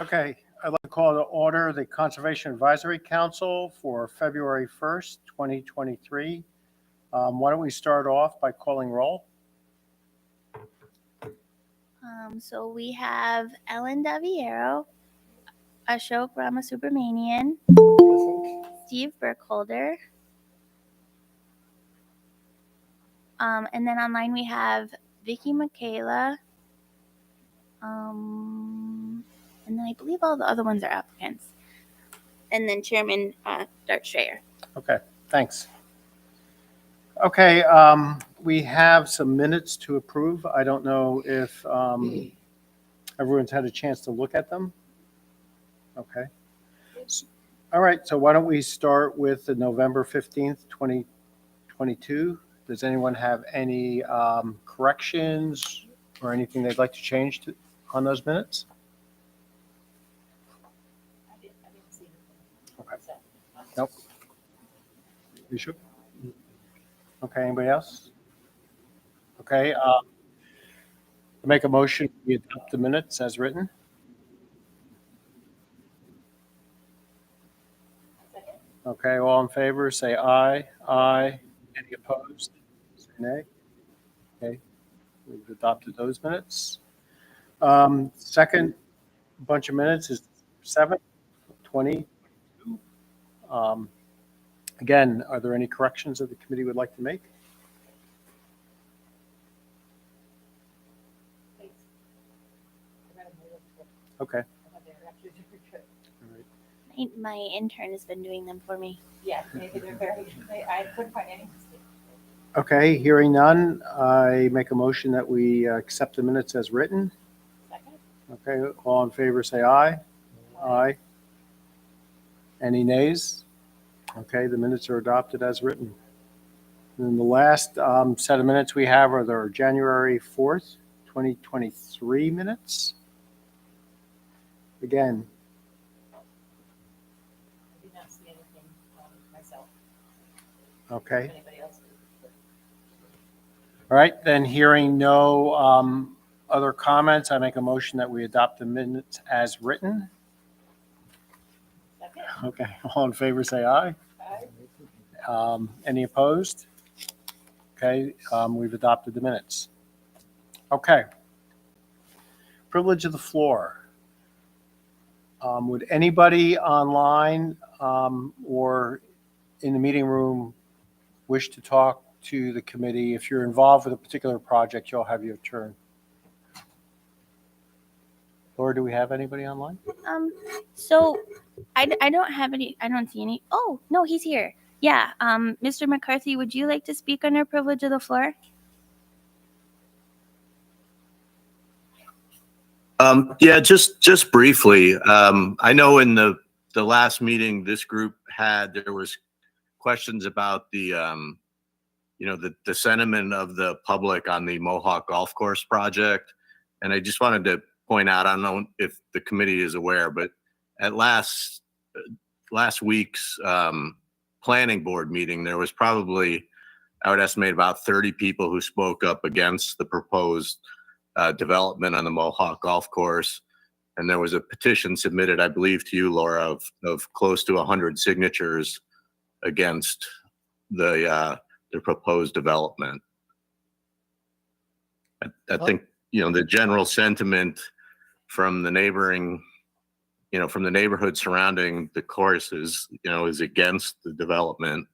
Okay, I'd like to call to order the Conservation Advisory Council for February 1st, 2023. Why don't we start off by calling roll? So we have Ellen Daviero, Ashok Ramasubramanian, Steve Burkholder, and then online we have Vicky Michaela, and then I believe all the other ones are applicants, and then Chairman Dart Schrayer. Okay, thanks. Okay, we have some minutes to approve. I don't know if everyone's had a chance to look at them. Okay. All right, so why don't we start with the November 15th, 2022. Does anyone have any corrections or anything they'd like to change on those minutes? I didn't see anything. Okay. Nope. You sure? Okay, anybody else? Okay, make a motion, we adopt the minutes as written. Second. Okay, all in favor, say aye. Aye. Any opposed? Say nay. Okay, we've adopted those minutes. Second bunch of minutes is 7th, 2022. Again, are there any corrections that the committee would like to make? Thanks. Okay. I thought they were actually very good. All right. My intern has been doing them for me. Yeah, maybe they're very good. I couldn't find any mistakes. Okay, hearing none, I make a motion that we accept the minutes as written. Second. Okay, all in favor, say aye. Aye. Any nays? Okay, the minutes are adopted as written. And then the last set of minutes we have are the January 4th, 2023 minutes. Again, I did not see anything myself. okay. If anybody else did. All right, then hearing no other comments, I make a motion that we adopt the minutes as written. Second. Okay, all in favor, say aye. Aye. Any opposed? Okay, we've adopted the minutes. Okay. Privilege of the floor. Would anybody online or in the meeting room wish to talk to the committee? If you're involved with a particular project, you'll have your turn. Laura, do we have anybody online? So I don't have any. I don't see any. Oh no, he's here. Yeah. Mr. McCarthy, would you like to speak under privilege of the floor? Yeah, just briefly. I know in the last meeting this group had, there was questions about the the sentiment of the public on the Mohawk Golf Course project, and I just wanted to point out, I don't know if the committee is aware, but at last week's planning board meeting, there was probably, I would estimate, about 30 people who spoke up against the proposed development on the Mohawk Golf Course. And there was a petition submitted, I believe, to you, Laura, of close to 100 signatures against the proposed development. I think, the general sentiment from the neighboring, from the neighborhood surrounding the course is against the development,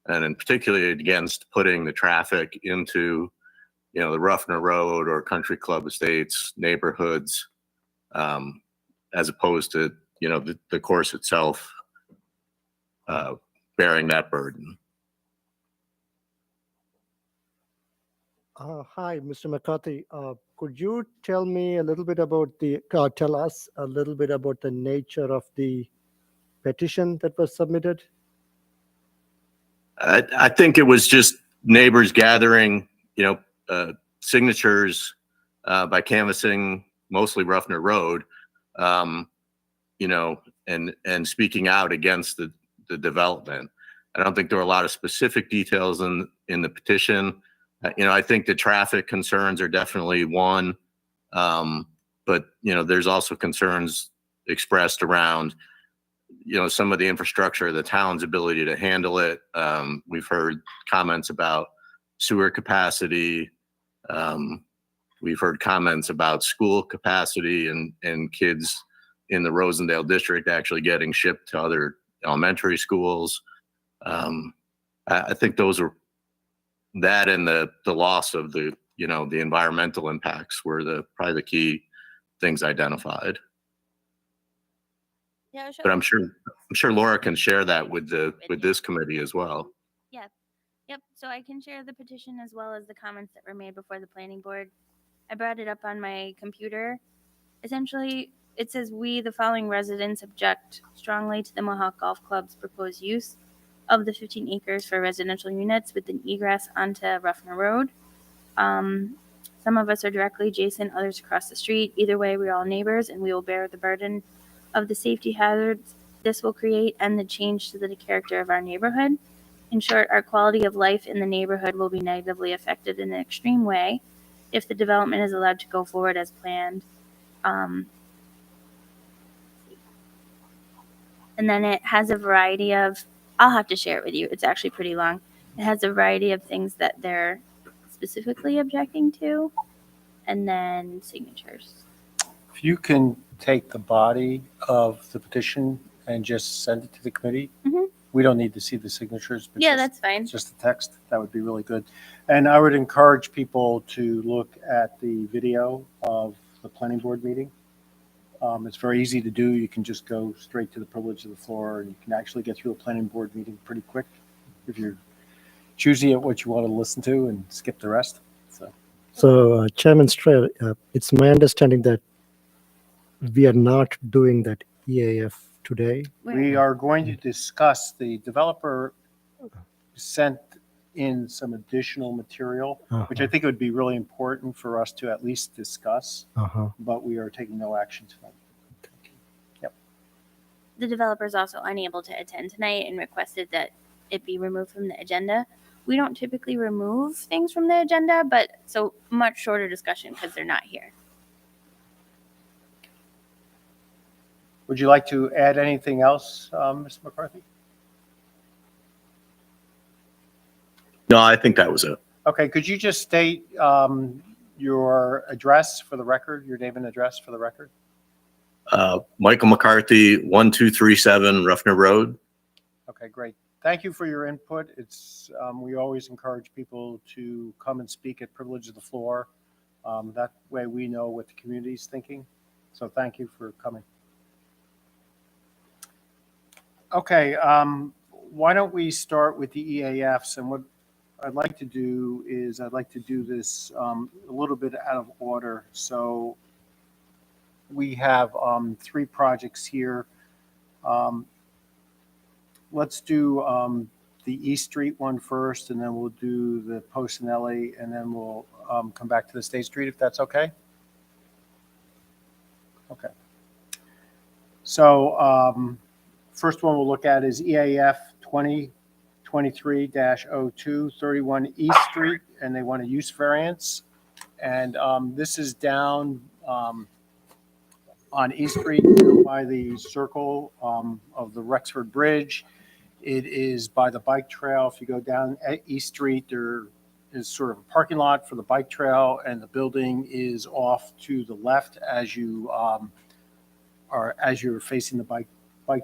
and in particularly against putting the traffic into the Ruffner Road or Country Club Estates neighborhoods, as opposed to, the course itself bearing that burden. Hi, Mr. McCarthy. Could you tell me a little bit about tell us a little bit about the nature of the petition that was submitted? I think it was just neighbors gathering, signatures by canvassing mostly Ruffner Road, and speaking out against the development. I don't think there were a lot of specific details in the petition. I think the traffic concerns are definitely one, but there's also concerns expressed around, some of the infrastructure, the town's ability to handle it. We've heard comments about sewer capacity. We've heard comments about school capacity and kids in the Rosendale district actually getting shipped to other elementary schools. I think those are that, and the loss of the environmental impacts were probably the key things identified. Yeah, sure. But I'm sure Laura can share that with this committee as well. Yep. So I can share the petition as well as the comments that were made before the planning board. I brought it up on my computer. Essentially, it says, "We, the following residents, object strongly to the Mohawk Golf Club's proposed use of the 15 acres for residential units with an egress onto Ruffner Road. Some of us are directly adjacent, others across the street. Either way, we're all neighbors, and we will bear the burden of the safety hazards this will create and the change to the character of our neighborhood. In short, our quality of life in the neighborhood will be negatively affected in an extreme way if the development is allowed to go forward as planned." And then it has a variety of, I'll have to share it with you. It's actually pretty long. It has a variety of things that they're specifically objecting to, and then signatures. If you can take the body of the petition and just send it to the committee, Mhm. we don't need to see the signatures. But Yeah, just- that's fine. Just the text, that would be really good. And I would encourage people to look at the video of the planning board meeting. It's very easy to do. You can just go straight to the privilege of the floor, and you can actually get through a planning board meeting pretty quick if you're choosy at what you want to listen to and skip the rest. So, Chairman Strayer, it's my understanding that we are not doing that EAF today. We are going to discuss, the developer sent in some additional material, which I think would be really important for us to at least discuss, but we are taking no action tonight. The developer is also unable to attend tonight and requested that it be removed from the agenda. We don't typically remove things from the agenda, but so much shorter discussion because they're not here. Would you like to add anything else, Mr. McCarthy? No, I think that was it. Okay, could you just state your address for the record, your name and address for the record? Michael McCarthy, 1237 Ruffner Road. Okay, great. Thank you for your input. It's, we always encourage people to come and speak at privilege of the floor. That way we know what the community's thinking. So thank you for coming. Okay, why don't we start with the EAFs? And what I'd like to do is I'd like to do this a little bit out of order. So we have 3 projects here. Let's do the East Street one first, and then we'll do the Posinelli, and then we'll come back to the State Street, if that's okay. Okay. So first one we'll look at is EAF 2023-02, 31 East Street, and they want a use variance. And this is down on East Street by the circle of the Rexford Bridge. It is by the bike trail. If you go down at East Street, there is sort of a parking lot for the bike trail, and the building is off to the left as you you're facing the bike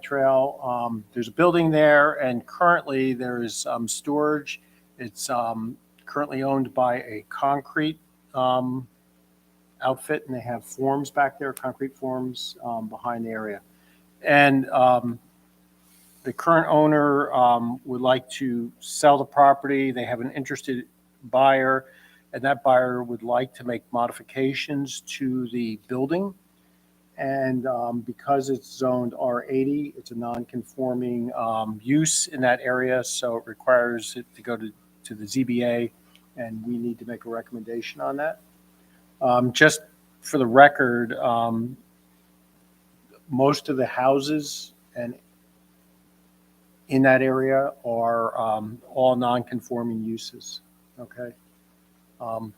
trail. There's a building there, and currently there's storage. It's currently owned by a concrete outfit, and they have forms back there, concrete forms behind the area. And the current owner would like to sell the property. They have an interested buyer, and that buyer would like to make modifications to the building. And because it's zoned R80, it's a non-conforming use in that area, so it requires it to go to the ZBA, and we need to make a recommendation on that. Just for the record, most of the houses and in that area are all non-conforming uses. Okay. In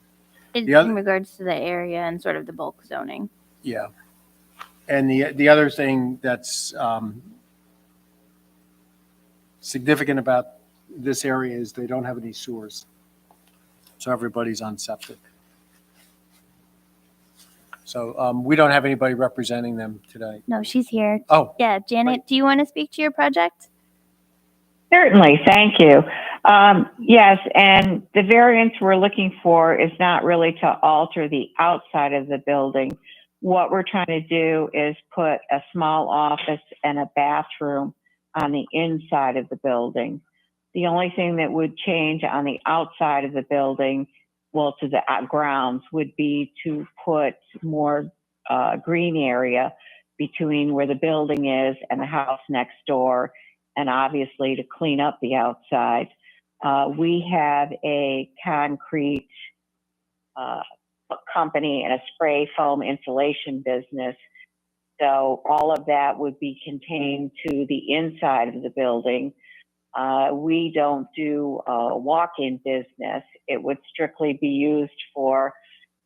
The other- regards to the area and sort of the bulk zoning. Yeah. And the other thing that's significant about this area is they don't have any sewers. So everybody's on septic. So we don't have anybody representing them today. No, she's here. Oh, Yeah, Janet, do you want to speak to your project? Certainly, thank you. Yes, and the variance we're looking for is not really to alter the outside of the building. What we're trying to do is put a small office and a bathroom on the inside of the building. The only thing that would change on the outside of the building, well, to the grounds, would be to put more green area between where the building is and the house next door, and obviously to clean up the outside. We have a concrete company and a spray foam insulation business. So all of that would be contained to the inside of the building. We don't do a walk-in business. It would strictly be used for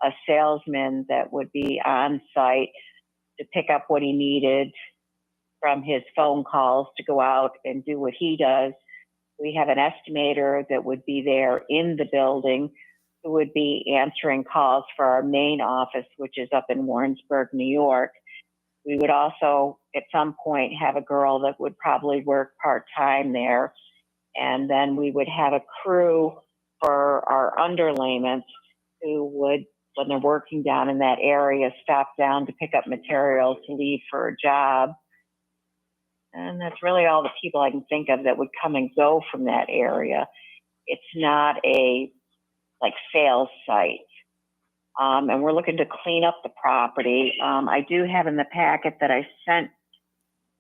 a salesman that would be on site to pick up what he needed from his phone calls to go out and do what he does. We have an estimator that would be there in the building who would be answering calls for our main office, which is up in Warrensburg, New York. We would also, at some point, have a girl that would probably work part-time there. And then we would have a crew for our underlayments who would, when they're working down in that area, stop down to pick up materials to leave for a job. And that's really all the people I can think of that would come and go from that area. It's not a sales site. And we're looking to clean up the property. I do have in the packet that I sent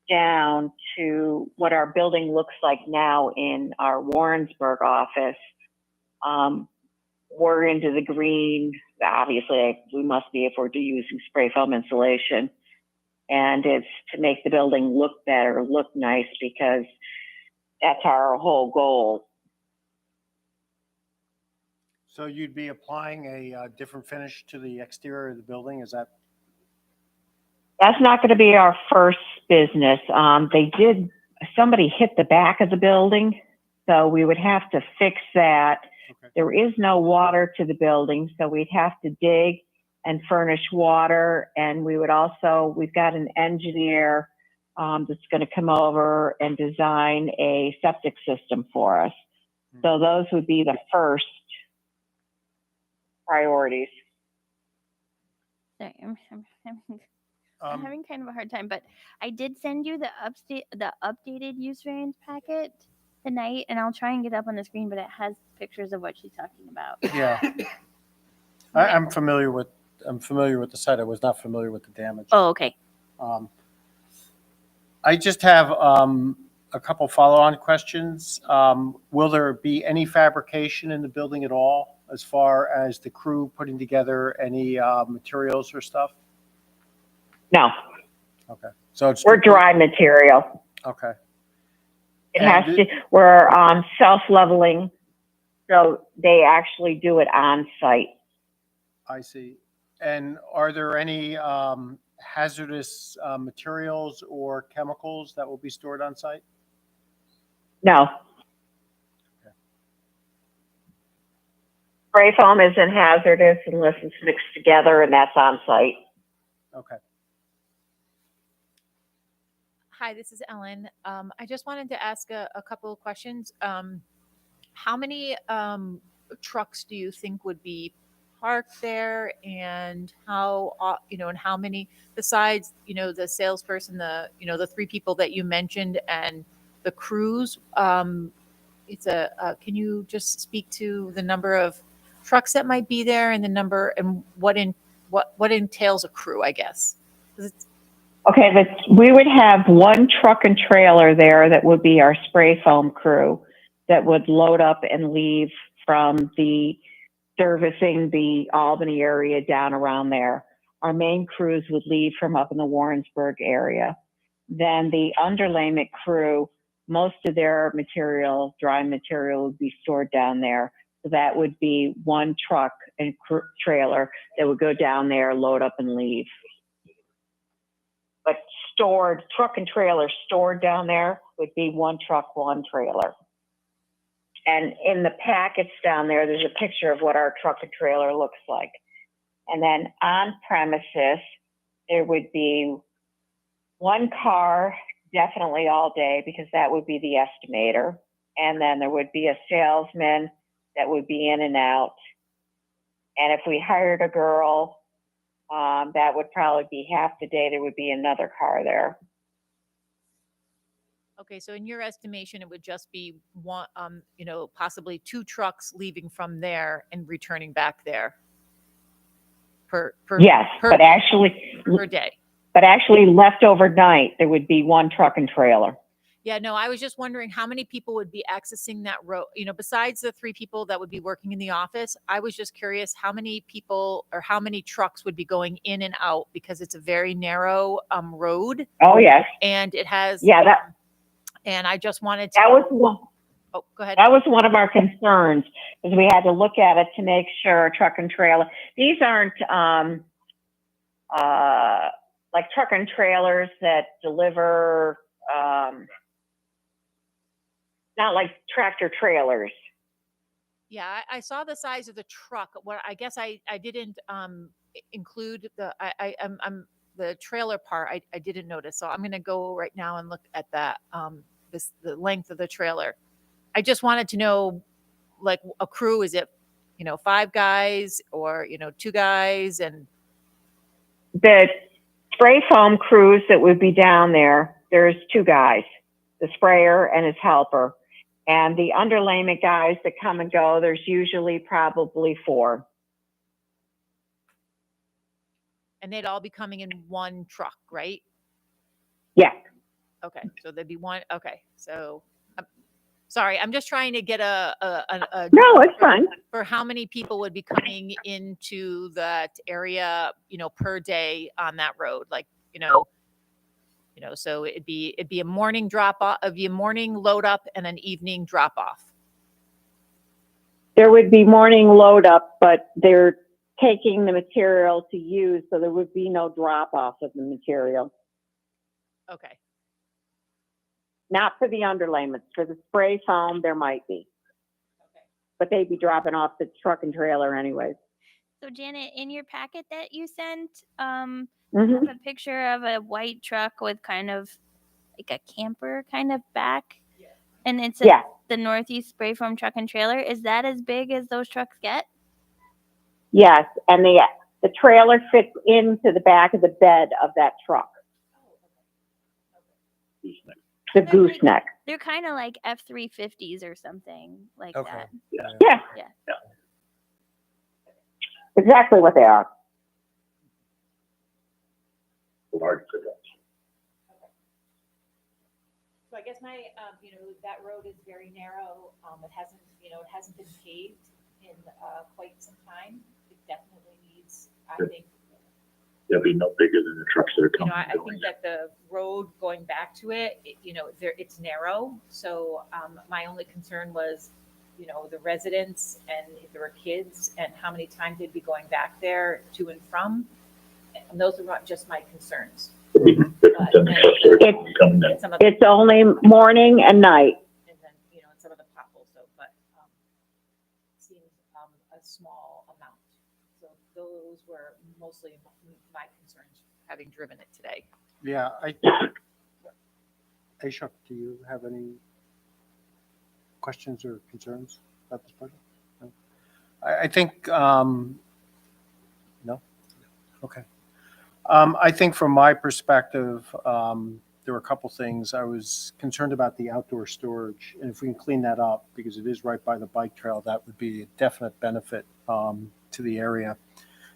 down to what our building looks like now in our Warrensburg office. We're into the green. Obviously, we must be if we're using spray foam insulation. And it's to make the building look better, look nice, because that's our whole goal. so you'd be applying a different finish to the exterior of the building, is that? That's not going to be our first business. Somebody hit the back of the building, so we would have to fix that. Okay. There is no water to the building, so we'd have to dig and furnish water. And we've got an engineer that's going to come over and design a septic system for us. So those would be the first priorities. Sorry, I'm Um, having kind of a hard time, but I did send you the updated use variance packet tonight, and I'll try and get up on the screen, but it has pictures of what she's talking about. Yeah. I'm familiar with the site. I was not familiar with the damage. Oh, okay. I just have a couple follow-on questions. Will there be any fabrication in the building at all as far as the crew putting together any materials or stuff? No, Okay. So it's we're dry material. Okay. It And has to, we're self-leveling, so they actually do it on site. I see. And are there any hazardous materials or chemicals that will be stored on site? No. Spray foam isn't hazardous unless it's mixed together, and that's on site. Okay. Hi, this is Ellen. I just wanted to ask a couple of questions. How many trucks do you think would be parked there, and how and how many besides the salesperson, the three people that you mentioned, and the crews? Can you just speak to the number of trucks that might be there and the number and what entails a crew, I guess? 'Cause it's, Okay, we would have one truck and trailer there that would be our spray foam crew that would load up and leave from the servicing the Albany area down around there. Our main crews would leave from up in the Warrensburg area. Then the underlayment crew, most of their material, dry material, would be stored down there. So that would be one truck and trailer that would go down there, load up and leave. but stored, truck and trailer stored down there would be one truck, one trailer. And in the packets down there, there's a picture of what our truck and trailer looks like. And then on premises, there would be one car definitely all day, because that would be the estimator. And then there would be a salesman that would be in and out. And if we hired a girl, that would probably be half the day. There would be another car there. Okay, so in your estimation, it would just be one, possibly 2 trucks leaving from there and returning back there per Yes, per- but per day. left overnight, there would be one truck and trailer. Yeah, no, I was just wondering how many people would be accessing that road, besides the 3 people that would be working in the office. I was just curious how many people or how many trucks would be going in and out, because it's a very narrow road Oh, yes. and it has. Yeah, and I just wanted to. that was one. Oh, go ahead. That was one of our concerns, is we had to look at it to make sure truck and trailer. These aren't like truck and trailers that deliver. Not like tractor trailers. Yeah, I saw the size of the truck. What I guess I didn't include I'm the trailer part. I didn't notice, so I'm gonna go right now and look at that the length of the trailer. I just wanted to know, like, a crew, is it 5 guys or 2 guys? And The spray foam crews that would be down there, there's 2 guys, the sprayer and his helper. And the underlayment guys that come and go, there's usually probably 4. and they'd all be coming in one truck, right? Yeah. Okay, so there'd be one. Okay, so sorry, I'm just trying to get a No, it's fine. for how many people would be coming into that area, per day on that road, like, so it'd be a morning drop off, it'd be a morning load up and an evening drop off. There would be morning load up, but they're taking the material to use, so there would be no drop off of the material. Okay, Not for the underlayments. For the spray foam, there might be. But they'd be dropping off the truck and trailer anyways. So Janet, in your packet that you sent, Mm-hmm. a picture of a white truck with kind of like a camper kind of back. And it's Yeah. the Northeast Spray Foam Truck and Trailer. Is that as big as those trucks get? Yes, and the trailer fits into the back of the bed of that truck. The gooseneck. They're kind of like F-350s or something like Okay. that. Yeah. Yeah. Exactly what they are. so I guess my, that road is very narrow. It hasn't been paved in quite some time. It definitely needs, I think, They'll be no bigger than the trucks that are coming. I think that the road going back to it, it's narrow. So my only concern was, the residents and if there were kids and how many times they'd be going back there to and from. And those are not just my concerns. And some of the, It's only morning and night. and then, and some of the potholes, so, but seems a small amount. So those were mostly my concerns having driven it today. Yeah, Ashok, do you have any questions or concerns about this project? No? I think, no? Okay. I think from my perspective, there were a couple things. I was concerned about the outdoor storage, and if we can clean that up, because it is right by the bike trail, that would be a definite benefit to the area.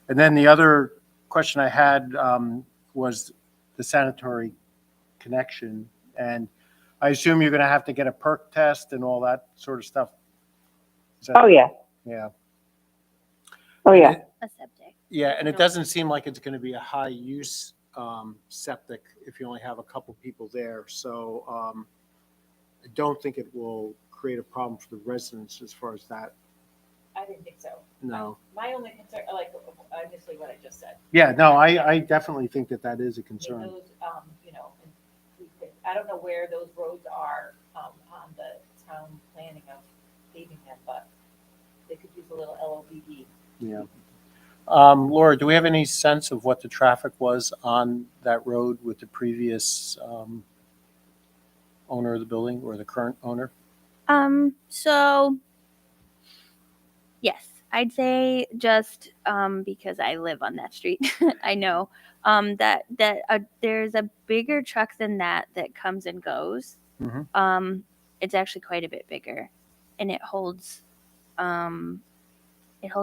And then the other question I had was the sanitary connection, and I assume you're going to have to get a perk test and all that sort of stuff. Is that- Oh, yeah. Yeah. Oh, yeah. A septic. Yeah, and it doesn't seem like it's going to be a high use septic if you only have a couple people there. So I don't think it will create a problem for the residents as far as that. I didn't think so. No. My only concern, like, initially what I just said. Yeah, no, I definitely think that that is a I mean, concern. those, you know, and I don't know where those roads are, on the town planning of paving them, but they could use a little LOBD. Yeah. Laura, do we have any sense of what the traffic was on that road with the previous owner of the building or the current owner? So yes, I'd say just because I live on that street, I know that there's a bigger truck than that comes and goes. Mhm. It's actually quite a bit bigger, and it holds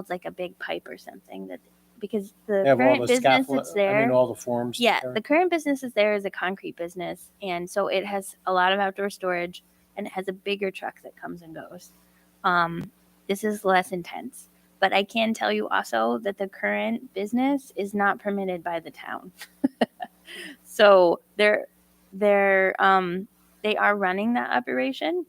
like a big pipe or something that because the They have all current the business scaffold, that's there. all the forms. Yeah, there? the current business is there is a concrete business, and so it has a lot of outdoor storage, and it has a bigger truck that comes and goes. This is less intense, but I can tell you also that the current business is not permitted by the town. So they are running that operation,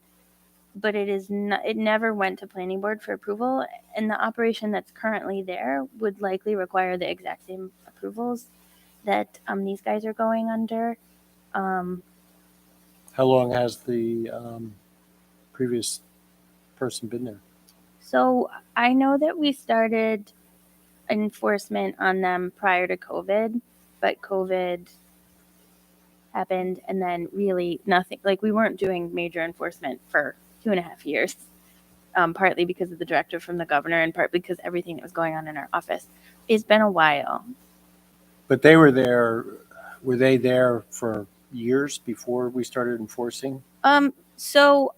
but it is not. It never went to planning board for approval, and the operation that's currently there would likely require the exact same approvals that these guys are going under. Um, How long has the previous person been there? so I know that we started enforcement on them prior to COVID, but COVID happened and then really nothing, like we weren't doing major enforcement for 2.5 years, partly because of the directive from the governor and partly because everything that was going on in our office. It's been a while. But they were there. Were they there for years before we started enforcing? So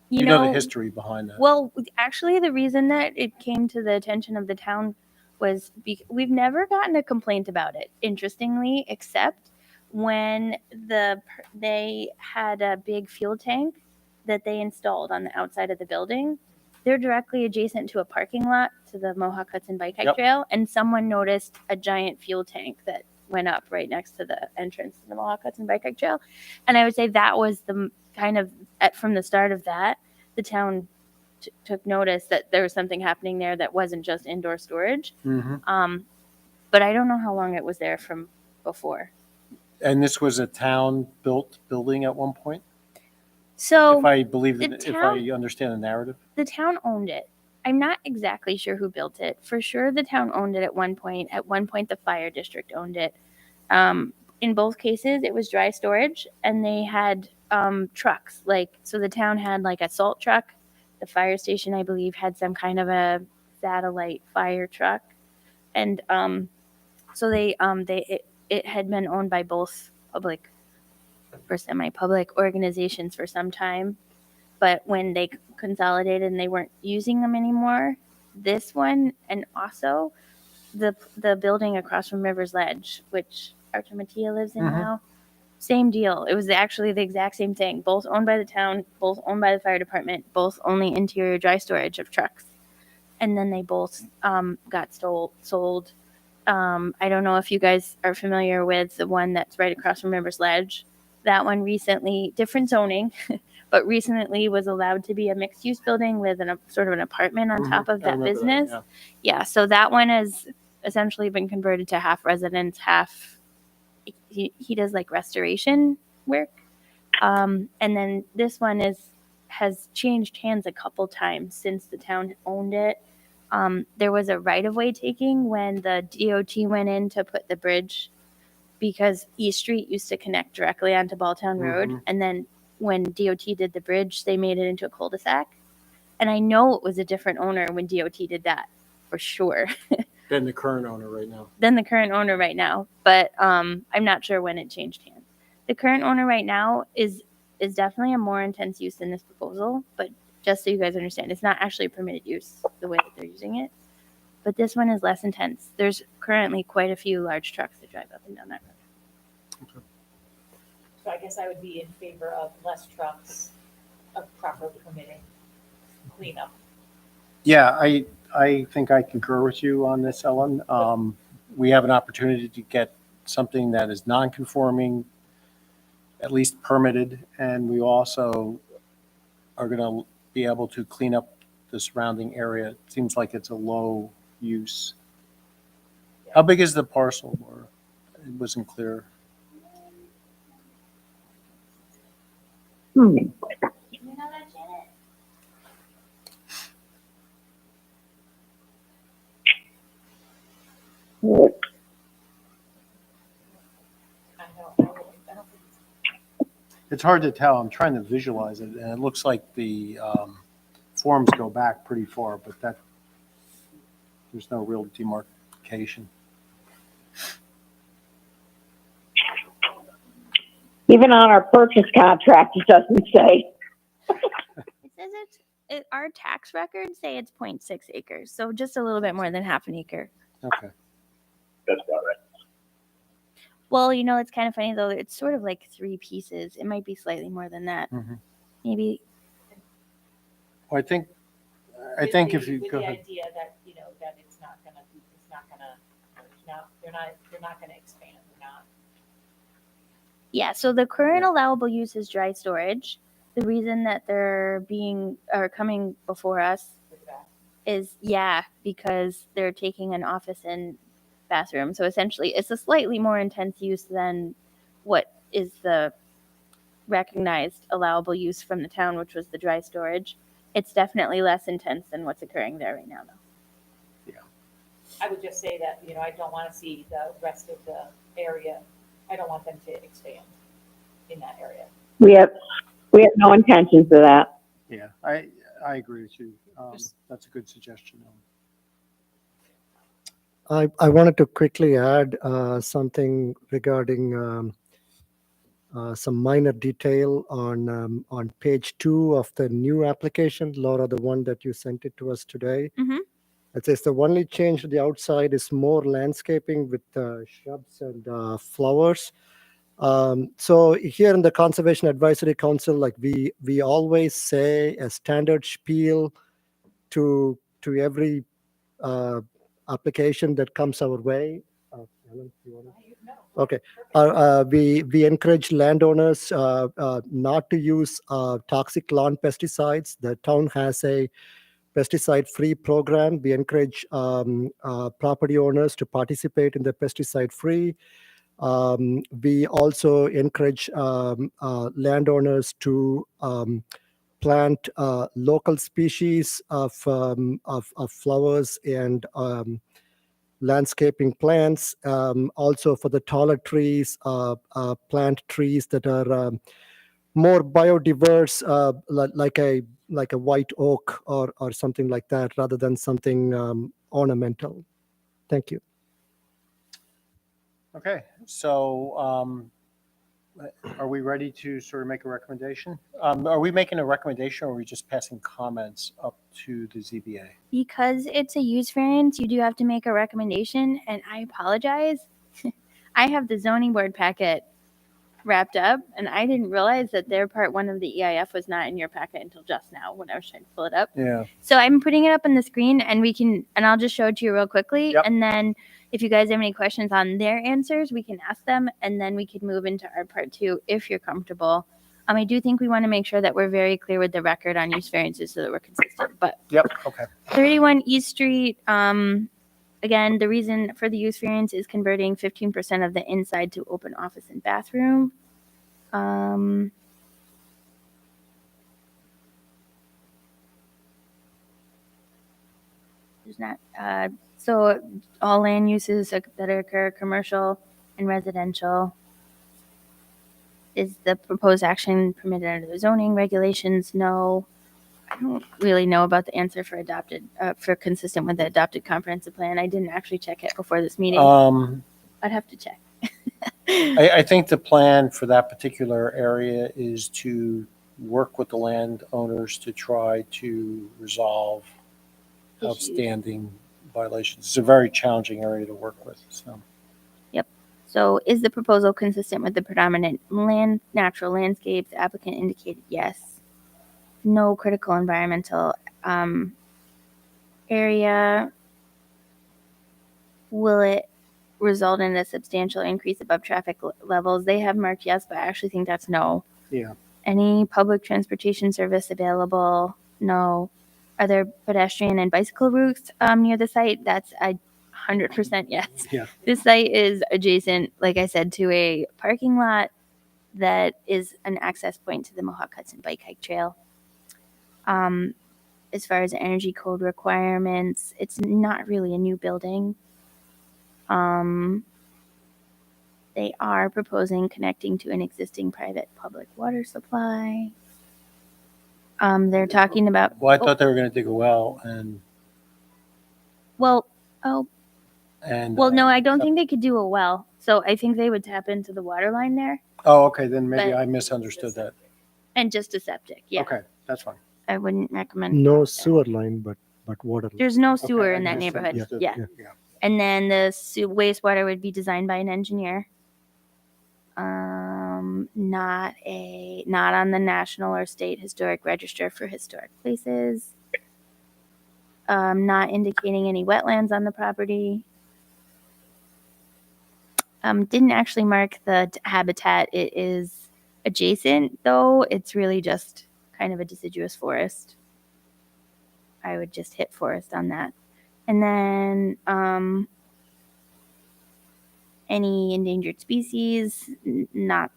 you know know the history behind that. Well, actually, the reason that it came to the attention of the town was we've never gotten a complaint about it, interestingly, except when they had a big fuel tank that they installed on the outside of the building. They're directly adjacent to a parking lot to the Mohawk Hudson Bike Hike Yep. Trail, and someone noticed a giant fuel tank that went up right next to the entrance to the Mohawk Hudson Bike Hike Trail. And I would say that was the kind of from the start of that, the town took notice that there was something happening there that wasn't just indoor storage. Mm-hmm. But I don't know how long it was there from before. And this was a town-built building at one point? So If I believe the that, if town- I understand the narrative? the town owned it. I'm not exactly sure who built it. For sure, the town owned it at one point. At one point, the fire district owned it. In both cases, it was dry storage, and they had trucks. So the town had like a salt truck. The fire station, I believe, had some kind of a satellite fire truck, and so it had been owned by both public or semi-public organizations for some time. But when they consolidated and they weren't using them anymore, this one and also the building across from River's Ledge, which Archer Mattia lives in Mhm. now, same deal. It was actually the exact same thing. Both owned by the town, both owned by the fire department, both only interior dry storage of trucks. And then they both got sold. I don't know if you guys are familiar with the one that's right across from River's Ledge. That one recently, different zoning, but recently was allowed to be a mixed-use building with a sort of an apartment on top of I that remember business. yeah. Yeah, so that one has essentially been converted to half residence, half he does like restoration work. And then this one has changed hands a couple times since the town owned it. There was a right-of-way taking when the DOT went in to put the bridge because East Street used to connect directly onto Balltown Road. Mhm. And then when DOT did the bridge, they made it into a cul-de-sac. And I know it was a different owner when DOT did that, for sure. Then the current owner right now. Than the current owner right now, but I'm not sure when it changed hands. The current owner right now is definitely a more intense use than this proposal, but just so you guys understand, it's not actually a permitted use the way that they're using it. But this one is less intense. There's currently quite a few large trucks that drive up and down that road. So I guess I would be in favor of less trucks, of proper permitting, cleanup. Yeah, I think I concur with you on this, Ellen. We have an opportunity to get something that is non-conforming, at least permitted, and we also are going to be able to clean up the surrounding area. It seems like it's a low use How big is the parcel? Or it wasn't clear. Hmm. It's hard to tell. I'm trying to visualize it, and it looks like the forms go back pretty far, but there's no real demarcation. Even on our purchase contract, it doesn't say. It says our tax records say it's 0.6 acres, so just a little bit more than half an acre. Okay. That's about right. Well, you know, it's kind of funny though. It's sort of like 3 pieces. It might be slightly more than that. Mhm. Maybe. Well, I think if you go ahead. idea that, you know, that it's not gonna, they're not gonna expand, they're not. Yeah. So the current allowable use is dry storage. The reason that they're coming before us is because they're taking an office and bathroom. So essentially, it's a slightly more intense use than what is the recognized allowable use from the town, which was the dry storage. It's definitely less intense than what's occurring there right now, though. I would just say that, you know, I don't want to see the rest of the area, I don't want them to expand in that area. We have no intentions of that. Yeah, I agree with you. That's a good suggestion. I wanted to quickly add something regarding some minor detail on page 2 of the new application, Laura, the one that you sent it to us today. Mhm. It says the only change to the outside is more landscaping with shrubs and flowers. So here in the Conservation Advisory Council, like we always say a standard spiel to every application that comes our way. Ellen, you wanna- Okay. We encourage landowners not to use toxic lawn pesticides. The town has a pesticide-free program. We encourage property owners to participate in the pesticide-free. We also encourage landowners to plant local species of flowers and landscaping plants. Also for the taller trees, plant trees that are more biodiverse, like a white oak or something like that, rather than something ornamental. Thank you. Okay, so are we ready to sort of make a recommendation? Are we making a recommendation, or are we just passing comments up to the ZBA? Because it's a use variance, you do have to make a recommendation, and I apologize. I have the zoning board packet wrapped up, and I didn't realize that their part 1 of the EIF was not in your packet until just now when I was trying to pull it up. Yeah. So I'm putting it up on the screen, and I'll just show it to you real quickly. Yep. And then if you guys have any questions on their answers, we can ask them, and then we can move into our part 2 if you're comfortable. I do think we want to make sure that we're very clear with the record on use variances so that we're consistent. But Yep. Okay. 31 East Street, again, the reason for the use variance is converting 15% of the inside to open office and bathroom. There's not, so all land uses that occur commercial and residential. Is the proposed action permitted under the zoning regulations? No. I don't really know about the answer for consistent with the adopted comprehensive plan. I didn't actually check it before this meeting. I'd have to check. I think the plan for that particular area is to work with the landowners to try to resolve Issues. outstanding violations. It's a very challenging area to work with. So. So is the proposal consistent with the predominant natural landscapes? The applicant indicated yes. No critical environmental area. Will it result in a substantial increase above traffic levels? They have marked yes, but I actually think that's no. Yeah. Any public transportation service available? No. Are there pedestrian and bicycle routes near the site? That's I 100% yes. Yeah. This site is adjacent, like I said, to a parking lot that is an access point to the Mohawk Hudson Bike Hike Trail. As far as energy code requirements, it's not really a new building. They are proposing connecting to an existing private public water supply. They're talking about. Well, I thought they were going to dig a well and. Well, oh, And. well, no, I don't think they could do a well. So I think they would tap into the water line there Oh, okay, then maybe But- I misunderstood that. and just a septic. Yeah, Okay, that's fine. I wouldn't recommend. No sewer line, but water. line. There's no Okay, sewer I in that neighborhood. misunderstood. Yeah. And then the wastewater would be designed by an engineer. Not on the National or State Historic Register for Historic Places. Not indicating any wetlands on the property. Didn't actually mark the habitat. It is adjacent, though. It's really just kind of a deciduous forest. I would just hit forest on that. And then any endangered species, not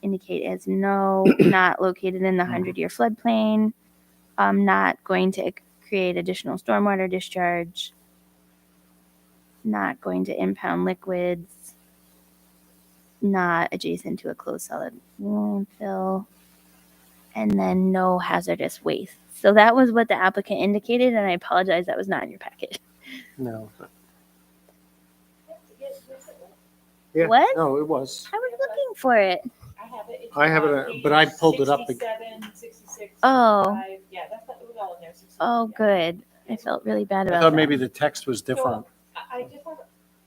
indicate as no, not located in the 100-year floodplain, not going to create additional stormwater discharge, not going to impound liquids, not adjacent to a closed solid landfill, and then no hazardous waste. So that was what the applicant indicated, and I apologize that was not in your packet. No. Yeah, What? No, it was. I was looking for it. I have it. It's I have it, page but I pulled it up. 67, 66, Oh. 65. Yeah, that's it was all in there. 66, Oh, yeah. good. I felt really bad I about thought that. maybe the text was different.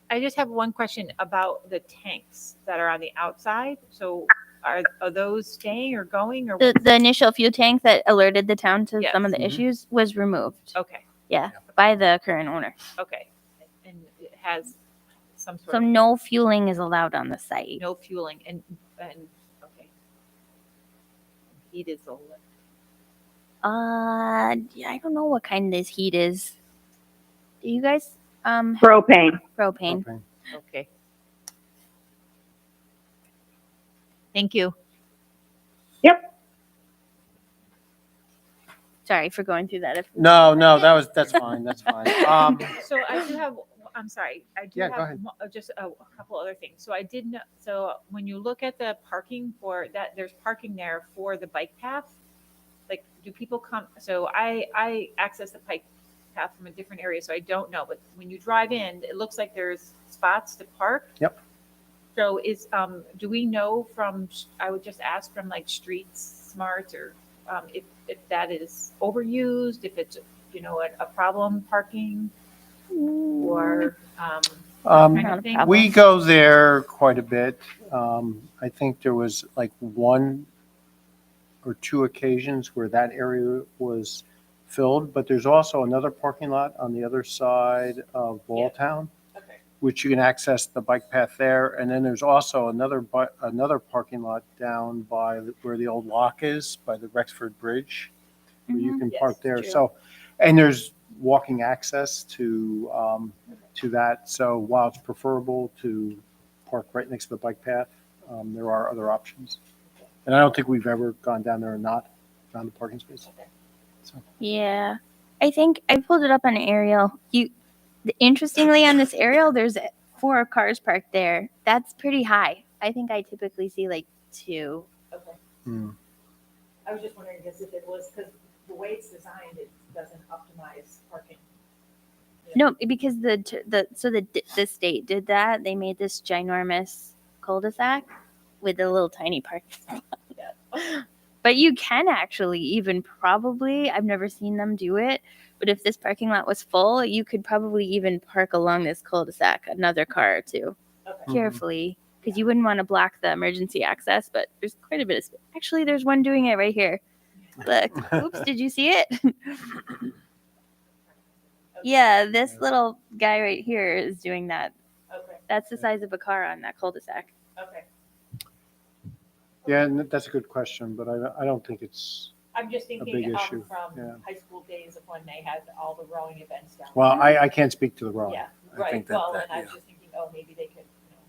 I just have one question about the tanks that are on the outside. So are those staying or going or? The initial fuel tank that alerted the town to some of the Yes. issues was removed. Okay, By the current owner. okay. And it has some sort So of no fueling is allowed on the site. no fueling and, okay. Heat is a Yeah, I don't know what kind this heat is. Do you guys have Propane. propane? Okay. okay. Thank you. Sorry for going through that. No, that's fine, that's fine. So I do have, I'm sorry, I do Yeah, go have ahead. just a couple other things. So I did know, so when you look at the parking for that, there's parking there for the bike path. Like, do people come, so I access the bike path from a different area, so I don't know, but when you drive in, it looks like there's spots to park. Yep. So do we know from, I would just ask from like Streets Smarts or if that is overused, if it's, a problem parking or, kind Not a of thing? problem. We go there quite a bit. I think there was like 1 or 2 occasions where that area was filled, but there's also another parking lot on the other side of Walltown, Okay. which you can access the bike path there. And then there's also another parking lot down by where the old lock is, by the Rexford Bridge, where you can Yes, park there. true. So, and there's walking access to that. So while it's preferable to park right next to the bike path, there are other options. And I don't think we've ever gone down there and not found a parking space. Yeah. I think I pulled it up on an aerial. Interestingly, on this aerial, there's 4 cars parked there. That's pretty high. I think I typically see like 2. Okay. Hmm. I was just wondering if it was, because the way it's designed, it doesn't optimize parking. No, because the state did that. They made this ginormous cul-de-sac with a little tiny parking spot. But you can actually even probably, I've never seen them do it, but if this parking lot was full, you could probably even park along this cul-de-sac another car or 2 Okay. carefully, because you wouldn't want to block the emergency access. But there's quite a bit of space. Actually, there's one doing it right here. Look, oops, did you see it? Yeah, this little guy right here is doing that. Okay, That's the size of a car on that cul-de-sac. okay. Yeah, and that's a good question, but I don't think it's, I'm just big thinking issue, from yeah. high school days of when they had all the rowing events down. well, I can't speak to the there. rowing. Yeah, I Right, think that, well, that, and I yeah. was just thinking, oh, maybe they could,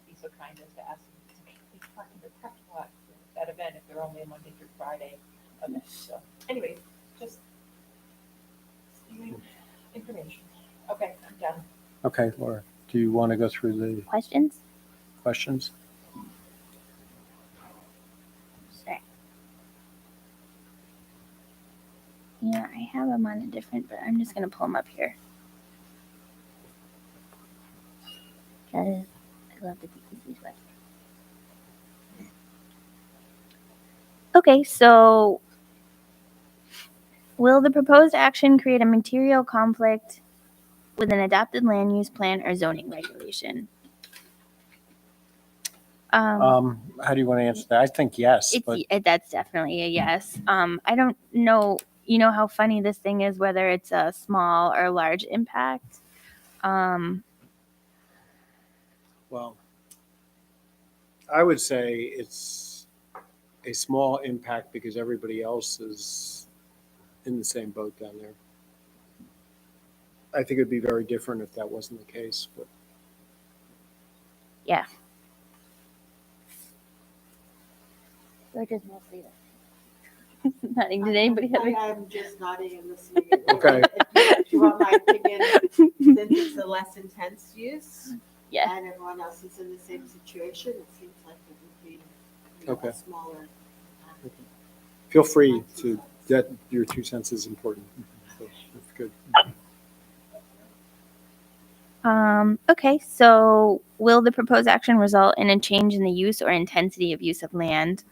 be so kind as to ask them to maybe park in the parking lot for that event if they're only a Monday through Friday event, so, anyway, just stealing information. Okay, I'm done. Okay, Laura, do you want to go through the Questions? questions? Sorry. Yeah, I have them on a different, but I'm just gonna pull them up here. Because I love the DEC's website. Okay, so will the proposed action create a material conflict with an adopted land use plan or zoning regulation? How do you want to answer that? I think yes, but That's definitely a yes. I don't know. You know how funny this thing is, whether it's a small or large impact. well, I would say it's a small impact because everybody else is in the same boat down there. I think it'd be very different if that wasn't the case, but Yeah. So just mostly nodding. Did anybody have? I'm just nodding and listening. Okay. If you want my opinion, since it's a less intense use, Yeah. and everyone else is in the same situation, it seems like it would be, Okay. a smaller. feel free to, that your 2 cents is important. So that's good. Okay, so will the proposed action result in a change in the use or intensity of use of land?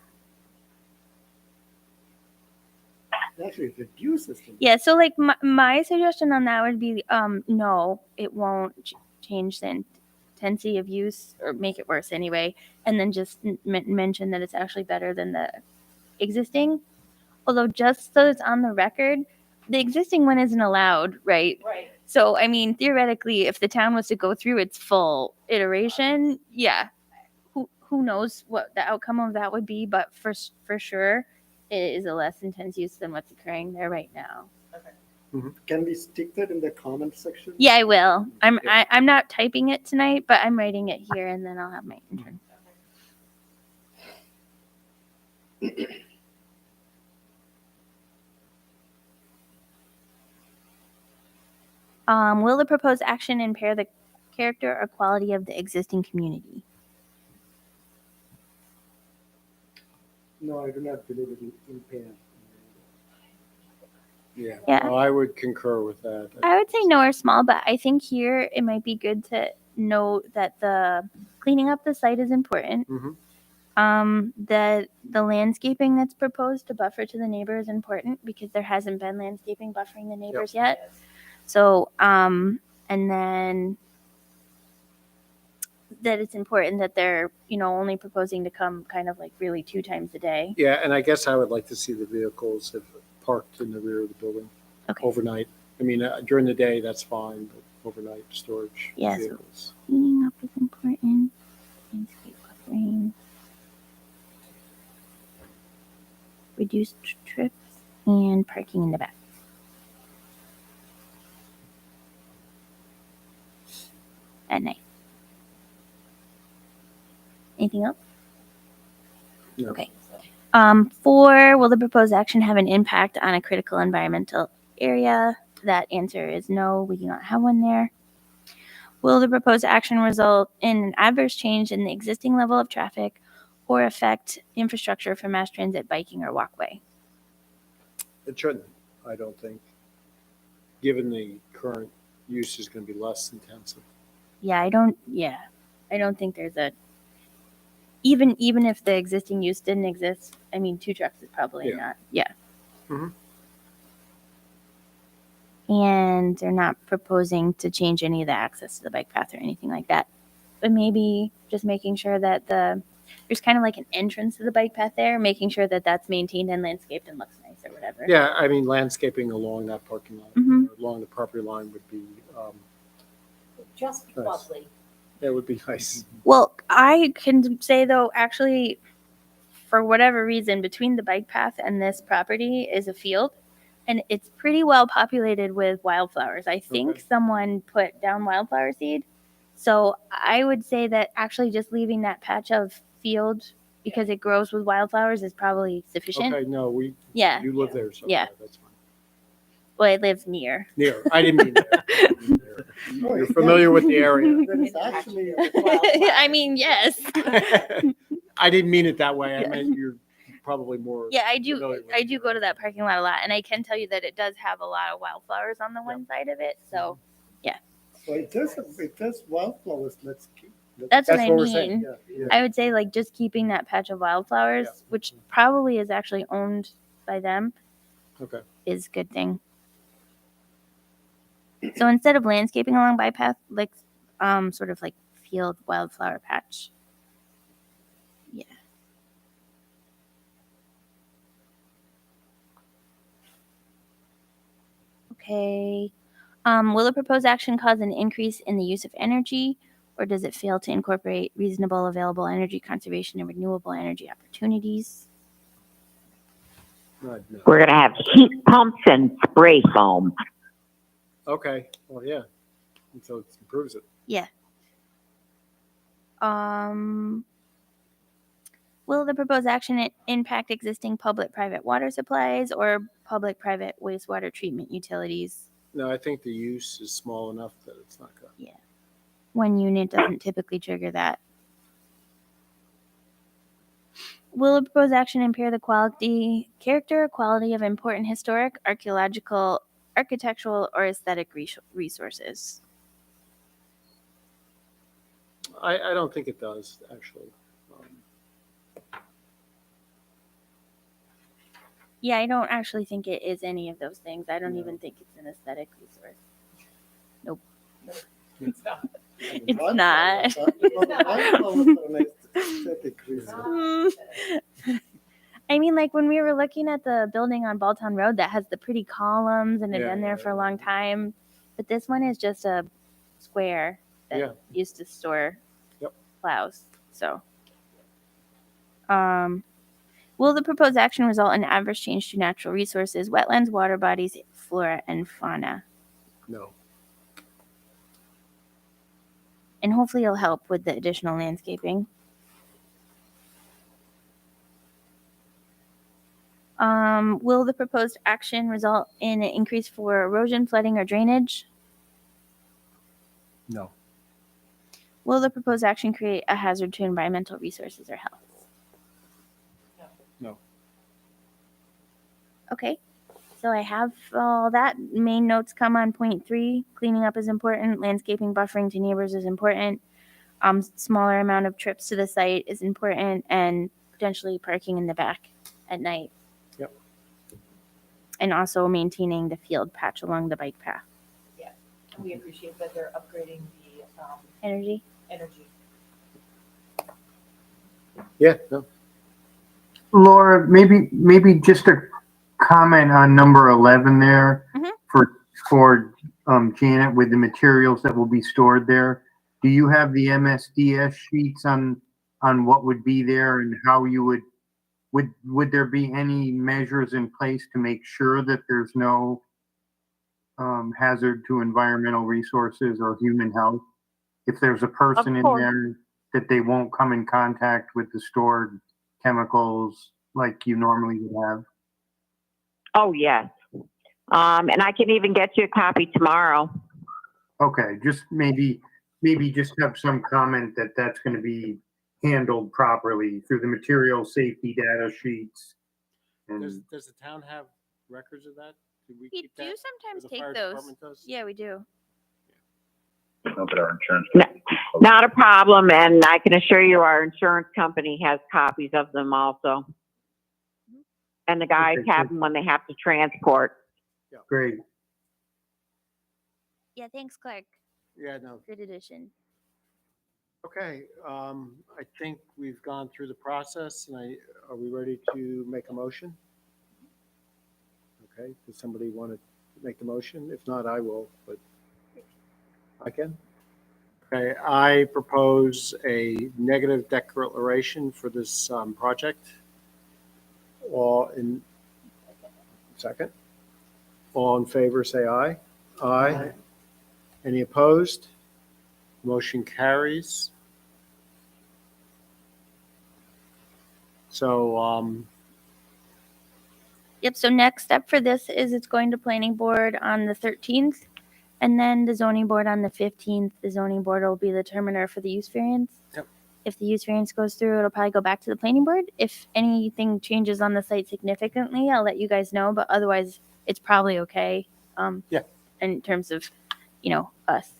Actually, it reduces. Yeah, so like my suggestion on that would be, no, it won't change the intensity of use or make it worse anyway. And then just mention that it's actually better than the existing. Although just so it's on the record, the existing one isn't allowed, right? Right. So, I mean, theoretically, if the town was to go through its full iteration, yeah, who knows what the outcome of that would be, but for sure, it is a less intense use than what's occurring there right now. Can we stick that in the comment section? Yeah, I will. I'm not typing it tonight, but I'm writing it here, and then I'll have my intern. Will the proposed action impair the character or quality of the existing community? No, I do not believe it will impair. Yeah. Yeah. No, I would concur with that. I would say no or small, but I think here it might be good to note that the cleaning up the site is important. Mhm. That the landscaping that's proposed to buffer to the neighbor is important because there hasn't been landscaping buffering the neighbors yet. So, and then that it's important that they're, only proposing to come kind of like really 2 times a day. Yeah, and I guess I would like to see the vehicles if parked in the rear of the building Okay. overnight. I mean, during the day, that's fine, but overnight storage Yeah, so- vehicles. Cleaning up is important. Landscape buffering. Reduced trips and parking in the back. At night. Anything else? No. Okay. 4, will the proposed action have an impact on a critical environmental area? That answer is no, we do not have one there. Will the proposed action result in an adverse change in the existing level of traffic or affect infrastructure for mass transit, biking, or walkway? It shouldn't, I don't think. Given the current use is going to be less intensive. Yeah, I don't think there's a, even if the existing use didn't exist, I mean, 2 trucks is probably Yeah. not, yeah. Mhm. And they're not proposing to change any of the access to the bike path or anything like that. But maybe just making sure that there's kind of like an entrance to the bike path there, making sure that that's maintained and landscaped and looks nice or whatever. Yeah, I mean, landscaping along that parking lot, Mhm. along the property line would be, Just Nice. lovely. that would be nice. Well, I can say though, actually, for whatever reason, between the bike path and this property is a field, and it's pretty well populated with wildflowers. I think Okay. someone put down wildflower seed, So I would say that actually just leaving that patch of field because it grows with wildflowers is probably sufficient. Okay, no, Yeah. you live there, so Yeah. that's fine. Well, I live near. Near, I didn't mean there. You're familiar with the area. That is actually. I mean, yes. I didn't mean it that way. I Yeah. meant you're probably more. Yeah, I do. familiar with I it. do go to that parking lot a lot, and I can tell you that it does have a lot of wildflowers on the one side of it. So Well, it does wildflowers, let's keep. that's what I what we're saying. mean. Yeah. I would say like just keeping that patch of wildflowers, Yeah. which probably is actually owned by them, Okay. is a good thing. So instead of landscaping along bypath, like sort of like field wildflower patch. Yeah. Okay. Will the proposed action cause an increase in the use of energy, or does it fail to incorporate reasonable available energy conservation and renewable energy opportunities? No. We're going to have heat pumps and spray foam. Okay, well, yeah. And so it improves it. Yeah. Will the proposed action impact existing public-private water supplies or public-private wastewater treatment utilities? No, I think the use is small enough that it's not good. One unit doesn't typically trigger that. Will the proposed action impair the character, or quality of important historic, archaeological, architectural, or aesthetic resources? I don't think it does, actually. Yeah, I don't actually think it is any of those things. I don't No. even think it's an aesthetic resource. It's not. It's not. I mean, like when we were looking at the building on Balltown Road that has the pretty columns and had Yeah, been there yeah, for a long time, but this one is just a square that Yeah. used to store Yep. plows. So, will the proposed action result in adverse change to natural resources, wetlands, water bodies, flora, and fauna? No. And hopefully it'll help with the additional landscaping. Will the proposed action result in an increase for erosion, flooding, or drainage? No. Will the proposed action create a hazard to environmental resources or health? No. Okay, so I have all that. Main notes come on point 3. Cleaning up is important. Landscaping, buffering to neighbors is important. Smaller amount of trips to the site is important, and potentially parking in the back at night. Yep. And also maintaining the field patch along the bike path. We appreciate that they're upgrading the Energy. energy. Yeah, no. Laura, maybe just a comment on number 11 there Mhm. for Janet with the materials that will be stored there. Do you have the MSDS sheets on what would be there and how you would there be any measures in place to make sure that there's no hazard to environmental resources or human health? If there's a person in course. there that they won't come in contact with the stored chemicals like you normally would have? Oh, yes. And I can even get you a copy tomorrow. Okay, just maybe just have some comment that that's going to be handled properly through the material safety data sheets. And Does the town have records of that? Do we We keep do that? Or sometimes the take fire those. department does? Yeah, we do. Not that our insurance. Not a problem, and I can assure you our insurance company has copies of them also. And the guys Okay, have good. them when they have to transport. great. Yeah, thanks, Clark. Yeah, no. Good addition. Okay, I think we've gone through the process, and are we ready to make a motion? Okay, does somebody want to make the motion? If not, I will, but I can. Okay, I propose a negative declaration for this project. Second? All in favor, say aye. Aye. Any opposed? Motion carries. So, Yep, so next step for this is it's going to planning board on the 13th, and then the zoning board on the 15th. The zoning board will be the determiner for the use variance. Yep. If the use variance goes through, it'll probably go back to the planning board. If anything changes on the site significantly, I'll let you guys know, but otherwise, it's probably okay. Yeah. In terms of, us.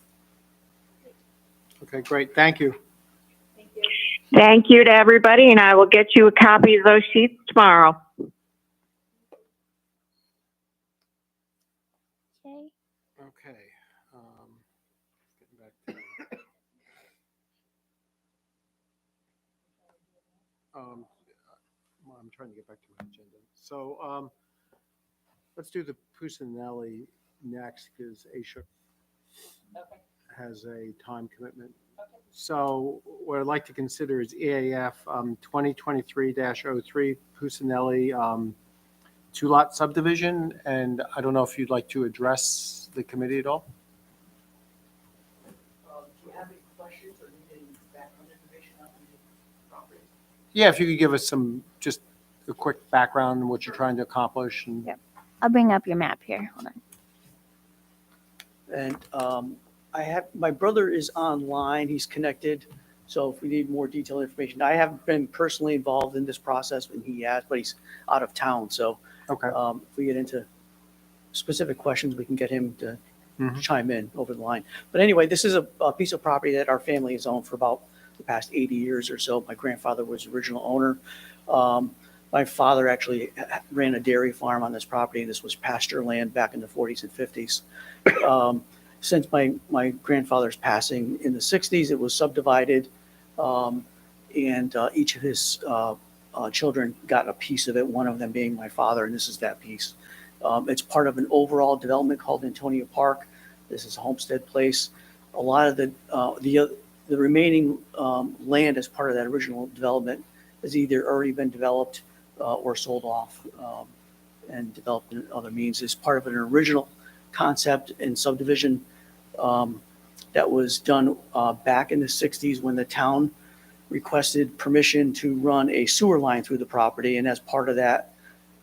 okay, great. Thank you. Thank you to everybody, and I will get you a copy of those sheets tomorrow. Okay. Okay. Getting back to, well, I'm trying to get back to my agenda. So, let's do the Pusinelli next because Ashok has a time commitment. So what I'd like to consider is EAF 2023-03 Pusinelli 2-lot subdivision. And I don't know if you'd like to address the committee at all? Do you have any questions or need any background information on the property? Yeah, if you could give us just a quick background on what you're trying to accomplish. And Yep. I'll bring up your map here. Hold on. And my brother is online, he's connected, so if we need more detailed information, I haven't been personally involved in this process when he has, but he's out of town, so Okay. if we get into specific questions, we can get him to Mhm. chime in over the line. But anyway, this is a piece of property that our family has owned for about the past 80 years or so. My grandfather was the original owner. My father actually ran a dairy farm on this property. This was pasture land back in the 40s and 50s. Since my grandfather's passing in the 60s, it was subdivided, and each of his children got a piece of it, one of them being my father, and this is that piece. It's part of an overall development called Antonia Park. This is Homestead Place. A lot of the remaining land as part of that original development has either already been developed or sold off and developed in other means. It's part of an original concept and subdivision that was done back in the 60s when the town requested permission to run a sewer line through the property. And as part of that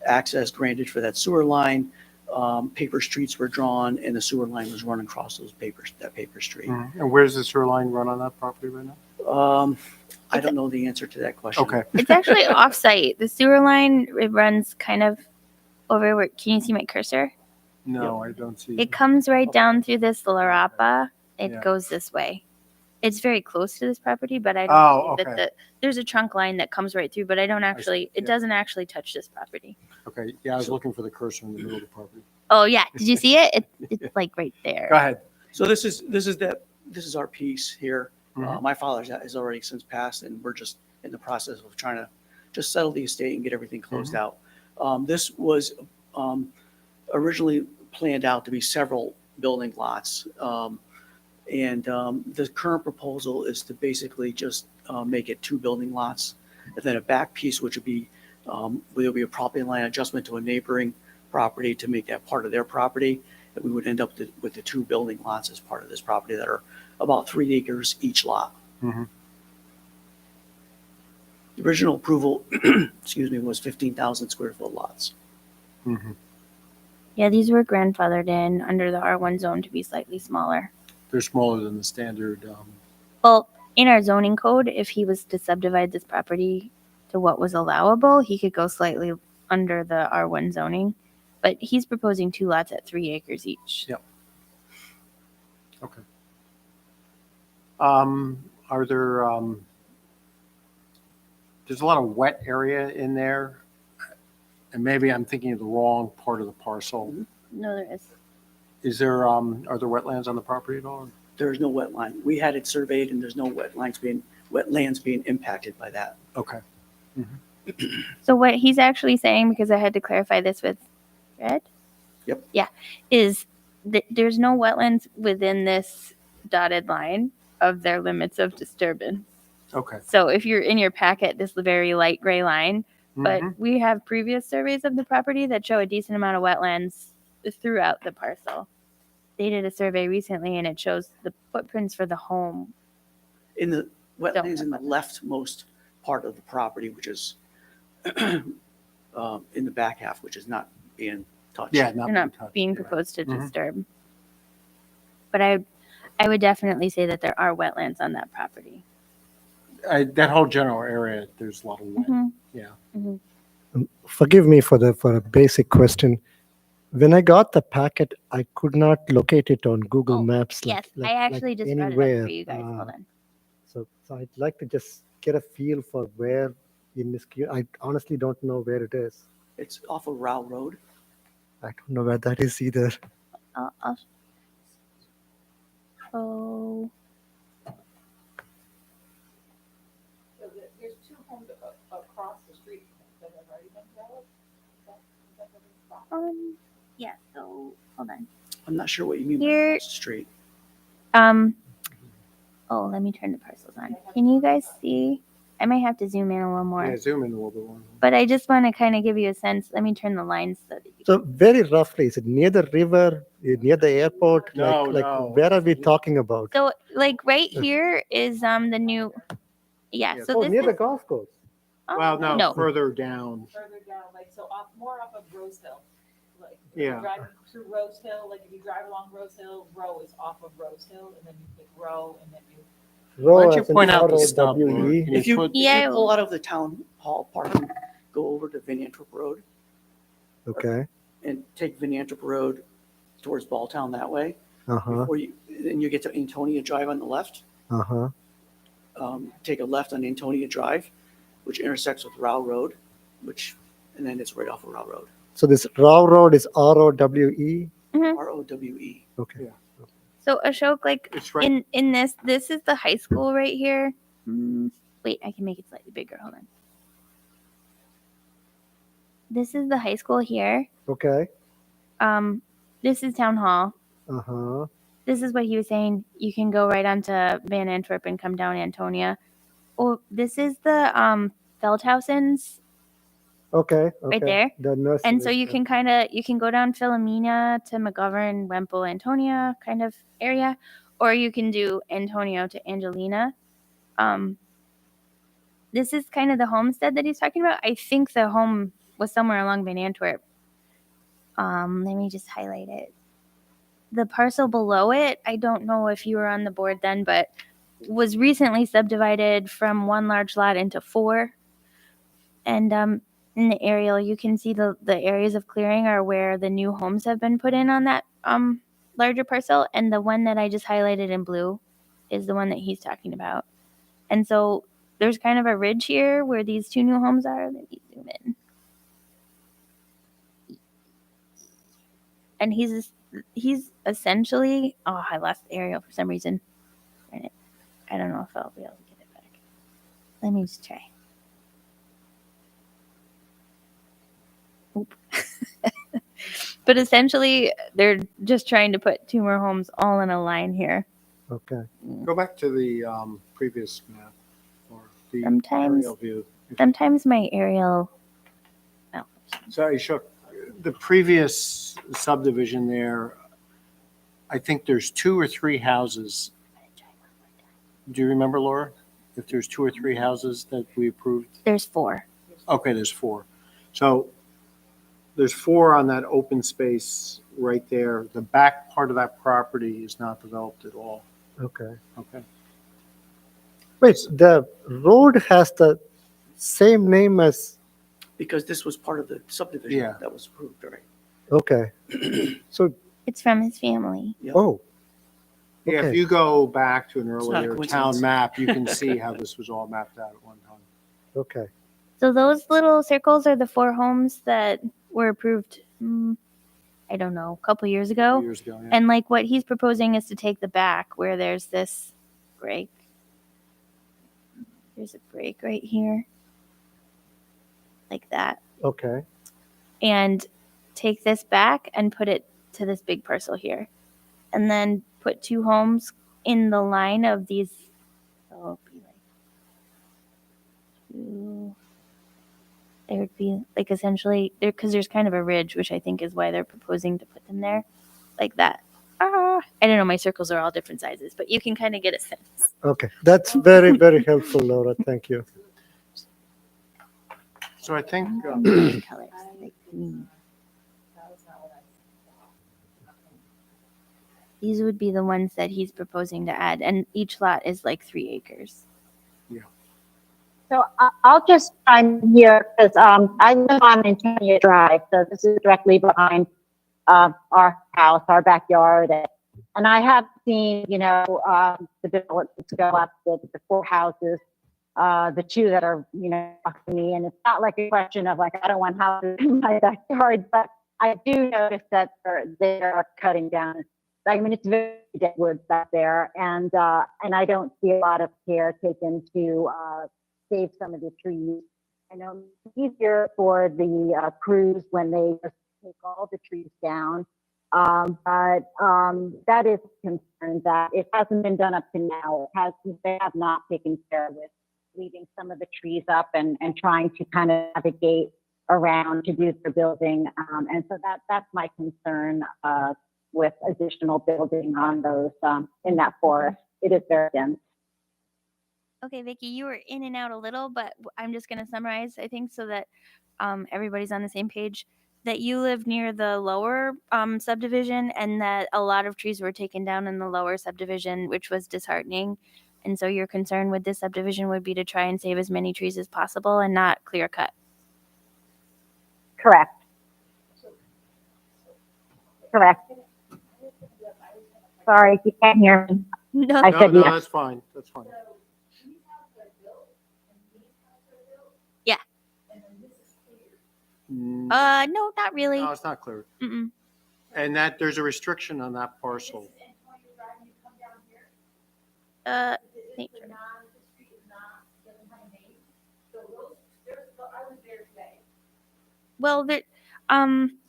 access granted for that sewer line, paper streets were drawn and the sewer line was run across that paper street. And where's the sewer line run on that property right now? I don't know the answer to that question. Okay. It's actually off-site. The sewer line, it runs kind of over where, can you see my cursor? No, I don't see. It comes right down through this Larapa. It Yeah. goes this way. It's very close to this property, but I don't Oh, believe okay. that there's a trunk line that comes right through, but I don't actually, it yeah. doesn't actually touch this property. Okay. Yeah, I was looking for the cursor in the middle of the property. Oh yeah, did you see it? It's like right there. Go ahead. So this is our piece here. Mhm. My father has already since passed, and we're just in the process of trying to just settle the estate and get everything closed out. This was originally planned out to be several building lots. The current proposal is to basically just make it 2 building lots. And then a back piece, which would be, there'll be a property line adjustment to a neighboring property to make that part of their property. And we would end up with the 2 building lots as part of this property that are about 3 acres each lot. Mhm. The original approval, excuse me, was 15,000 square foot lots. Mhm. Yeah, these were grandfathered in under the R1 zone to be slightly smaller. They're smaller than the standard. Well, in our zoning code, if he was to subdivide this property to what was allowable, he could go slightly under the R1 zoning. But he's proposing 2 lots at 3 acres each. Yep. Okay. Are there, there's a lot of wet area in there, and maybe I'm thinking of the wrong part of the parcel. No, there is. Is there, are there wetlands on the property at all? There is no wetline. We had it surveyed and there's no wetlands being impacted by that. Okay. So what he's actually saying, because I had to clarify this with Red. Yep. Yeah, is that there's no wetlands within this dotted line of their limits of disturbance. Okay. So if you're in your packet, this very light gray line, but Mhm. we have previous surveys of the property that show a decent amount of wetlands throughout the parcel. they did a survey recently and it shows the footprints for the home. In the wetlands in the have leftmost part of the property, which is in the back half, which is not being touched. Yeah, They're not touched, being yeah. proposed to Mhm. disturb. But I would definitely say that there are wetlands on that property. That whole general area, there's a lot of land. Mhm. Yeah. Mhm. Forgive me for a basic question. When I got the packet, I could not locate it on Google Oh, Maps. Yes, I actually just brought it up for you guys. Hold on. So I'd like to just get a feel for where in Muskegon. I honestly don't know where it is. It's off of Rowell Road. I don't know where that is either. I'll oh, There's two homes across the street that have already been developed. yeah, so hold on. I'm not sure what you mean by Here- across the street. Oh, let me turn the parcels on. Can you guys see? I might have to zoom in a little more. Yeah, zoom in a little bit more. But I just want to kind of give you a sense. Let me turn the lines so that you So very roughly, is it near the river, near the airport? No, like no. where are we talking about? So like right here is the new yeah, Yeah. so Oh, this near is the golf course. Well, no, no. further down. Further down, like, so more off of Rose Hill. Like, if Yeah. you're driving through Rose Hill, like if you drive along Rose Hill, Row is off of Rose Hill, and then you pick Row, and then you. Row Why don't you as in point out the stub, ROWE. Laura? Can If you, put- if Yeah. you pull out of the town hall parking, go over to Van Antwerp Road Okay. and take Van Antwerp Road towards Balltown that way. Uh-huh. Before you, then you get to Antonia Drive on the left. Uh-huh. Take a left on Antonia Drive, which intersects with Rowell Road, and then it's right off of Rowell Road. So this Row Road is ROWE? ROWE. Okay. So Ashok, like It's right. in this is the high school right here. Wait, I can make it slightly bigger. Hold on. This is the high school here. Okay. This is town hall. Uh-huh. This is what he was saying. You can go right onto Van Antwerp and come down Antonia. Oh, this is the Feldhausens Okay. right Okay. there. The nursery. And so you can go down Philomena to McGovern, Wemple, Antonia kind of area, or you can do Antonio to Angelina. This is kind of the homestead that he's talking about. I think the home was somewhere along Van Antwerp. Let me just highlight it. The parcel below it, I don't know if you were on the board then, but was recently subdivided from one large lot into 4. And in the aerial, you can see the areas of clearing are where the new homes have been put in on that larger parcel. And the one that I just highlighted in blue is the one that he's talking about. And so there's kind of a ridge here where these 2 new homes are. Let me zoom in. And he's essentially, oh, I lost the aerial for some reason. I don't know if I'll be able to get it back. Let me just try. Oop. But essentially, they're just trying to put 2 more homes all in a line here. Okay. Go back to the previous map or the Sometimes- aerial view. Sometimes my aerial. Oh, Sorry, Shook. The previous subdivision there, I think there's 2 or 3 houses. Do you remember, Laura? If there's 2 or 3 houses that we approved? there's 4. Okay, there's 4. So there's 4 on that open space right there. The back part of that property is not developed at all. Okay. Okay. Wait, the road has the same name as, Because this was part of the subdivision Yeah. that was approved, right? okay. So, It's from his family. oh. Yeah, if Okay. you go back to an not a earlier town coincidence. map, you can see how this was all mapped out at one time. Okay. So those little circles are the 4 homes that were approved. I don't know, a couple years ago. Years ago, yeah. And like what he's proposing is to take the back where there's this break. There's a break right here. Like that. Okay. And take this back and put it to this big parcel here. And then put 2 homes in the line of these. So it'll be like 2. There would be like essentially there because there's kind of a ridge, which I think is why they're proposing to put them there, like that. I don't know, my circles are all different sizes, but you can kind of get a sense. Okay, that's very, very helpful, Laura. Thank you. So I think, Colors, like green. These would be the ones that he's proposing to add, and each lot is like 3 acres. So I'll just chime here because I live on Antonia Drive, so this is directly behind our house, our backyard, and I have seen, the developments go up, the 4 houses, the 2 that are, behind me, and it's not like a question of like I don't want houses in my backyard, but I do notice that they are cutting down. I mean, it's very dead woods back there, and I don't see a lot of care taken to save some of the trees. I know it's easier for the crews when they just take all the trees down, but that is a concern that it hasn't been done up to now. They have not taken care of it, leaving some of the trees up and trying to kind of navigate around to do their building, and so that's my concern with additional building on those in that forest. It is very dense. Okay, Vicky, you were in and out a little, but I'm just going to summarize, I think, so that everybody's on the same page. That you live near the lower subdivision, and that a lot of trees were taken down in the lower subdivision, which was disheartening. And so your concern with this subdivision would be to try and save as many trees as possible and not clear cut. Correct. Correct. Sorry, you can't hear me. No, I no, said no, yes. that's fine, that's fine. Yeah. Mm, No, not really. No, it's not clear. Mm-mm. And that, there's a restriction on that parcel. Thank you. Well, there,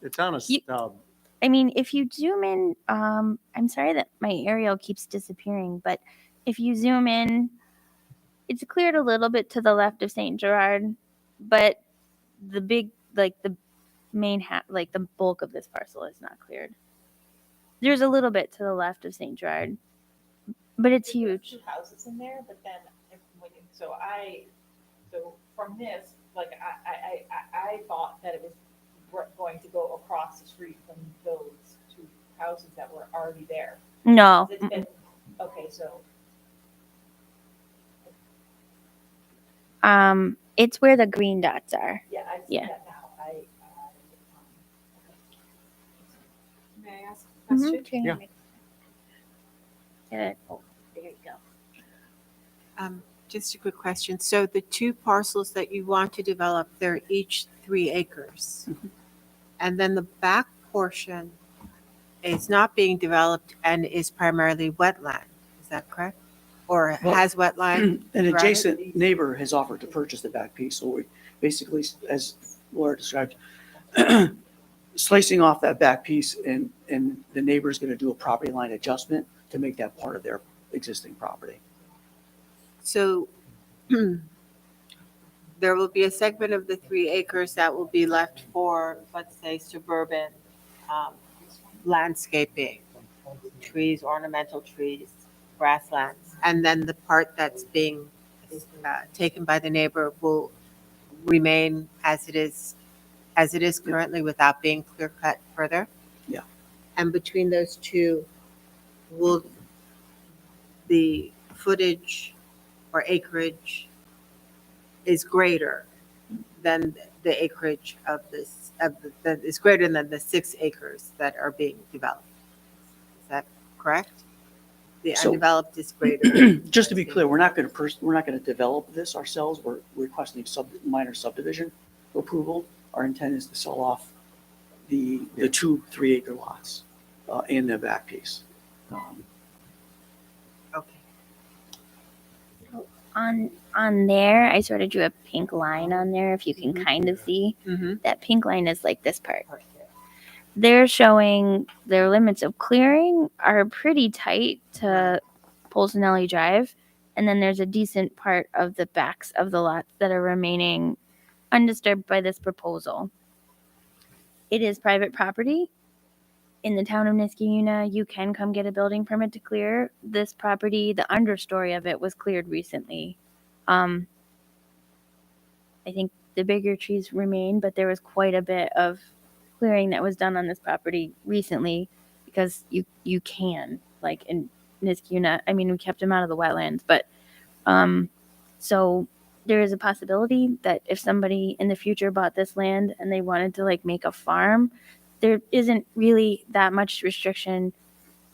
It's on a You- stub. I mean, if you zoom in, I'm sorry that my aerial keeps disappearing, but if you zoom in, it's cleared a little bit to the left of St. Gerard, but the big, like the main like the bulk of this parcel is not cleared. There's a little bit to the left of St. Gerard, but it's huge. 2 houses in there, but then so from this, like I thought that it was going to go across the street from those 2 houses that were already there. No. It's been, okay, so It's where the green dots are. yeah, I see Yeah. that now. May I ask a question? Mm-hmm. Good. Oh, there you go. Just a quick question. So the 2 parcels that you want to develop, they're each 3 acres. And then the back portion is not being developed and is primarily wetland. Is that correct? Or Well, has wetland? An throughout it? adjacent neighbor has offered to purchase the back piece, so we basically, as Laura described, slicing off that back piece, and the neighbor's gonna do a property line adjustment to make that part of their existing property. So there will be a segment of the 3 acres that will be left for, let's say, suburban landscaping, trees, ornamental trees, grasslands. And then the part that's being taken by the neighbor will remain as it is currently without being clear cut further? Yeah. And between those 2, will the footage or acreage is greater than the acreage of this, that is greater than the 6 acres that are being developed. Is that correct? The So- undeveloped is greater. Just to be clear, we're not gonna develop this ourselves. We're requesting minor subdivision approval. Our intent is to sell off the 2 3-acre lots in the back piece. Okay. On there, I sort of drew a pink line on there. If you can kind of see, Mm-hmm. that pink line is like this part. They're showing their limits of clearing are pretty tight to Polsinelli Drive, and then there's a decent part of the backs of the lots that are remaining undisturbed by this proposal. It is private property, in the town of Niskayuna, you can come get a building permit to clear. This property, the understory of it was cleared recently. I think the bigger trees remain, but there was quite a bit of clearing that was done on this property recently because you can, like in Niskayuna, I mean, we kept them out of the wetlands, but so there is a possibility that if somebody in the future bought this land and they wanted to like make a farm, there isn't really that much restriction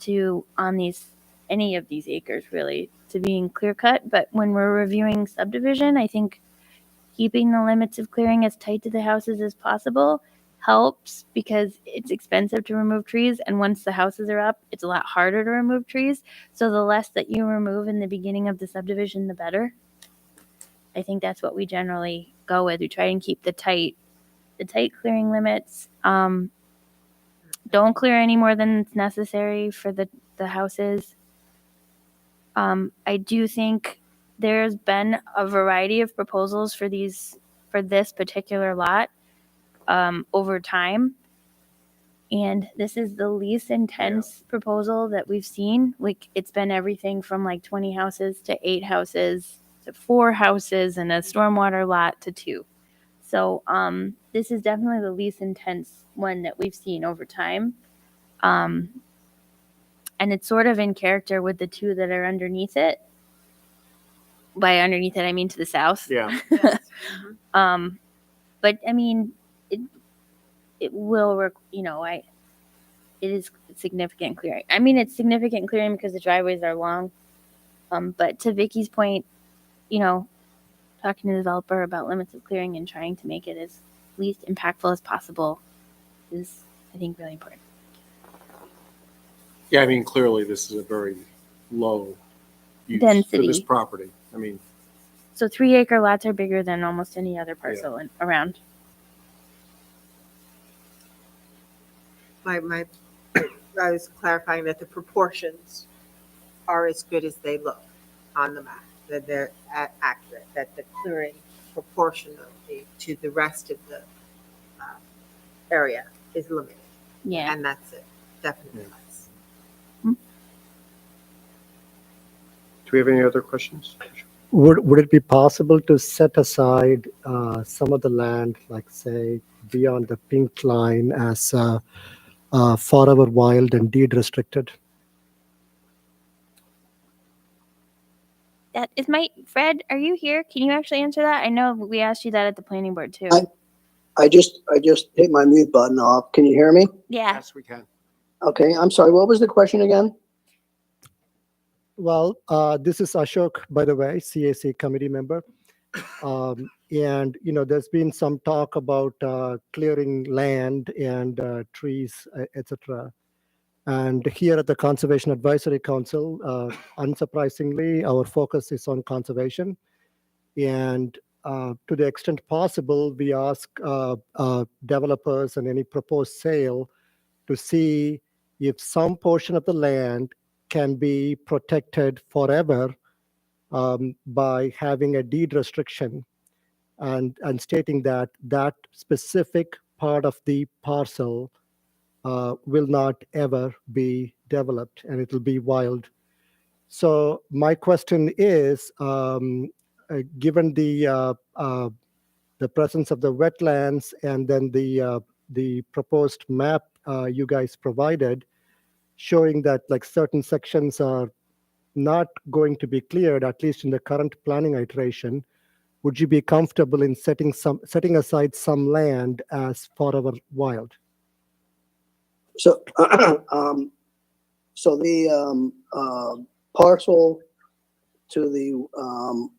to on these any of these acres really to being clear cut. But when we're reviewing subdivision, I think keeping the limits of clearing as tight to the houses as possible helps because it's expensive to remove trees, and once the houses are up, it's a lot harder to remove trees. So the less that you remove in the beginning of the subdivision, the better. I think that's what we generally go with. We try and keep the tight clearing limits. Don't clear any more than it's necessary for the houses. I do think there's been a variety of proposals for this particular lot over time. And this is the least intense proposal that we've seen. Like it's been everything from like 20 houses to 8 houses to 4 houses and a stormwater lot to 2. So this is definitely the least intense one that we've seen over time. And it's sort of in character with the 2 that are underneath it. By underneath it, I mean to the south. Yeah. Yes. But I mean, it will work, it is significant clearing. I mean, it's significant clearing because the driveways are long. But to Vicky's point, talking to the developer about limits of clearing and trying to make it as least impactful as possible is, I think, really important. Yeah, I mean, clearly this is a very low use for Density. this property. I mean, So 3-acre lots are bigger than almost any other parcel around. I was clarifying that the proportions are as good as they look on the map, that they're accurate, that the clearing proportionally to the rest of the area is limited. Yeah. And that's it, definitely less. do we have any other questions? Would it be possible to set aside some of the land, like say beyond the pink line, as forever wild and deed restricted? That is Fred, are you here? Can you actually answer that? I know we asked you that at the planning board too. I just hit my mute button off. Can you hear me? Yeah. Yes, we can. Okay, I'm sorry. What was the question again? Well, this is Ashok, by the way, CAC committee member. And, there's been some talk about clearing land and trees, etc. And here at the Conservation Advisory Council, unsurprisingly, our focus is on conservation. And to the extent possible, we ask developers and any proposed sale to see if some portion of the land can be protected forever by having a deed restriction and stating that that specific part of the parcel will not ever be developed and it will be wild. So my question is, given the presence of the wetlands and then the proposed map you guys provided, showing that like certain sections are not going to be cleared, at least in the current planning iteration, would you be comfortable in setting aside some land as forever wild? So, so the parcel to the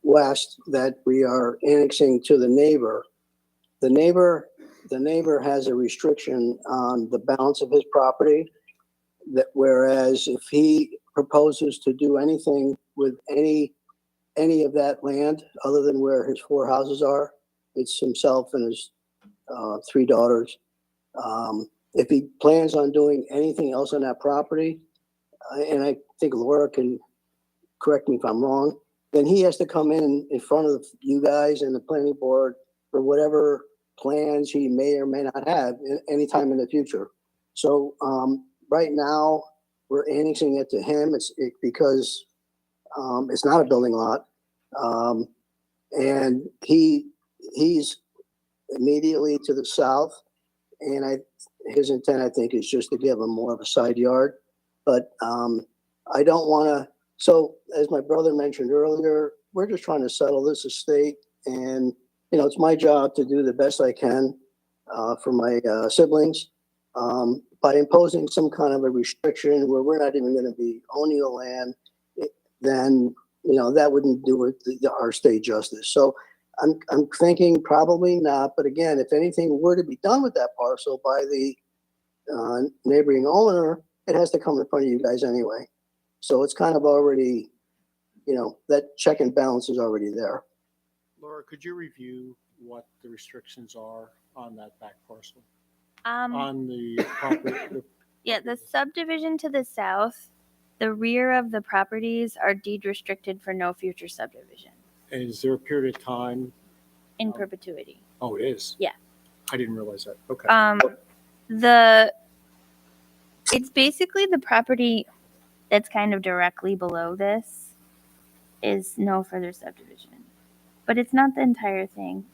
west that we are annexing to the neighbor has a restriction on the balance of his property. That whereas if he proposes to do anything with any of that land other than where his 4 houses are, it's himself and his 3 daughters. If he plans on doing anything else on that property, and I think Laura can correct me if I'm wrong, then he has to come in front of you guys and the planning board for whatever plans he may or may not have anytime in the future. So right now, we're annexing it to him. Because it's not a building lot. And he's immediately to the south. And his intent, I think, is just to give him more of a side yard. But I don't want to, so as my brother mentioned earlier, we're just trying to settle this estate. And, it's my job to do the best I can for my siblings. By imposing some kind of a restriction where we're not even going to be owning the land, then, that wouldn't do our state justice. So I'm thinking probably not, but again, if anything were to be done with that parcel by the neighboring owner, it has to come in front of you guys anyway. So it's kind of already, that check and balance is already there. Laura, could you review what the restrictions are on that back parcel? Um, On the property? yeah, the subdivision to the south, the rear of the properties are deed restricted for no future subdivision Is there a period of time? in perpetuity. Oh, it is? Yeah. I didn't realize that. Okay. It's basically the property that's kind of directly below this is no further subdivision, but it's not the entire thing.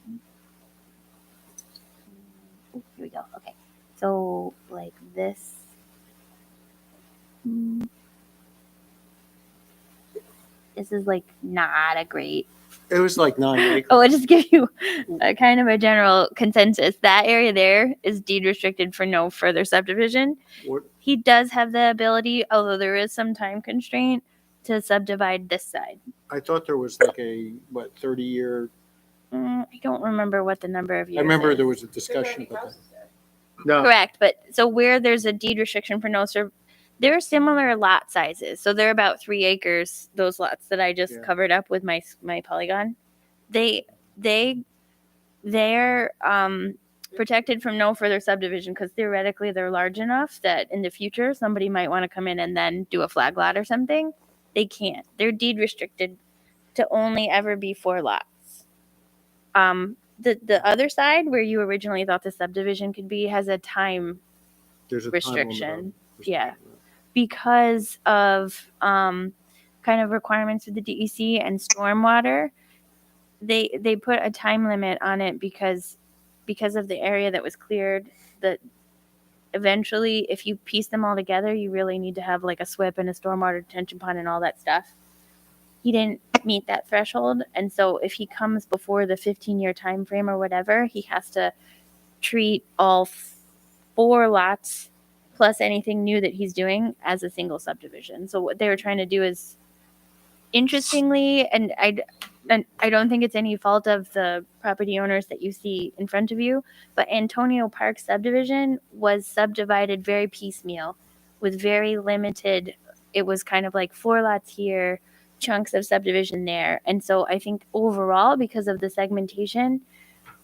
Ooh, here we go. Okay. So like this. This is like not a great. It was like 9 acres. Oh, I'll just give you a kind of a general consensus. That area there is deed restricted for no further subdivision. What- He does have the ability, although there is some time constraint, to subdivide this side. I thought there was like a, 30-year, I don't remember what the number of years I remember is. there was a discussion about that. No, Correct, but so where there's a deed restriction for no there are similar lot sizes. So they're about 3 acres. Those lots that I just Yeah. covered up with my polygon, they're protected from no further subdivision because theoretically they're large enough that in the future somebody might want to come in and then do a flag lot or something. They can't. They're deed restricted to only ever be 4 lots. The other side where you originally thought the subdivision could be has a time there's a time limit restriction. on Yeah. Because of kind of requirements of the DEC and stormwater, they put a time limit on it because of the area that was cleared. That eventually, if you piece them all together, you really need to have like a SWIP and a stormwater detention pond and all that stuff. He didn't meet that threshold, and so if he comes before the 15-year time frame or whatever, he has to treat all 4 lots plus anything new that he's doing as a single subdivision. So what they were trying to do is, interestingly, and I don't think it's any fault of the property owners that you see in front of you, but Antonio Park subdivision was subdivided very piecemeal with very limited, it was kind of like 4 lots here, chunks of subdivision there. And so I think overall, because of the segmentation,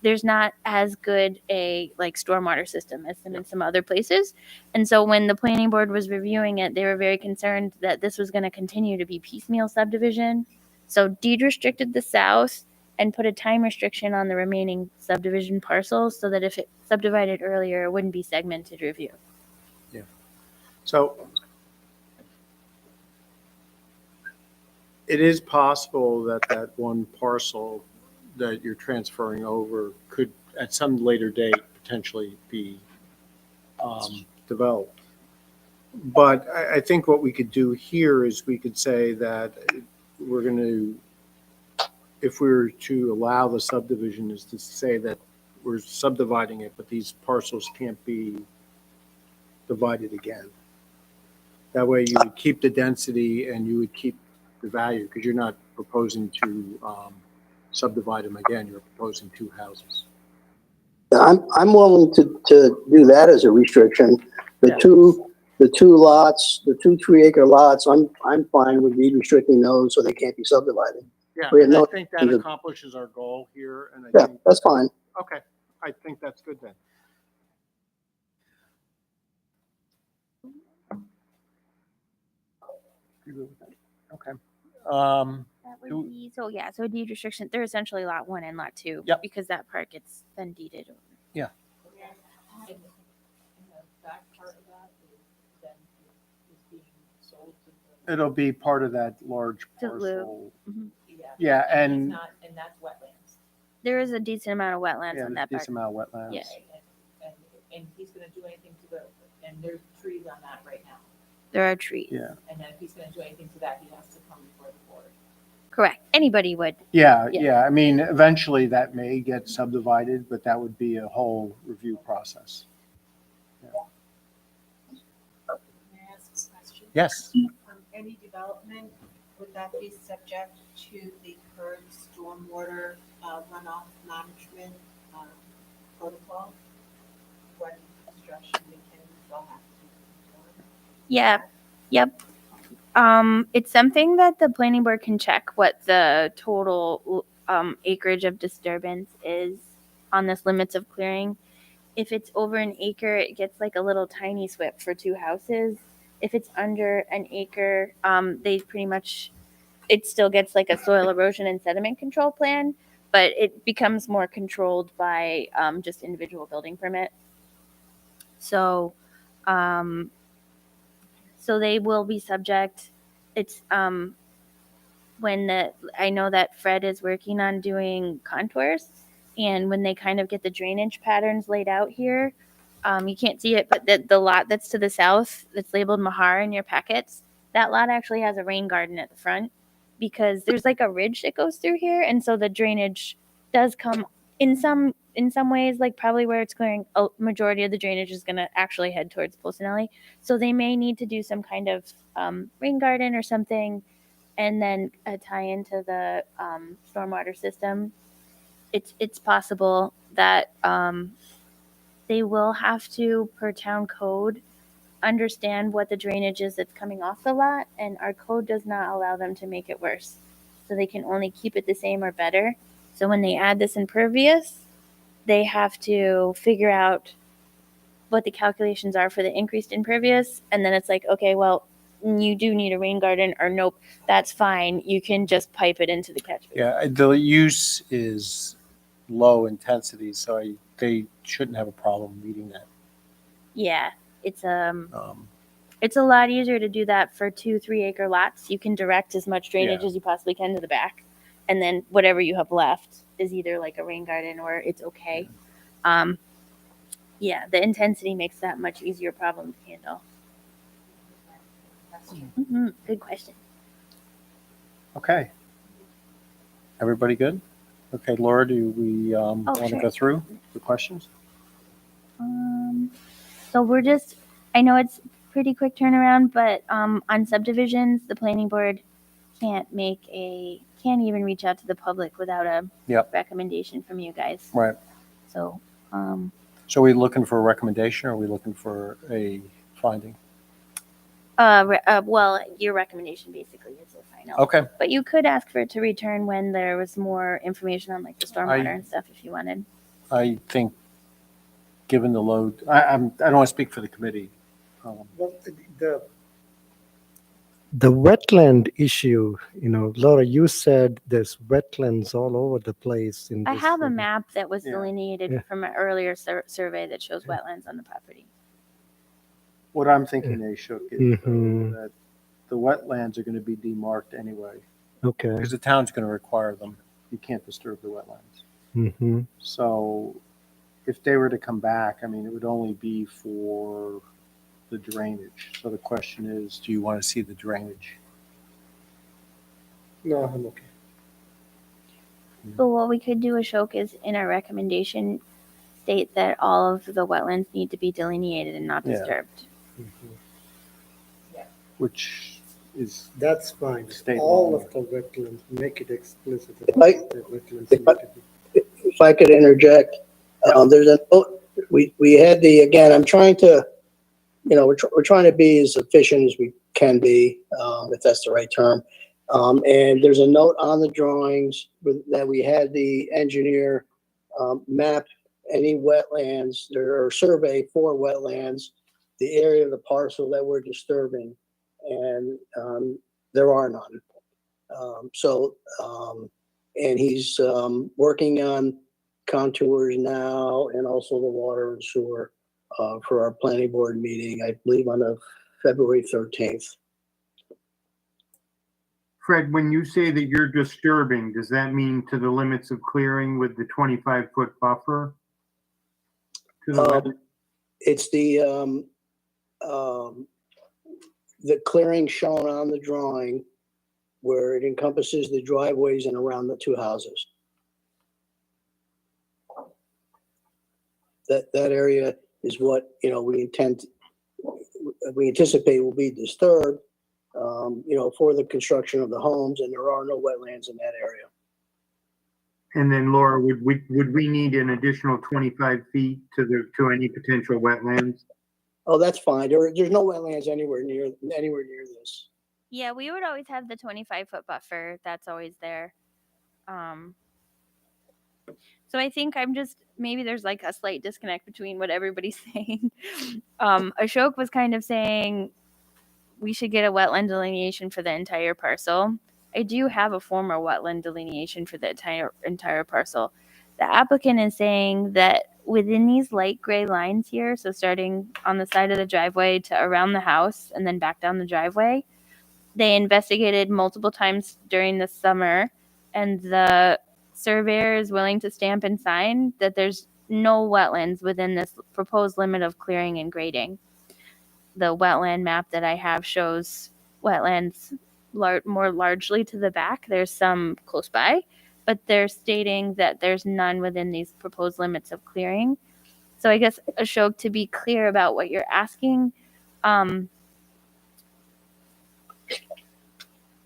there's not as good a like stormwater system as in some other places. And so when the planning board was reviewing it, they were very concerned that this was going to continue to be piecemeal subdivision. So deed restricted the south and put a time restriction on the remaining subdivision parcels so that if it subdivided earlier, it wouldn't be segmented review. So it is possible that one parcel that you're transferring over could, at some later date, potentially be developed. But I think what we could do here is we could say that we're going to, if we were to allow the subdivision, is to say that we're subdividing it, but these parcels can't be divided again. That way you would keep the density and you would keep the value because you're not proposing to subdivide them again. You're proposing 2 houses. I'm willing to do that as a restriction. The two lots, the 2 3-acre lots, I'm fine with restricting those so they can't be subdivided. Yeah, We have and I no think that intention of- accomplishes our goal here. And I Yeah, think, that's fine. okay, I think that's good then. Okay. That would Do- be, so yeah, so deed restriction, they're essentially lot 1 and lot 2. Yep. Because that part gets then deeded over. Yeah. And the back part of that is then It'll be part of that large The loop. parcel. Mhm. Yeah, it's and not, and that's wetlands. There is a decent amount of wetlands yeah, on there's that a part. decent amount of wetlands. Yeah. And he's gonna do anything to the, and there's trees on that right now. There are trees. Yeah. And then if he's gonna do anything to that, he has to come before the board. Correct. Anybody would. Yeah, Yeah. yeah. I mean, eventually that may get subdivided, but that would be a whole review process. May I ask a question? Yes. Any development, would that be subject to the current stormwater runoff management protocol? When construction begins, they'll have to. Yeah. Yep. It's something that the planning board can check what the total acreage of disturbance is on this limits of clearing. If it's over an acre, it gets like a little tiny SWIP for 2 houses. If it's under an acre, they pretty much, it still gets like a soil erosion and sediment control plan, but it becomes more controlled by just individual building permit. So, so they will be subject. It's when I know that Fred is working on doing contours, and when they kind of get the drainage patterns laid out here, you can't see it, but the lot that's to the south that's labeled Mahar in your packets, that lot actually has a rain garden at the front because there's like a ridge that goes through here, and so the drainage does come in some ways, like probably where it's clearing, a majority of the drainage is going to actually head towards Polsinelli. So they may need to do some kind of rain garden or something, and then tie into the stormwater system. It's possible that they will have to, per town code, understand what the drainage is that's coming off the lot, and our code does not allow them to make it worse. So they can only keep it the same or better. So when they add this impervious, they have to figure out what the calculations are for the increased impervious, and then it's like, okay, well, you do need a rain garden, or nope, that's fine. You can just pipe it into the catch basin. Yeah, the use is low intensity, so they shouldn't have a problem meeting that. Yeah, it's a lot easier to do that for 2-3 acre lots. You can direct as much drainage Yeah. as you possibly can to the back, and then whatever you have left is either like a rain garden or it's okay. Yeah, the intensity makes that much easier problem to handle. Good question. Okay. Everybody good? Okay, Laura, do we want to sure. go through the questions? So we're just, I know it's pretty quick turnaround, but on subdivisions, the planning board can't even reach out to the public without a Yep. recommendation from you guys. Right. So, So are we looking for a recommendation or are we looking for a finding? well, your recommendation basically is the final. Okay. But you could ask for it to return when there was more information on like the stormwater and stuff if you wanted. I think, given the load, I don't want to speak for the committee. Well, the wetland issue, Laura, you said there's wetlands all over the place. I have a map that was Yeah. delineated Yeah. from an earlier survey that shows wetlands on the property. What I'm thinking, Ashok, is Mhm. that the wetlands are going to be demarked anyway, Okay. because the town's going to require them. You can't disturb the wetlands. Mm-hmm. So if they were to come back, I mean, it would only be for the drainage. So the question is, do you want to see the drainage? No, I'm okay. But what we could do, Ashok, is in our recommendation state that all of the wetlands need to be delineated and not Yeah. disturbed. Which is, That's fine. State All law. of the wetlands, make it explicit. I- The wetlands if I- need to be- If I could interject, there's we had again, I'm trying to, we're trying to be as efficient as we can be, if that's the right term. And there's a note on the drawings that we had the engineer map any wetlands or survey for wetlands, the area of the parcel that we're disturbing, and there are none. And he's working on contours now and also the water and sewer for our planning board meeting, I believe on February 13th. Fred, when you say that you're disturbing, does that mean to the limits of clearing with the 25-foot buffer? To the wet- It's the clearing shown on the drawing where it encompasses the driveways and around the two houses. That area is what, we anticipate will be disturbed, for the construction of the homes, and there are no wetlands in that area. And then Laura, would we need an additional 25 feet to any potential wetlands? Oh, that's fine. There's no wetlands anywhere near this. Yeah, we would always have the 25-foot buffer. That's always there. So I think maybe there's like a slight disconnect between what everybody's saying. Ashok was kind of saying we should get a wetland delineation for the entire parcel. I do have a former wetland delineation for the entire parcel. The applicant is saying that within these light gray lines here, so starting on the side of the driveway to around the house and then back down the driveway, they investigated multiple times during the summer, and the surveyor is willing to stamp and sign that there's no wetlands within this proposed limit of clearing and grading. The wetland map that I have shows wetlands more largely to the back. There's some close by, but they're stating that there's none within these proposed limits of clearing. So I guess, Ashok, to be clear about what you're asking, are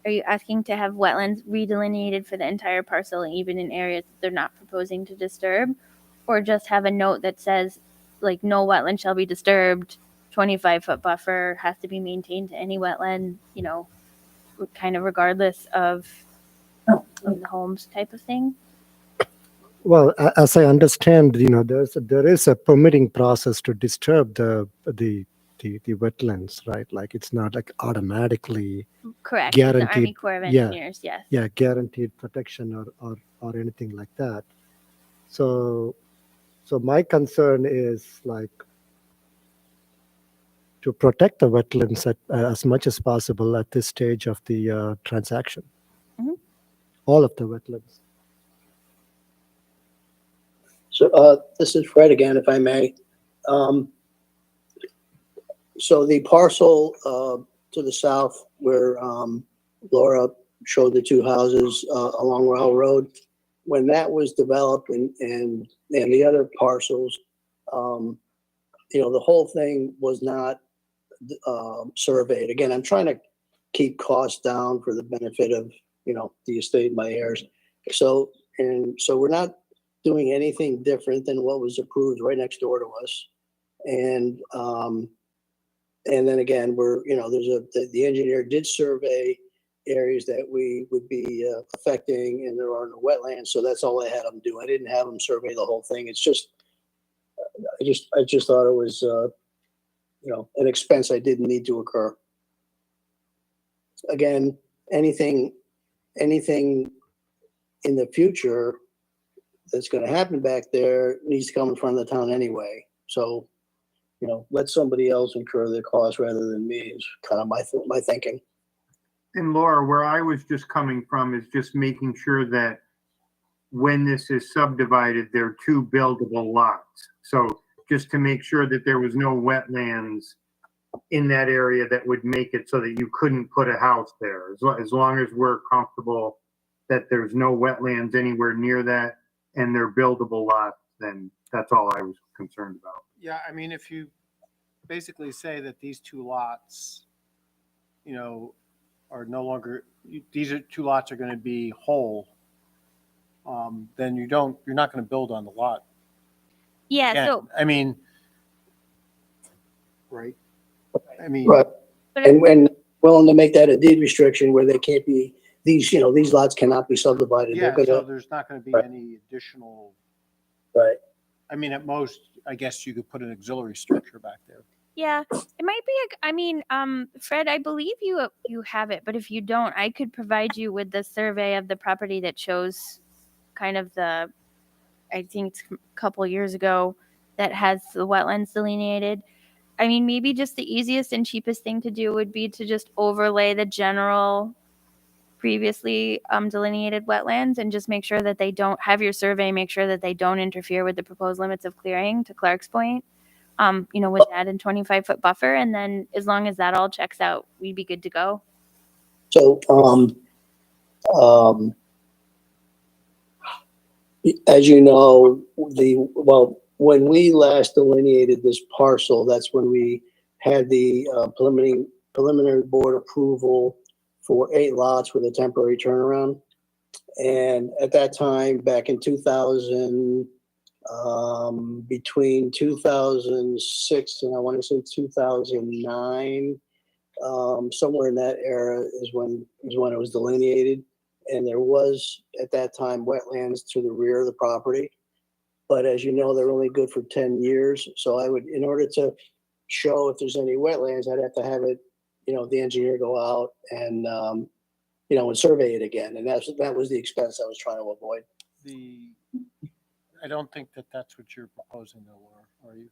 you asking to have wetlands redelineated for the entire parcel, even in areas that they're not proposing to disturb, or just have a note that says, like, no wetland shall be disturbed, 25-foot buffer has to be maintained to any wetland, kind of regardless of the homes type of thing? Well, as I understand, there is a permitting process to disturb the wetlands, right? Like it's not like automatically Correct. guaranteed. The Army Corps of Engineers, yes. Yeah, guaranteed protection or anything like that. So my concern is like to protect the wetlands as much as possible at this stage of the transaction. Mhm. All of the wetlands. So this is Fred again, if I may. So the parcel to the south where Laura showed the two houses along Rowell Road, when that was developed and the other parcels, the whole thing was not surveyed. Again, I'm trying to keep costs down for the benefit of, the estate and my heirs. So we're not doing anything different than what was approved right next door to us. And then again, the engineer did survey areas that we would be affecting, and there are no wetlands. So that's all I had them do. I didn't have them survey the whole thing. It's just, I just thought it was, an expense I didn't need to occur. Again, anything in the future that's going to happen back there needs to come in front of the town anyway. So, let somebody else incur the cost rather than me is kind of my thinking. And Laura, where I was just coming from is just making sure that when this is subdivided, there are two buildable lots. So just to make sure that there was no wetlands in that area that would make it so that you couldn't put a house there. As long as we're comfortable that there's no wetlands anywhere near that and they're buildable lots, then that's all I was concerned about. Yeah, I mean, if you basically say that these two lots, are no longer, two lots are going to be whole, then you're not going to build on the lot. Yeah, Yeah, so I mean, right? I mean, Right. but And willing to make that a deed restriction where they can't be, these lots cannot be subdivided. yeah, They're so gonna, there's not going to be Right. any additional, right. I mean, at most, I guess you could put an auxiliary structure back there. yeah, it might be. Fred, I believe you have it, but if you don't, I could provide you with the survey of the property that shows kind of I think it's a couple years ago, that has the wetlands delineated. I mean, maybe just the easiest and cheapest thing to do would be to just overlay the general previously delineated wetlands and just make sure that they don't have your survey, make sure that they don't interfere with the proposed limits of clearing to Clark's point, with that and 25-foot buffer. And then as long as that all checks out, we'd be good to go. So, as you know, when we last delineated this parcel, that's when we had the preliminary board approval for 8 lots with a temporary turnaround. And at that time, back in 2000, between 2006 and I want to say 2009, somewhere in that era is when it was delineated. And there was, at that time, wetlands to the rear of the property. But as you know, they're only good for 10 years. So I would, in order to show if there's any wetlands, I'd have to have it, the engineer go out and, and survey it again. And that was the expense I was trying to avoid. I don't think that that's what you're proposing though, Laura, are you?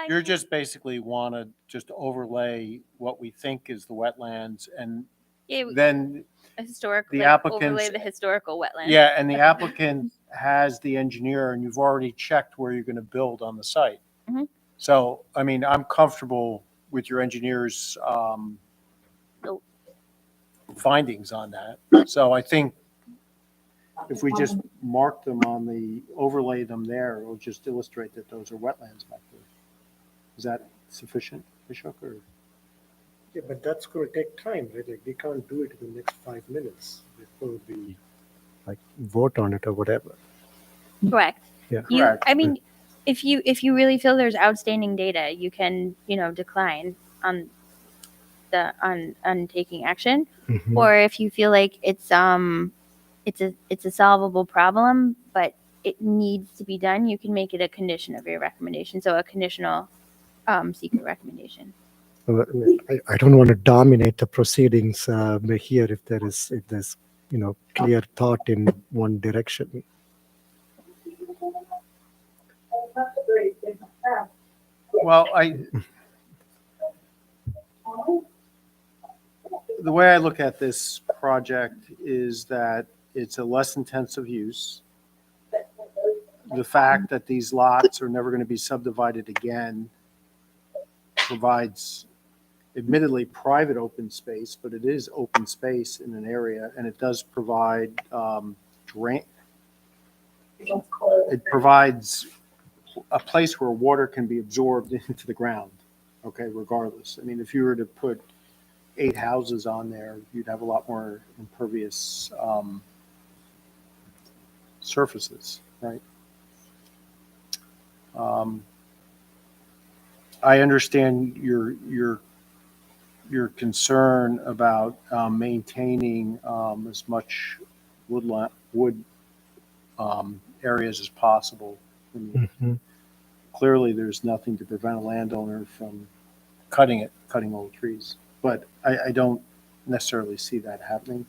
You're just basically want to just overlay what we think is the wetlands and then Historically, the applicants- overlay the historical wetlands. yeah, and the applicant has the engineer and you've already checked where you're going to build on the site. Mhm. So, I mean, I'm comfortable with your engineer's findings on that. So I think if we just mark them overlay them there, it'll just illustrate that those are wetlands back there. Is that sufficient, Ashok? Or? Yeah, but that's going to take time, right? Like, we can't do it in the next 5 minutes before we vote on it or whatever. Correct. Yeah. Correct. I mean, if you really feel there's outstanding data, you can, decline on taking action. Mhm. Or if you feel like it's a solvable problem, but it needs to be done, you can make it a condition of your recommendation. So a conditional secret recommendation. I don't want to dominate the proceedings here if there's clear thought in one direction. Well, the way I look at this project is that it's a less intensive use. The fact that these lots are never going to be subdivided again provides admittedly private open space, but it is open space in an area, and it does provide it provides a place where water can be absorbed into the ground, okay, regardless. I mean, if you were to put 8 houses on there, you'd have a lot more impervious surfaces, right? I understand your concern about maintaining as much wood areas as possible. I mean, Mhm. clearly, there's nothing to prevent a landowner from cutting all the trees, but I don't necessarily see that happening.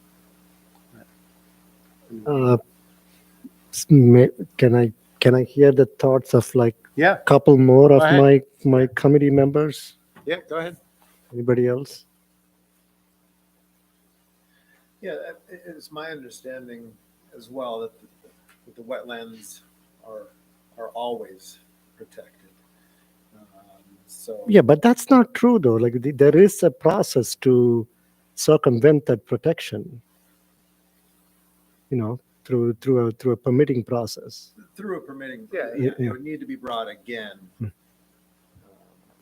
Can I hear the thoughts of Yeah, a couple more of Go ahead. my committee members? yeah, go ahead. Anybody else? Yeah, it's my understanding as well that the wetlands are always protected. So Yeah, but that's not true though. Like there is a process to circumvent that protection. Through a permitting process. through a permitting, Yeah, it would need to be brought again.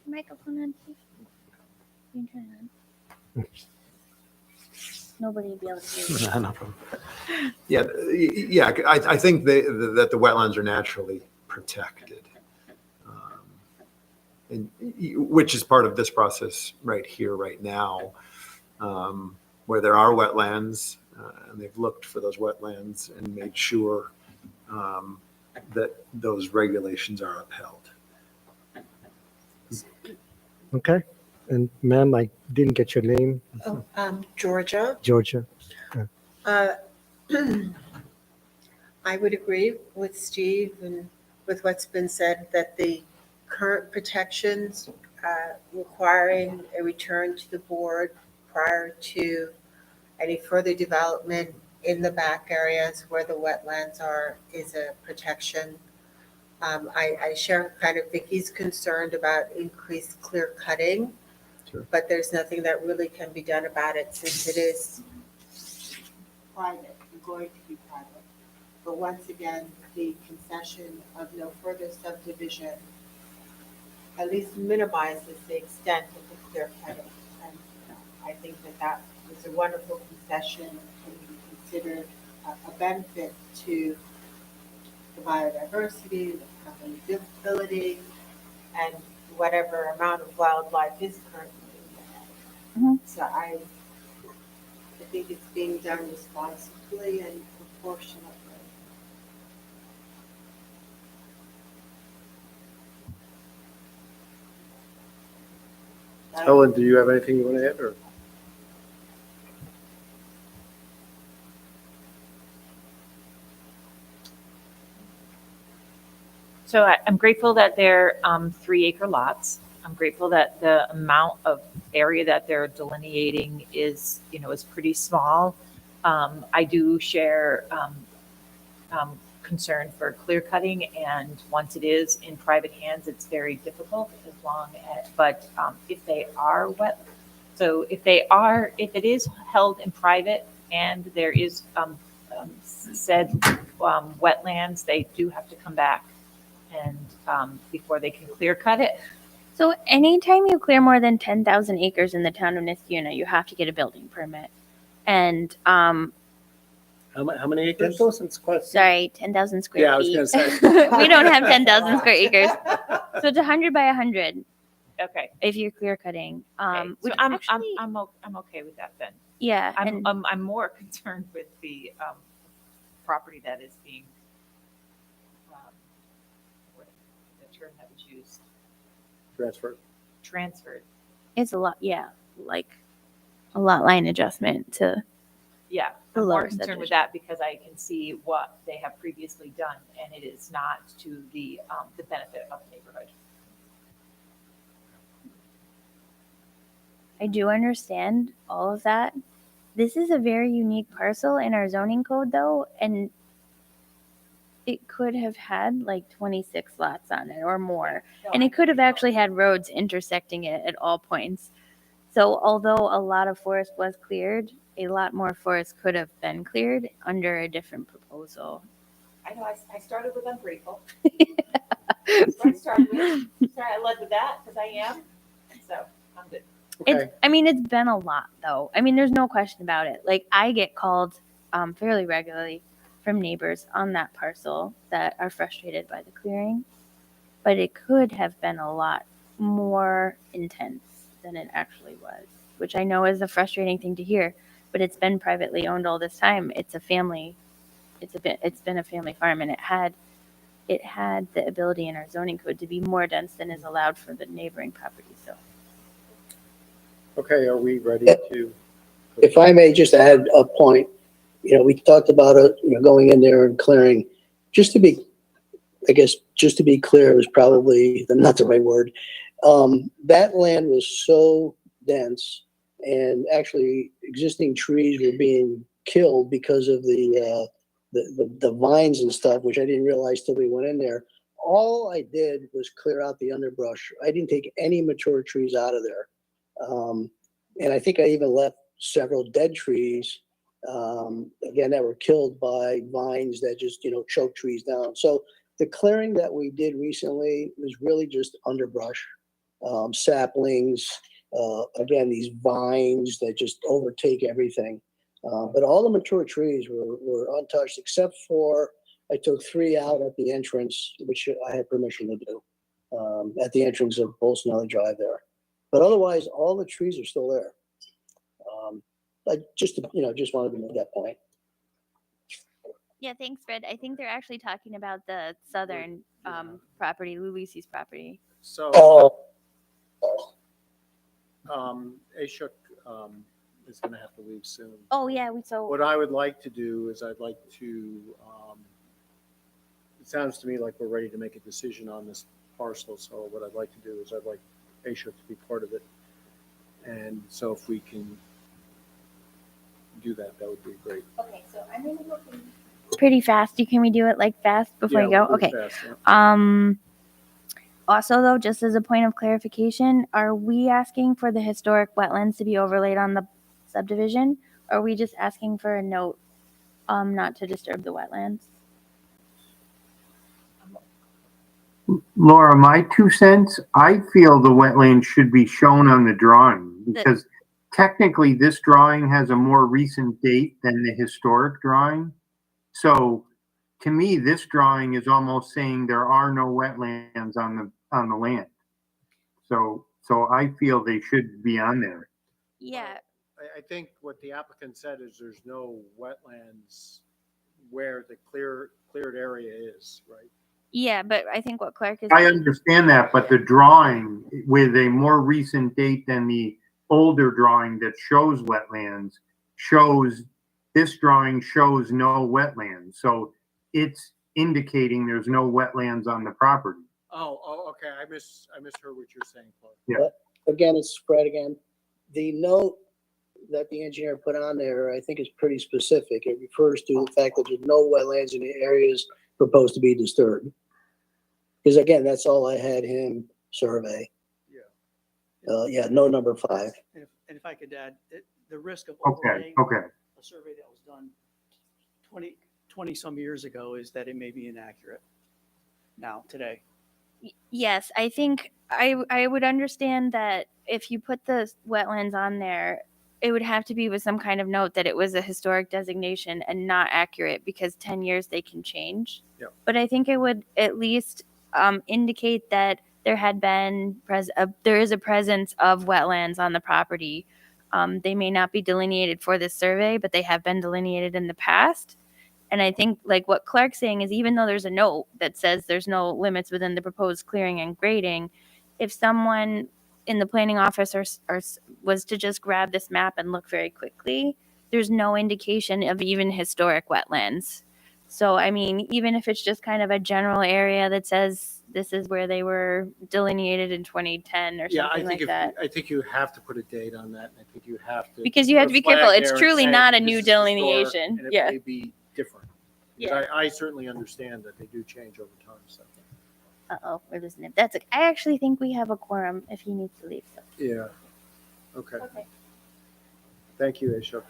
Microphone on, please. You can turn it on. Nobody would be able to hear you. No problem. Yeah, I think that the wetlands are naturally protected, and which is part of this process right here, right now, where there are wetlands, and they've looked for those wetlands and made sure that those regulations are upheld. Okay. And ma'am, I didn't get your name. Georgia. Georgia. I would agree with Steve and with what's been said that the current protections requiring a return to the board prior to Any further development in the back areas where the wetlands are is a protection. I share kind of Vicky's concerned about increased clear cutting, Sure. but there's nothing that really can be done about it since it is private, and going to be private. But once again, the concession of no further subdivision at least minimizes the extent of the clear cutting. And I think that that was a wonderful concession and considered a benefit to the biodiversity, the company livability, and whatever amount of wildlife is currently in there. Mhm. So I think it's being done responsibly and proportionately. Ellen, do you have anything you want to add, or? So I'm grateful that they're 3-acre lots. I'm grateful that the amount of area that they're delineating is pretty small. I do share concern for clear cutting, and once it is in private hands, it's very difficult but if they are if it is held in private and there is said wetlands, they do have to come back and before they can clear cut it. So anytime you clear more than 10,000 acres in the town of Niskuna, you have to get a building permit. And How many acres? 10,000 square feet. sorry, 10,000 square Yeah, I was feet. gonna say. We don't have 10,000 square acres. So it's 100 by 100 Okay. if you're clear cutting. Okay. So Which I'm actually, I'm okay with that then. yeah. and- I'm more concerned with the property that is being what the term that was used, transferred. It's a lot, yeah, like a lot line adjustment to, Yeah, The I'm more lower concerned with subdivision. that because I can see what they have previously done, and it is not to the benefit of the neighborhood. I do understand all of that. This is a very unique parcel in our zoning code though, and it could have had like 26 lots on it or more. And it could have actually had roads intersecting it at all points. So although a lot of forest was cleared, a lot more forest could have been cleared under a different proposal. I know I started with ungrateful. That's what I started with. Sorry, I led with that because I am. So I'm good. Okay. It's been a lot though. I mean, there's no question about it. Like I get called fairly regularly from neighbors on that parcel that are frustrated by the clearing, but it could have been a lot more intense than it actually was, which I know is a frustrating thing to hear, but it's been privately owned all this time. It's been a family farm, and it had the ability in our zoning code to be more dense than is allowed for the neighboring property. So Okay, are we ready to? If I may just add a point, we talked about it, going in there and clearing. Just to be clear, was probably not the right word. That land was so dense, and actually existing trees were being killed because of the vines and stuff, which I didn't realize till we went in there. All I did was clear out the underbrush. I didn't take any mature trees out of there. And I think I even left several dead trees, again, that were killed by vines that just, choke trees down. So the clearing that we did recently was really just underbrush, saplings, again, these vines that just overtake everything. But all the mature trees were untouched, except for I took 3 out at the entrance, which I had permission to do, at the entrance of Bolsonelli Drive there. But otherwise, all the trees are still there. I just wanted to make that point. yeah, thanks, Fred. I think they're actually talking about the southern property, Lulisi's property. So, Ashok is going to have to leave soon. Oh yeah, What I would like to do is I'd like to, it sounds to me like we're ready to make a decision on this parcel. So what I'd like to do is I'd like Ashok to be part of it. And so if we can do that, that would be great. Okay, so I'm gonna go pretty fast. Can we do it like fast before Yeah, you go? we'll do Okay. it fast, yeah. Also though, just as a point of clarification, are we asking for the historic wetlands to be overlaid on the subdivision? Or are we just asking for a note, not to disturb the wetlands? Laura, my 2 cents, I feel the wetlands should be shown on the drawing because technically this drawing has a more recent date than the historic drawing. So to me, this drawing is almost saying there are no wetlands on the land. So I feel they should be on there. Yeah, I think what the applicant said is there's no wetlands where the cleared area is, right? yeah, but I think what Clark is. I understand that, but the drawing with a more recent date than the older drawing that shows wetlands this drawing shows no wetlands. So it's indicating there's no wetlands on the property. Oh, okay, I misheard what you're saying, Clark. Yeah. Again, it's Fred again. The note that the engineer put on there, I think is pretty specific. It refers to the fact that there's no wetlands in the areas proposed to be disturbed. Because again, that's all I had him survey. Yeah, no number 5. And if I could add, the risk of Okay, overlaying okay. a survey that was done 20 some years ago is that it may be inaccurate now, today. Yes, I think I would understand that if you put the wetlands on there, it would have to be with some kind of note that it was a historic designation and not accurate because 10 years they can change. Yeah. But I think it would at least indicate that there had been there is a presence of wetlands on the property. They may not be delineated for this survey, but they have been delineated in the past. And I think like what Clark's saying is even though there's a note that says there's no limits within the proposed clearing and grading, if someone in the planning office was to just grab this map and look very quickly, there's no indication of even historic wetlands. So, I mean, even if it's just kind of a general area that says this is where they were delineated in 2010 or Yeah, something like that. I think you have to put a date on that, and I think you have to. Because you have to be put a careful. flag It's there and truly say, not a "This new is historic," delineation. and Yeah. it may be different. 'Cause Yeah. I certainly understand that they do change over time, so. Uh-oh, we're losing it. That's okay. I actually think we have a quorum if he needs to leave. So. Yeah, okay. Okay. Thank you, Aisha.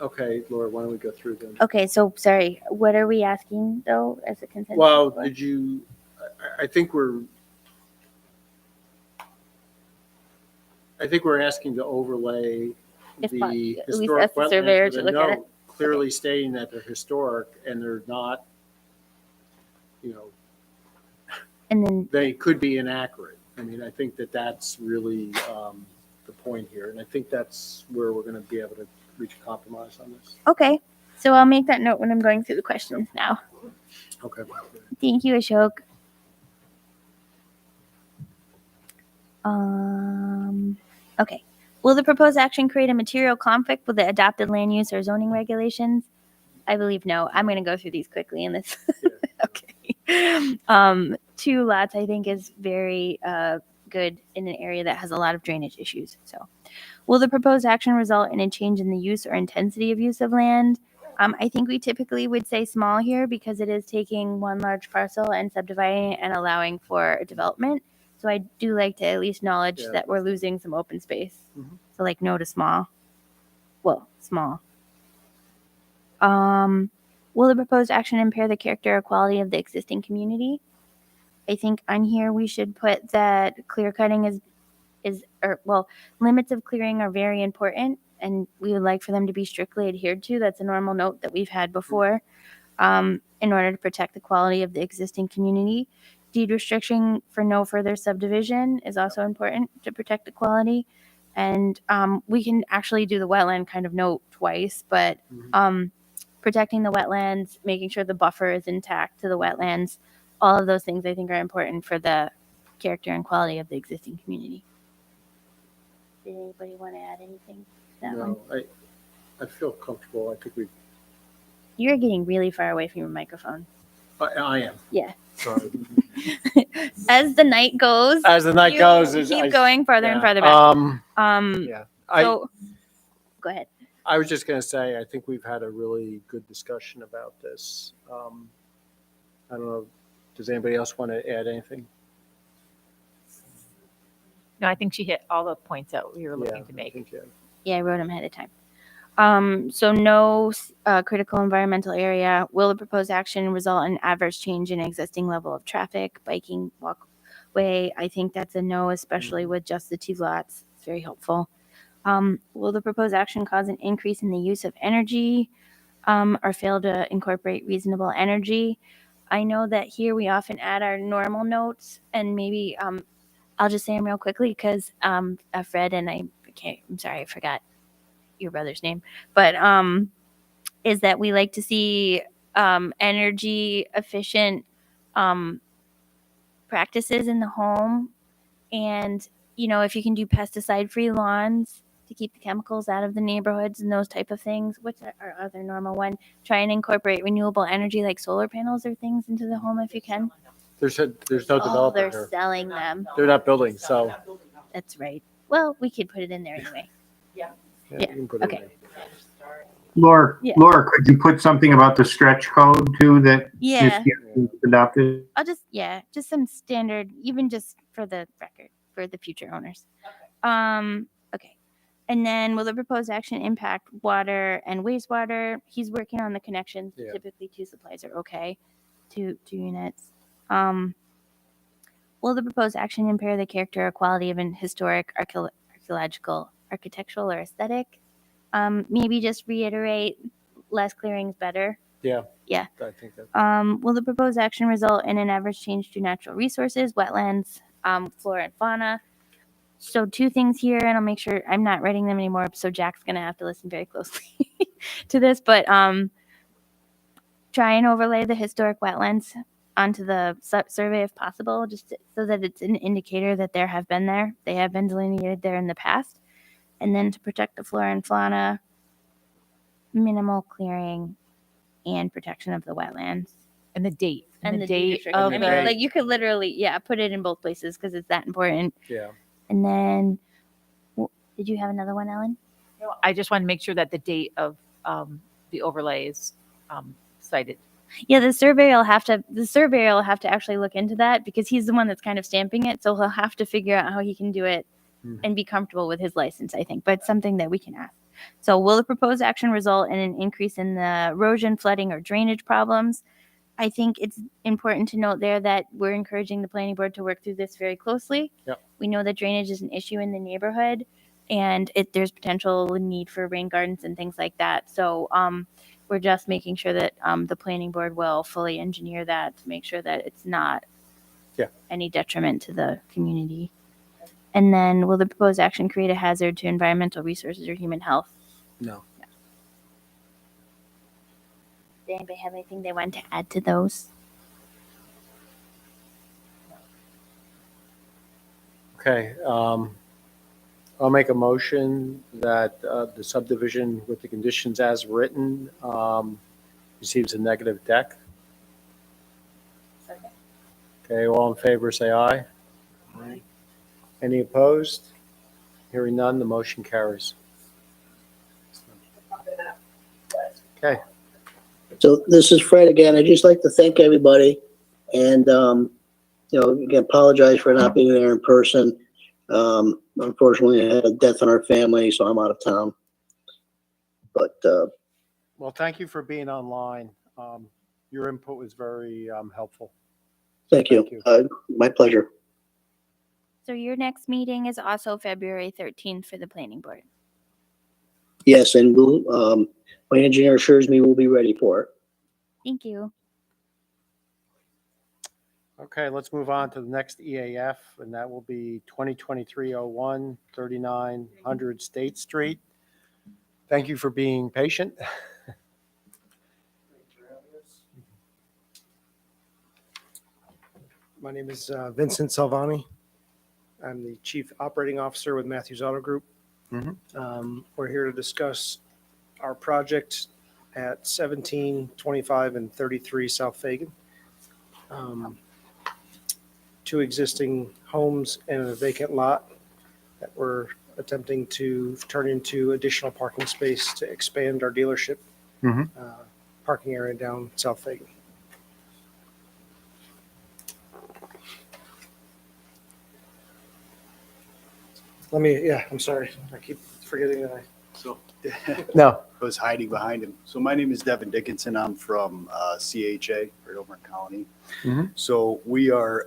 Okay, Laura, why don't we go through them? Okay, so sorry. What are we asking though as a consensus? Well, for? did you, I think we're asking to overlay If the possible, at least historic ask the surveyor wetlands to with a look at it. note clearly stating that they're historic and they're not, And then they could be inaccurate. I mean, I think that that's really the point here. And I think that's where we're going to be able to reach a compromise on this. okay, so I'll make that note when I'm going through the questions now. Okay. Thank you, Ashok. Okay. Will the proposed action create a material conflict with the adopted land use or zoning regulations? I believe no. I'm going to go through these quickly in this. Okay. 2 lots, I think, is very good in an area that has a lot of drainage issues. So, will the proposed action result in a change in the use or intensity of use of land? I think we typically would say small here because it is taking one large parcel and subdividing it and allowing for a development. So I do like to at least acknowledge that we're losing some open space. Mhm. So like no to small. Well, small. Will the proposed action impair the character or quality of the existing community? I think on here we should put that clear cutting limits of clearing are very important and we would like for them to be strictly adhered to. That's a normal note that we've had before in order to protect the quality of the existing community. Deed restriction for no further subdivision is also important to protect the quality. And we can actually do the wetland kind of note twice, but protecting the wetlands, making sure the buffer is intact to the wetlands, all of those things I think are important for the character and quality of the existing community. Did anybody want to add anything to that one? No, I feel comfortable. I think You're getting really far away from your microphone. I am. Yeah. Sorry. As the night goes, As the night you goes, keep going farther and farther back. Yeah. So Go ahead. I was just going to say, I think we've had a really good discussion about this. I don't know, does anybody else want to add anything? No, I think she hit all the points that we were Yeah, looking to I make. think, yeah. Yeah, I wrote them ahead of time. So no critical environmental area. Will the proposed action result in adverse change in existing level of traffic, biking, walkway? I think that's a no, especially with just the 2 lots. It's very helpful. Will the proposed action cause an increase in the use of energy or fail to incorporate reasonable energy? I know that here we often add our normal notes, and maybe I'll just say them real quickly because Fred and I'm sorry, I forgot your brother's name, but is that we like to see energy efficient practices in the home, and if you can do pesticide free lawns to keep the chemicals out of the neighborhoods and those type of things. What's our other normal one? Try and incorporate renewable energy like solar panels or things into the home if you can. There's no Oh, developer they're here. selling them. They're not building, so. That's right. Well, we could put it in there anyway. Yeah, you can put it Okay. in. Laura, Yeah. Laura, could you put something about the stretch code too that Yeah. Ms. Gibbons adopted? I'll just some standard, even just for the record, for the future owners. Okay. And then will the proposed action impact water and wastewater? He's working on the connections. Yeah. Typically 2 supplies are okay. 2 units. Will the proposed action impair the character or quality of an historic, archaeological, architectural, or aesthetic? Maybe just reiterate less clearing is better. Yeah. Yeah. I think that. Will the proposed action result in an adverse change to natural resources, wetlands, flora and fauna? So 2 things here, and I'll make sure I'm not writing them anymore. So Jack's gonna have to listen very closely to this, but try and overlay the historic wetlands onto the survey if possible, just so that it's an indicator that they have been delineated there in the past. And then to protect the flora and fauna, minimal clearing and protection of the wetlands. And the date. And the date deed of restriction. the. I mean, like you could literally, put it in both places because it's that important. Yeah. And then, did you have another one, Ellen? I just want to make sure that the date of the overlay is cited. Yeah, the surveyor will have to actually look into that because he's the one that's kind of stamping it. So he'll have to figure out how he can do it and be comfortable with his license, I think. But it's something that we can ask. So will the proposed action result in an increase in the erosion, flooding, or drainage problems? I think it's important to note there that we're encouraging the planning board to work through this very closely. Yep. We know that drainage is an issue in the neighborhood, and there's potential need for rain gardens and things like that. So we're just making sure that the planning board will fully engineer that to make sure that it's not any detriment to the community. And then will the proposed action create a hazard to environmental resources or human health? No. Does anybody have anything they want to add to those? Okay, I'll make a motion that the subdivision with the conditions as written receives a negative deck. Second. Okay, all in favor, say aye. Aye. Any opposed? Hearing none, the motion carries. Okay, So this is Fred again. I'd just like to thank everybody and, again, apologize for not being there in person. Unfortunately, I had a death in our family, so I'm out of town. But, well, thank you for being online. Your input was very helpful. thank you. Thank you. My pleasure. So your next meeting is also February 13th for the planning board. Yes, and we'll, my engineer assures me we'll be ready for it. Thank you. Okay, let's move on to the next EAF, and that will be 2023-01, 3900 State Street. Thank you for being patient. My name is Vincent Salvani. I'm the Chief Operating Officer with Matthews Auto Group. We're here to discuss our project at 17, 25, and 33 South Fagan. 2 existing homes and a vacant lot that we're attempting to turn into additional parking space to expand our dealership Mhm. parking area down South Fagan. I'm sorry. I keep forgetting that So, No. I was hiding behind him. So my name is Devin Dickinson. I'm from CHA, right over in Colony. Mhm. So we are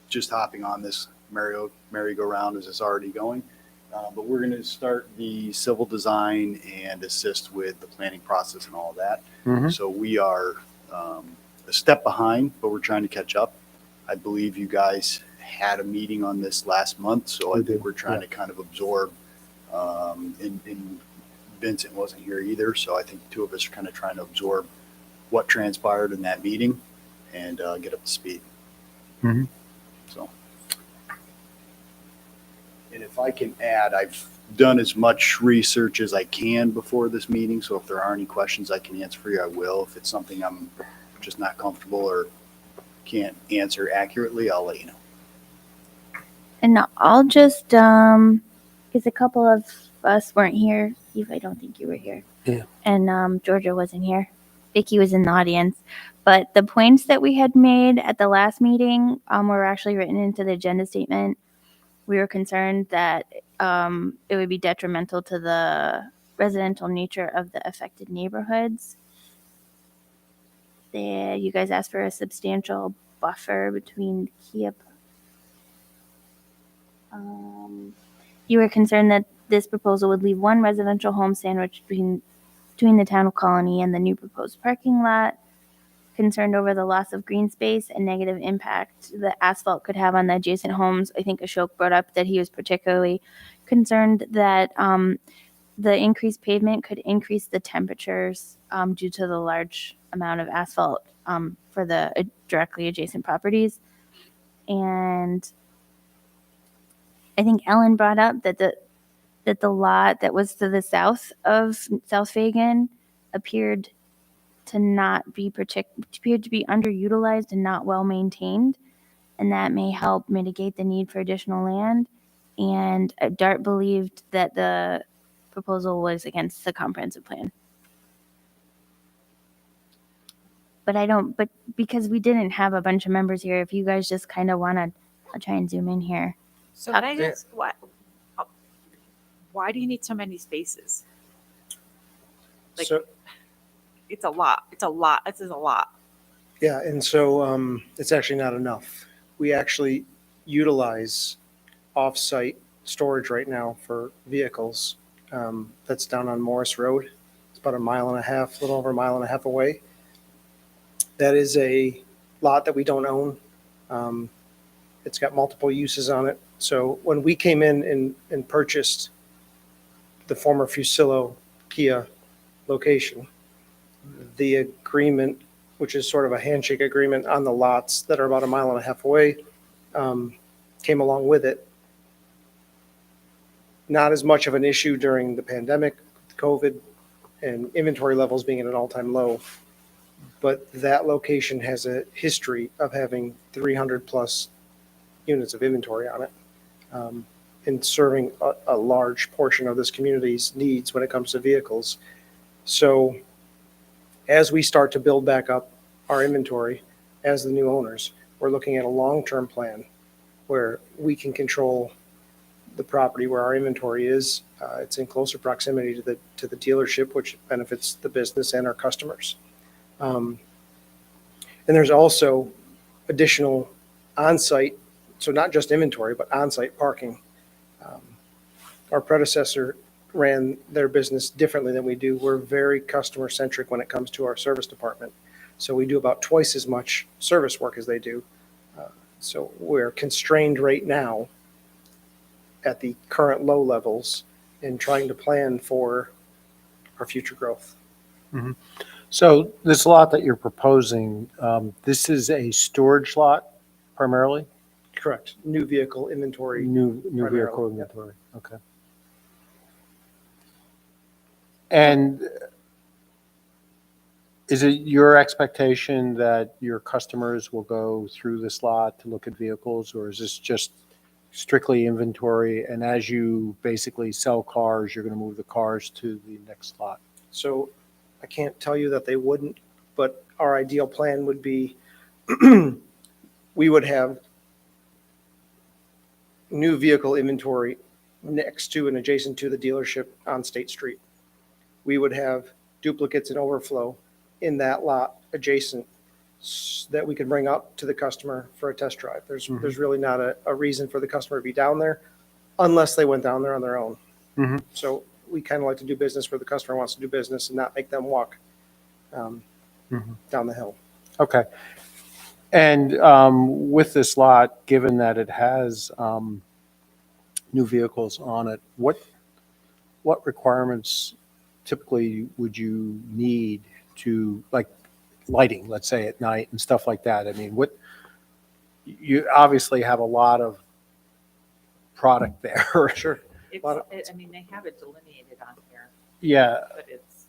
just hopping on this merry-go-round as it's already going. But we're going to start the civil design and assist with the planning process and all of that. Mhm. So we are a step behind, but we're trying to catch up. I believe you guys had a meeting on this last month, so I think we're trying to kind of absorb. And Vincent wasn't here either, so I think the two of us are kind of trying to absorb what transpired in that meeting and get up to speed. Mhm. So, and if I can add, I've done as much research as I can before this meeting, so if there are any questions I can answer for you, I will. If it's something I'm just not comfortable or can't answer accurately, I'll let you know. And I'll just, because a couple of us weren't here. Steve, I don't think you were here. Yeah. And Georgia wasn't here. Vicky was in the audience. But the points that we had made at the last meeting were actually written into the agenda statement. We were concerned that it would be detrimental to the residential nature of the affected neighborhoods. You guys asked for a substantial buffer between Kia. You were concerned that this proposal would leave one residential home sandwiched between the town of Colony and the new proposed parking lot. Concerned over the loss of green space and negative impact the asphalt could have on the adjacent homes. I think Ashok brought up that he was particularly concerned that the increased pavement could increase the temperatures due to the large amount of asphalt for the directly adjacent properties. And I think Ellen brought up that the lot that was to the south of South Fagan appeared to not be appeared to be underutilized and not well maintained, and that may help mitigate the need for additional land. And Dart believed that the proposal was against the comprehensive plan. But because we didn't have a bunch of members here, if you guys just kind of want to, I'll try and zoom in here. So can I just, why do you need so many spaces? Like, So, it's a lot. This is a lot. yeah, and so it's actually not enough. We actually utilize off-site storage right now for vehicles. That's down on Morris Road. It's about a little over a mile and a half away. That is a lot that we don't own. It's got multiple uses on it. So when we came in and purchased the former Fusillo Kia location, the agreement, which is sort of a handshake agreement on the lots that are about a mile and a half away, came along with it. Not as much of an issue during the pandemic, COVID, and inventory levels being at an all-time low. But that location has a history of having 300 plus units of inventory on it, and serving a large portion of this community's needs when it comes to vehicles. So as we start to build back up our inventory as the new owners, we're looking at a long-term plan where we can control the property where our inventory is. It's in closer proximity to the dealership, which benefits the business and our customers. And there's also additional on-site, so not just inventory, but on-site parking. Our predecessor ran their business differently than we do. We're very customer centric when it comes to our service department. So we do about twice as much service work as they do. So we're constrained right now at the current low levels in trying to plan for our future growth. Mhm. So this lot that you're proposing, this is a storage lot primarily? Correct. New vehicle inventory. New primarily, vehicle yeah. inventory, okay. And is it your expectation that your customers will go through this lot to look at vehicles, or is this just strictly inventory, and as you basically sell cars, you're going to move the cars to the next lot? So I can't tell you that they wouldn't, but our ideal plan would be we would have new vehicle inventory next to and adjacent to the dealership on State Street. We would have duplicates and overflow in that lot adjacent that we can bring up to the customer for a test drive. There's really not a reason for the customer to be down there unless they went down there on their own. Mhm. So we kind of like to do business where the customer wants to do business and not make them walk down the hill. Okay. And with this lot, given that it has new vehicles on it, what requirements typically would you need to, like, lighting, let's say at night and stuff like that? I mean, you obviously have a lot of product there. Sure. I mean, they have it delineated on here, Yeah. but it's.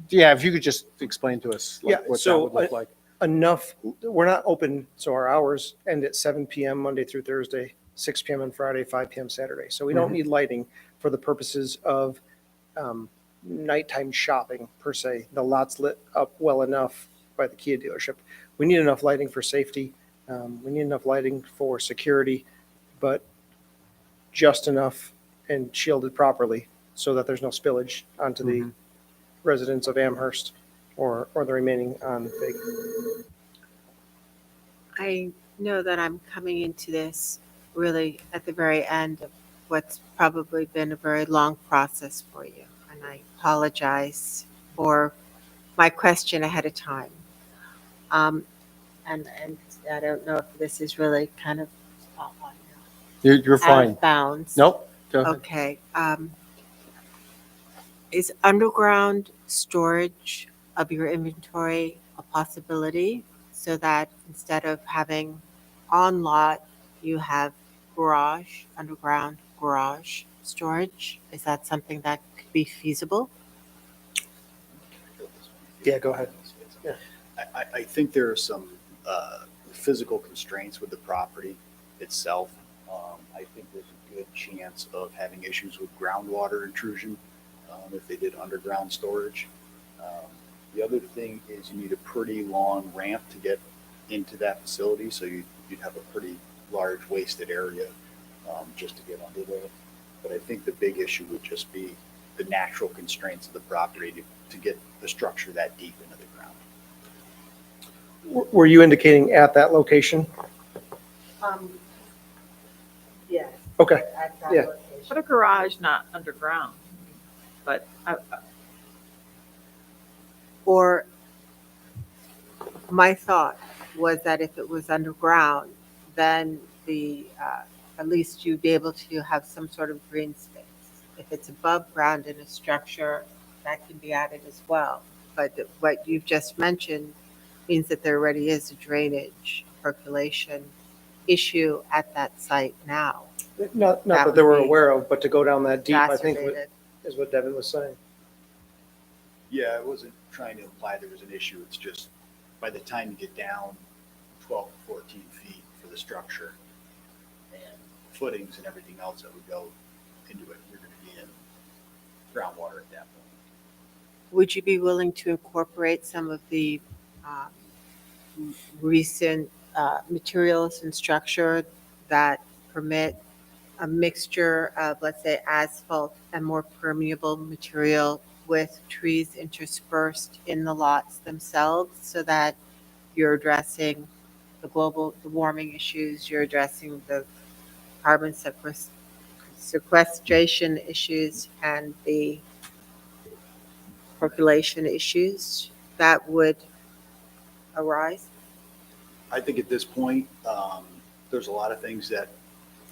Yeah. If you could just explain to us like, Yeah, what so that would look like. Enough, we're not open, so our hours end at 7 PM Monday through Thursday, 6 PM on Friday, 5 PM Saturday. So we don't need lighting for the purposes of nighttime shopping per se. The lot's lit up well enough by the Kia dealership. We need enough lighting for safety. We need enough lighting for security, but just enough and shielded properly so that there's no spillage onto the residents of Amherst or the remaining on Big. I know that I'm coming into this really at the very end of what's probably been a very long process for you. And I apologize for my question ahead of time. And I don't know if this is really kind of You're out fine. of bounds. Nope. Go ahead. Okay. Is underground storage of your inventory a possibility so that instead of having on lot, you have underground garage storage? Is that something that could be feasible? Yeah, go ahead. Yeah. I think there are some physical constraints with the property itself. I think there's a good chance of having issues with groundwater intrusion if they did underground storage. The other thing is you need a pretty long ramp to get into that facility, so you'd have a pretty large wasted area just to get under there. But I think the big issue would just be the natural constraints of the property to get the structure that deep into the ground. Were you indicating at that location? Yes. Okay. Yeah. Put a garage not underground, but Or my thought was that if it was underground, then at least you'd be able to have some sort of green space. If it's above ground in a structure, that can be added as well. But what you've just mentioned means that there already is a drainage percolation issue at that site now. Not That that they would were be aware of, but to go down that deep, I think Exacerbated. is what Devin was saying. Yeah, I wasn't trying to imply there was an issue. It's just by the time you get down 12 to 14 feet for the structure and footings and everything else that would go into it, you're going to be in groundwater at that point. Would you be willing to incorporate some of the recent materials and structure that permit a mixture of, let's say, asphalt and more permeable material with trees interspersed in the lots themselves so that you're addressing the warming issues, you're addressing the carbon sequestration issues and the percolation issues that would arise? I think at this point, there's a lot of things that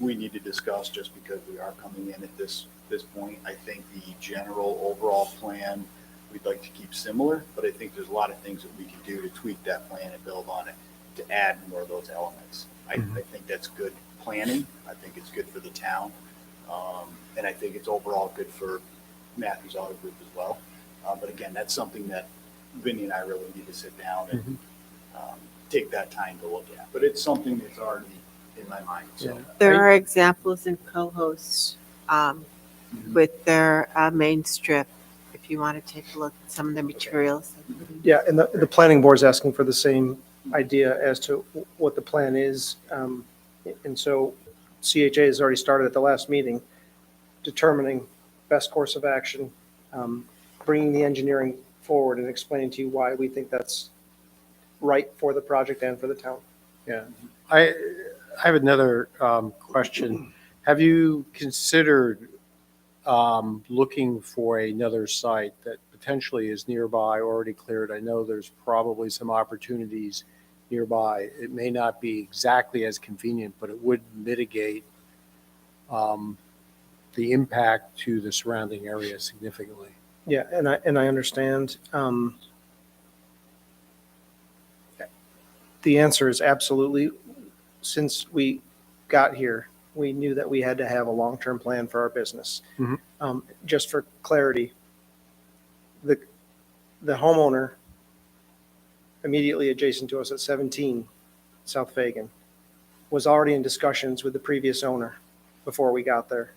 we need to discuss just because we are coming in at this point. I think the general overall plan, we'd like to keep similar, but I think there's a lot of things that we can do to tweak that plan and build on it to add more of those elements. I think that's good planning. I think it's good for the town. And I think it's overall good for Matthews Auto Group as well. But again, that's something that Vinny and I really need to sit down and take that time to look at. But it's something that's already in my mind, so. There are examples in co-hosts with their main strip, if you want to take a look at some of the materials. Yeah, and the planning board's asking for the same idea as to what the plan is. And so CHA has already started at the last meeting determining best course of action, bringing the engineering forward and explaining to you why we think that's right for the project and for the town. Yeah, I have another question. Have you considered looking for another site that potentially is nearby, already cleared? I know there's probably some opportunities nearby. It may not be exactly as convenient, but it would mitigate the impact to the surrounding area significantly. Yeah, and I understand. The answer is absolutely. Since we got here, we knew that we had to have a long-term plan for our business. Mhm. Just for clarity, the homeowner immediately adjacent to us at 17 South Fagan was already in discussions with the previous owner before we got there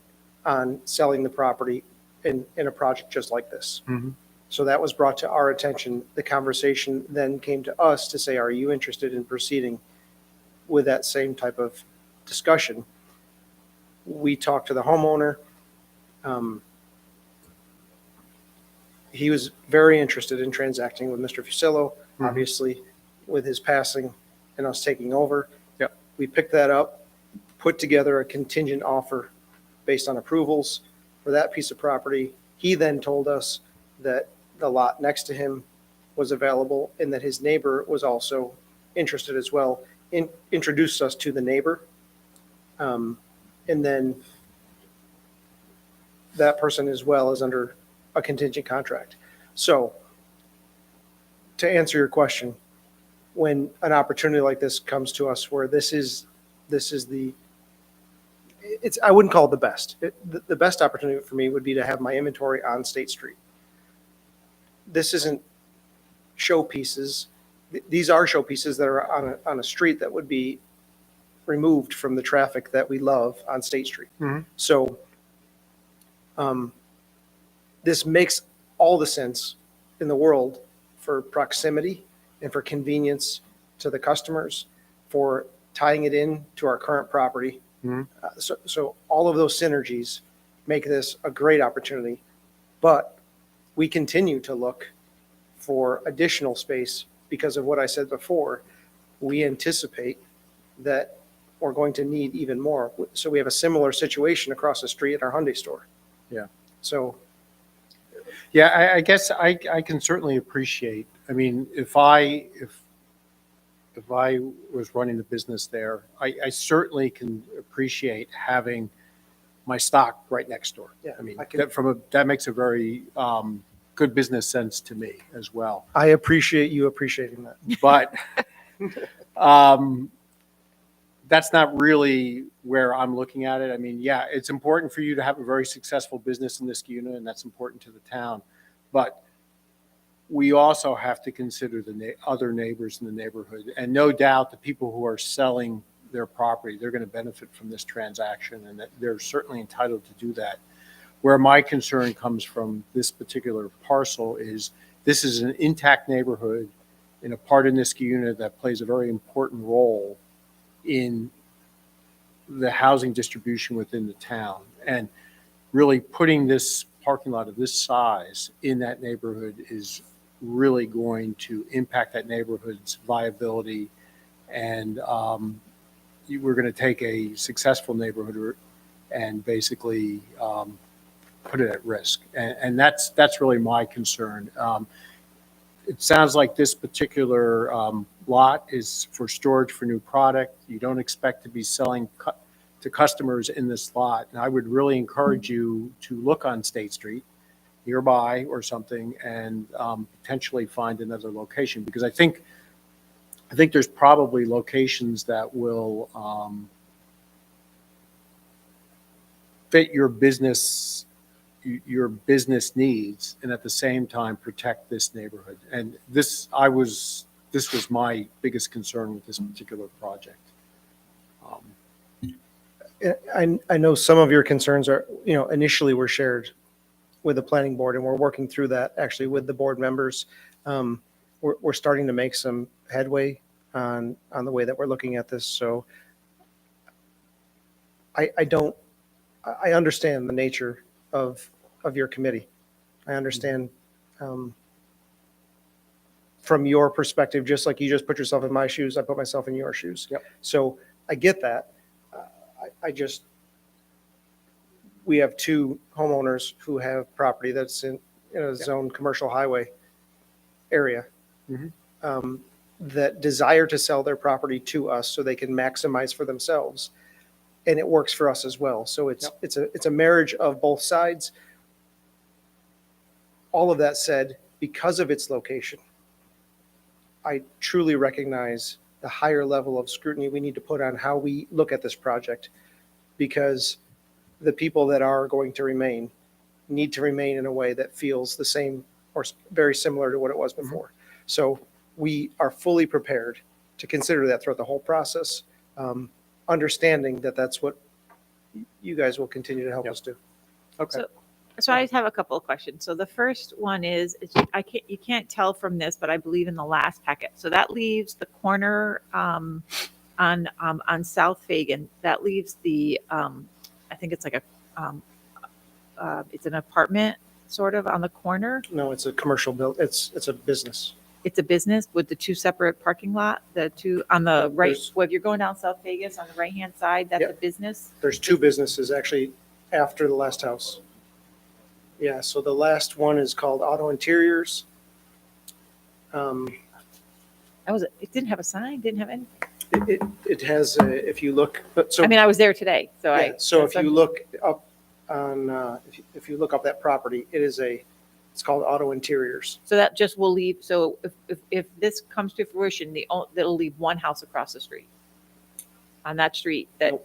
on selling the property in a project just like this. Mhm. So that was brought to our attention. The conversation then came to us to say, are you interested in proceeding with that same type of discussion? We talked to the homeowner. He was very interested in transacting with Mr. Fusillo, obviously with his passing and us taking over. Yep. We picked that up, put together a contingent offer based on approvals for that piece of property. He then told us that the lot next to him was available and that his neighbor was also interested as well. Introduced us to the neighbor. And then that person as well is under a contingent contract. So to answer your question, when an opportunity like this comes to us where I wouldn't call it the best. The best opportunity for me would be to have my inventory on State Street. This isn't showpieces. These are showpieces that are on a street that would be removed from the traffic that we love on State Street. Mhm. So this makes all the sense in the world for proximity and for convenience to the customers, for tying it in to our current property. Mhm. So all of those synergies make this a great opportunity, but we continue to look for additional space because of what I said before. We anticipate that we're going to need even more. So we have a similar situation across the street at our Hyundai store. Yeah. So Yeah, I guess I can certainly appreciate. I mean, if I was running the business there, I certainly can appreciate having my stock right next door. Yeah, I mean, I can- that makes a very good business sense to me as well. I appreciate you appreciating that. But that's not really where I'm looking at it. I mean, yeah, it's important for you to have a very successful business in Niskayuna, and that's important to the town. But we also have to consider the other neighbors in the neighborhood. And no doubt the people who are selling their property, they're going to benefit from this transaction, and that they're certainly entitled to do that. Where my concern comes from this particular parcel is this is an intact neighborhood in a part of Niskayuna that plays a very important role in the housing distribution within the town. And really putting this parking lot of this size in that neighborhood is really going to impact that neighborhood's viability. And we're going to take a successful neighborhood and basically put it at risk. And that's really my concern. It sounds like this particular lot is for storage for new product. You don't expect to be selling to customers in this lot. And I would really encourage you to look on State Street nearby or something and potentially find another location, because I think there's probably locations that will fit your business needs and at the same time protect this neighborhood. And this was my biggest concern with this particular project. I know some of your concerns are, initially were shared with the planning board, and we're working through that actually with the board members. We're starting to make some headway on the way that we're looking at this. So I understand the nature of your committee. I understand from your perspective, just like you just put yourself in my shoes, I put myself in your shoes. Yep. So I get that. We have two homeowners who have property that's in a zone commercial highway area that desire to sell their property to us so they can maximize for themselves. And it works for us as well. So it's a marriage of both sides. All of that said, because of its location, I truly recognize the higher level of scrutiny we need to put on how we look at this project, because the people that are going to remain need to remain in a way that feels the same or very similar to what it was before. So we are fully prepared to consider that throughout the whole process, understanding that that's what you guys will continue to help us do. Okay. So I just have a couple of questions. So the first one is you can't tell from this, but I believe in the last packet. So that leaves the corner on South Fagan. That leaves the I think it's like it's an apartment sort of on the corner. No, it's a commercial build. It's a business. It's a business with the two separate parking lot, the two on the right. There's- Well, if you're going down South Vegas on the right hand side, that's a business. There's two businesses actually after the last house. Yeah, so the last one is called Auto Interiors. It didn't have a sign, didn't have anything. It has, if you look, but so. I mean, I was there today, so Yeah, so if you look up on, if you look up that property, it's called Auto Interiors. So that just will leave, so if this comes to fruition, that'll leave one house across the street. On that street, that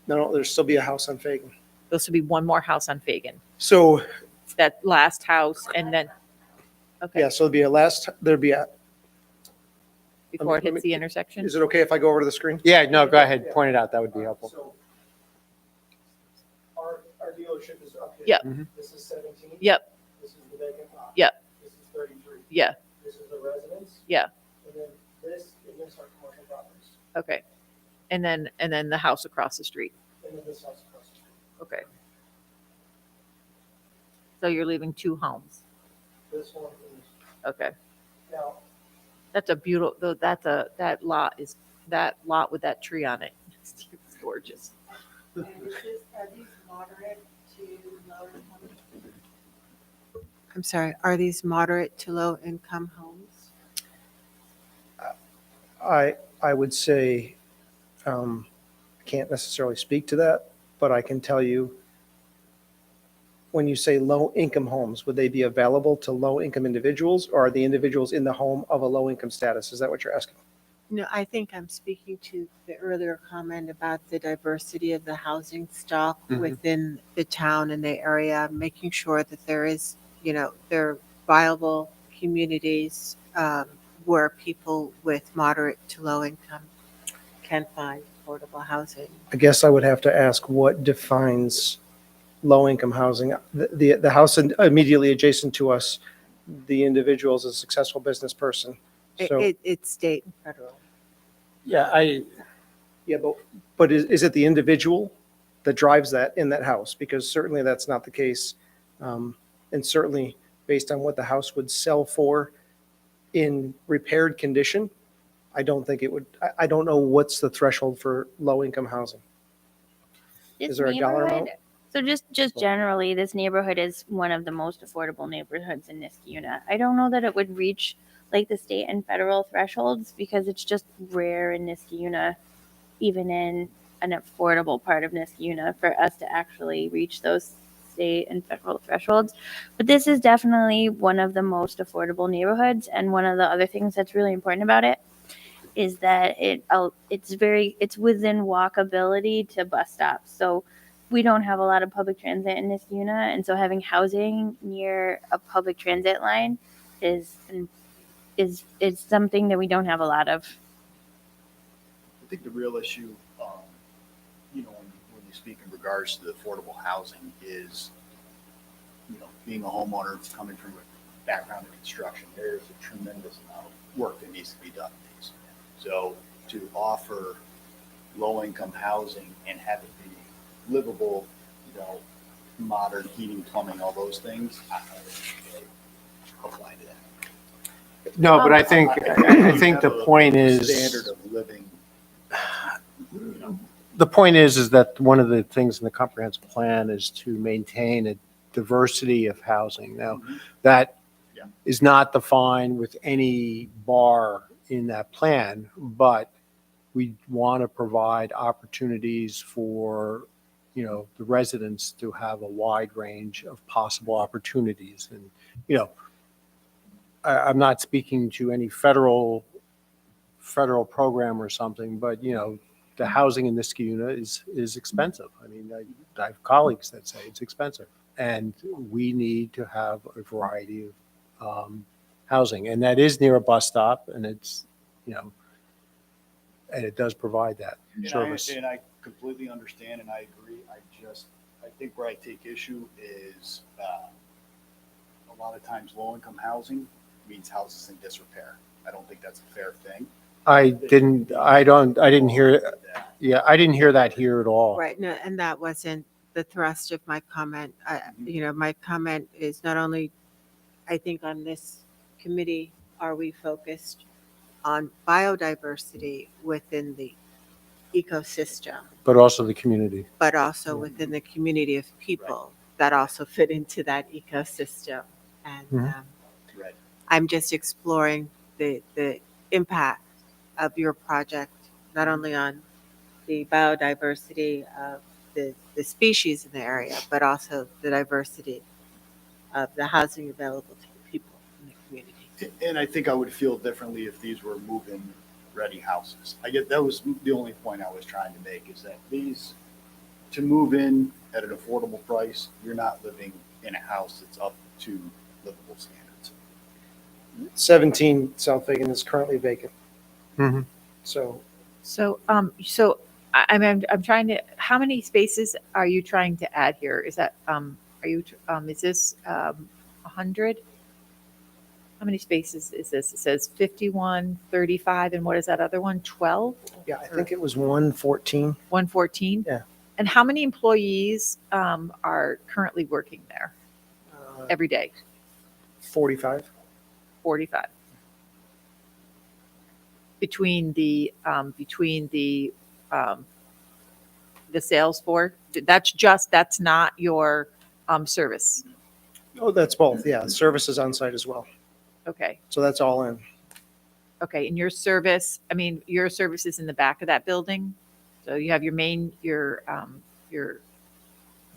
No, there'll still be a house on Fagan. there'll still be one more house on Fagan. So, That last house and then, okay, yeah, so there'd be a, before it let me- hits the intersection. is it okay if I go over to the screen? Yeah, no, go ahead, point it out, that would be helpful. So our dealership is up here. Yep. This is 17. Yep, This is the vacant lot. Yep. This is 33. yeah, This is the residence. yeah, And then this are commercial properties. okay. And then the house across the street. And then this house across the street. Okay. So you're leaving two homes. This one is, Okay. now, That's a beautiful, that lot with that tree on it. It's gorgeous. Are these moderate to low income? I'm sorry, are these moderate to low income homes? I would say, I can't necessarily speak to that, but I can tell you, when you say low-income homes, would they be available to low-income individuals, or are the individuals in the home of a low-income status? Is that what you're asking? No, I think I'm speaking to the earlier comment about the diversity of the housing stock within the town and the area, making sure that there is, there are viable communities where people with moderate to low income can find affordable housing. I guess I would have to ask what defines low-income housing. The house immediately adjacent to us, the individual is a successful business person. So, It's state and federal. Yeah, yeah, but is it the individual that drives that in that house? Because certainly that's not the case. And certainly based on what the house would sell for in repaired condition, I don't think it would, I don't know what's the threshold for low-income housing. This Is there a dollar amount? neighborhood- So just generally, this neighborhood is one of the most affordable neighborhoods in Niskayuna. I don't know that it would reach like the state and federal thresholds because it's just rare in Niskayuna, even in an affordable part of Niskayuna, for us to actually reach those state and federal thresholds. But this is definitely one of the most affordable neighborhoods, and one of the other things that's really important about it is that it's within walkability to bus stops. So we don't have a lot of public transit in Niskayuna, and so having housing near a public transit line is something that we don't have a lot of. I think the real issue, when regards to the affordable housing is, being a homeowner coming from a background in construction, there's a tremendous amount of work that needs to be done in these. So to offer low-income housing and have it be livable, modern heating, plumbing, all those things, I apply to that. No, but I think the point is. Standard of living. The point is that one of the things in the comprehensive plan is to maintain a diversity of housing. Now, that is not defined with any bar in that plan, but we want to provide opportunities for, the residents to have a wide range of possible opportunities. And, I'm not speaking to any federal program or something, but, the housing in Niskayuna is expensive. I mean, I have colleagues that say it's expensive, and we need to have a variety of housing, and that is near a bus stop, and it's, and it does provide that service. And I completely understand, and I agree. I think where I take issue is a lot of times low-income housing means houses in disrepair. I don't think that's a fair thing. I didn't hear, I didn't hear that here at all. Right, no, and that wasn't the thrust of my comment. My comment is not only, I think on this committee, are we focused on biodiversity within the ecosystem, But also the community. but also within the community of people that also fit into that ecosystem. And Right. I'm just exploring the impact of your project, not only on the biodiversity of the species in the area, but also the diversity of the housing available to the people in the community. And I think I would feel differently if these were move-in ready houses. That was the only point I was trying to make, is that these, to move in at an affordable price, you're not living in a house that's up to livable standards. 17 South Fagan is currently vacant. Mhm. So I'm trying to, how many spaces are you trying to add here? Is that, is this 100? How many spaces is this? It says 51, 35, and what is that other one? 12? yeah, I think it was 114. 114? Yeah. And how many employees are currently working there every day? 45. 45. Between the sales floor, that's not your service. Oh, that's both. Yeah, services on site as well. Okay. So that's all in. Okay. And your service is in the back of that building. So you have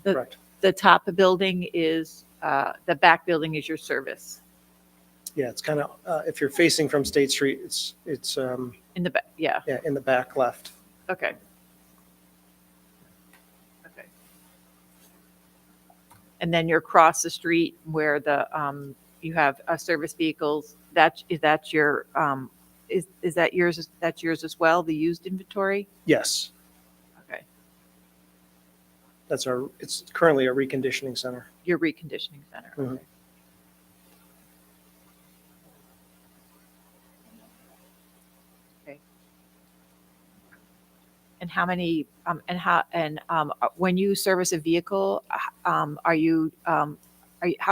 Correct. the top of the building is, the back building is your service. Yeah, it's kind of, if you're facing from State Street, it's In the back, yeah. yeah, in the back left. Okay. Okay. And then you're across the street where you have service vehicles. That's yours as well, the used inventory? Yes, Okay. it's currently a reconditioning center. Your reconditioning center. Mhm. Okay. Okay. And how many, when you service a vehicle, how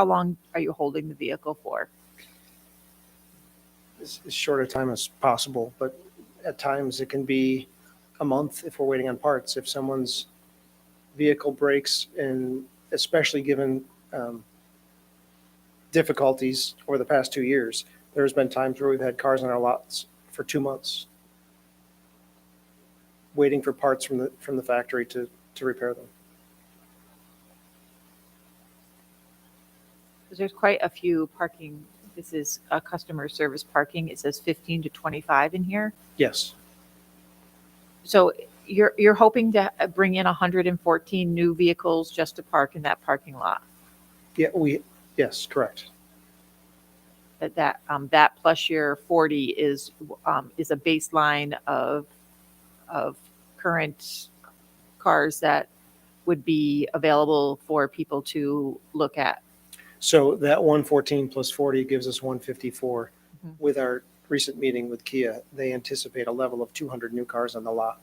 long are you holding the vehicle for? As short a time as possible, but at times it can be a month if we're waiting on parts. If someone's vehicle breaks, and especially given difficulties over the past 2 years, there's been times where we've had cars on our lots for 2 months, waiting for parts from the factory to repair them. Because there's quite a few parking. This is a customer service parking. It says 15 to 25 in here. Yes, So you're hoping to bring in 114 new vehicles just to park in that parking lot. yeah, yes, correct. That plus your 40 is a baseline of current cars that would be available for people to look at? So that 114 plus 40 gives us 154. Mhm. With our recent meeting with Kia, they anticipate a level of 200 new cars on the lot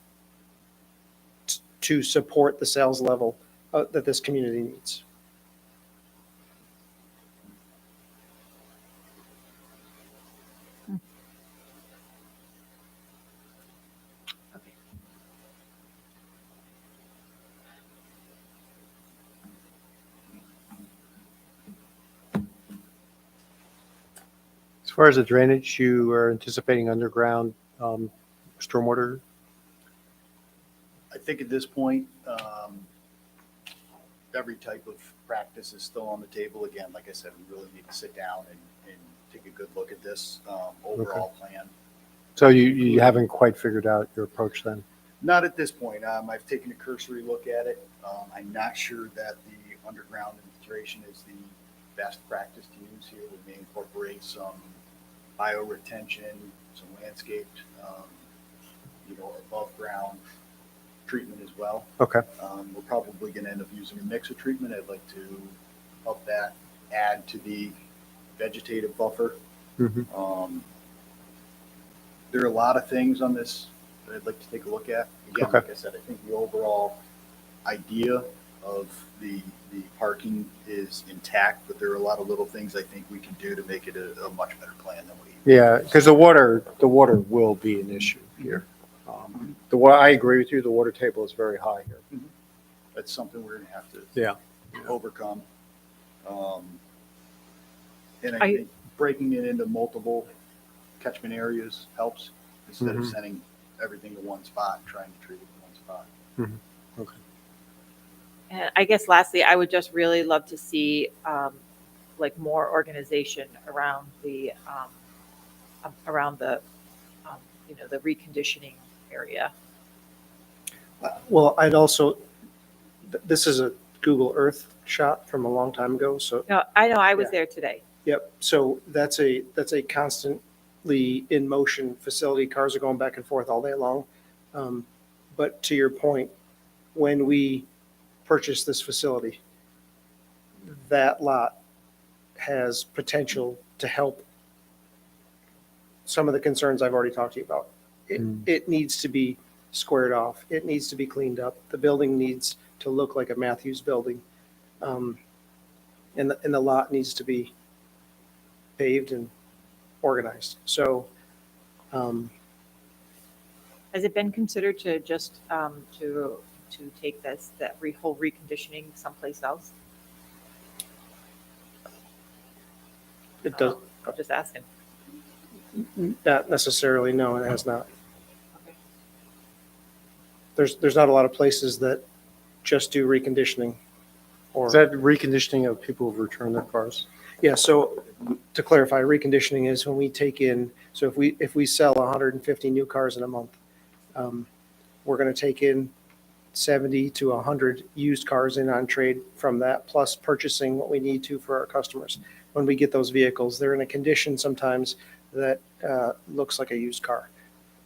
to support the sales level that this community needs. As far as the drainage, you are anticipating underground stormwater? I think at this point, every type of practice is still on the table. Again, like I said, we really need to sit down and take a good look at this overall plan. So you haven't quite figured out your approach then? Not at this point. I've taken a cursory look at it. I'm not sure that the underground infiltration is the best practice to use here. We may incorporate some bioretention, some landscaped, above ground treatment as well. Okay. We're probably going to end up using a mix of treatment. I'd like to help that add to the vegetative buffer. Mhm. There are a lot of things on this that I'd like to take a look at. Again, Okay. like I said, I think the overall idea of the parking is intact, but there are a lot of little things I think we can do to make it a much better plan than we. Yeah, because the water will be an issue here. I agree with you, the water table is very high here. That's something we're gonna have to Yeah. overcome. And I think breaking it into multiple catchment areas helps instead of Mhm. sending everything to one spot and trying to treat it in one spot. Okay. And I guess lastly, I would just really love to see like more organization around the the reconditioning area. Well, I'd also, this is a Google Earth shot from a long time ago, so. No, I know, I was Yeah. there today. Yep, so that's a constantly in motion facility. Cars are going back and forth all day long. But to your point, when we purchased this facility, that lot has potential to help some of the concerns I've already talked to you about. It needs to be squared off. It needs to be cleaned up. The building needs to look like a Matthews building. And the lot needs to be paved and organized. So, Has it been considered to just to take that whole reconditioning someplace else? it does, I'm just asking. not necessarily, no, it has not. Okay. There's not a lot of places that just do reconditioning. Or, Is that reconditioning of people who've returned their cars? yeah, so to clarify, reconditioning is when we take in, so if we sell 150 new cars in a month, we're going to take in 70 to 100 used cars in on trade from that, plus purchasing what we need to for our customers. When we get those vehicles, they're in a condition sometimes that looks like a used car.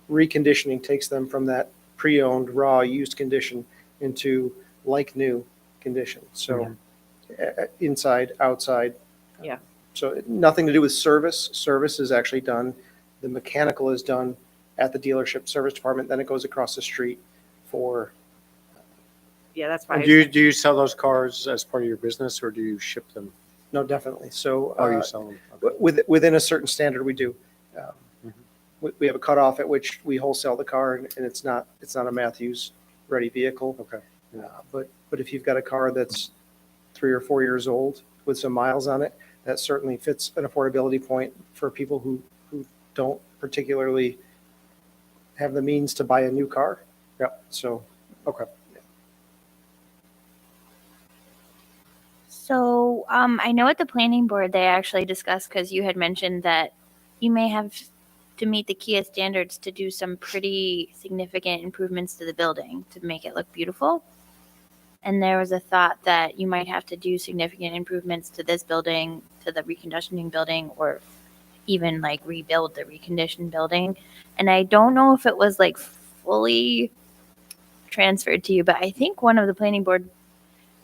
Reconditioning takes them from that pre-owned, raw, used condition into like new condition. So inside, outside. Yeah. So nothing to do with service. Service is actually done. The mechanical is done at the dealership service department. Then it goes across the street for. Yeah, that's And right. do you sell those cars as part of your business or do you ship them? No, definitely. So Oh, you sell them? Okay. within a certain standard, we do. We have a cutoff at which we wholesale the car, and it's not a Matthews ready vehicle. Okay. But if you've got a car that's 3 or 4 years old with some miles on it, that certainly fits an affordability point for people who don't particularly have the means to buy a new car. Yeah. So, okay. So I know at the planning board they actually discussed, because you had mentioned that you may have to meet the Kia standards to do some pretty significant improvements to the building to make it look beautiful. And there was a thought that you might have to do significant improvements to this building, to the reconditioning building, or even like rebuild the reconditioned building. And I don't know if it was like fully transferred to you, but I think one of the planning board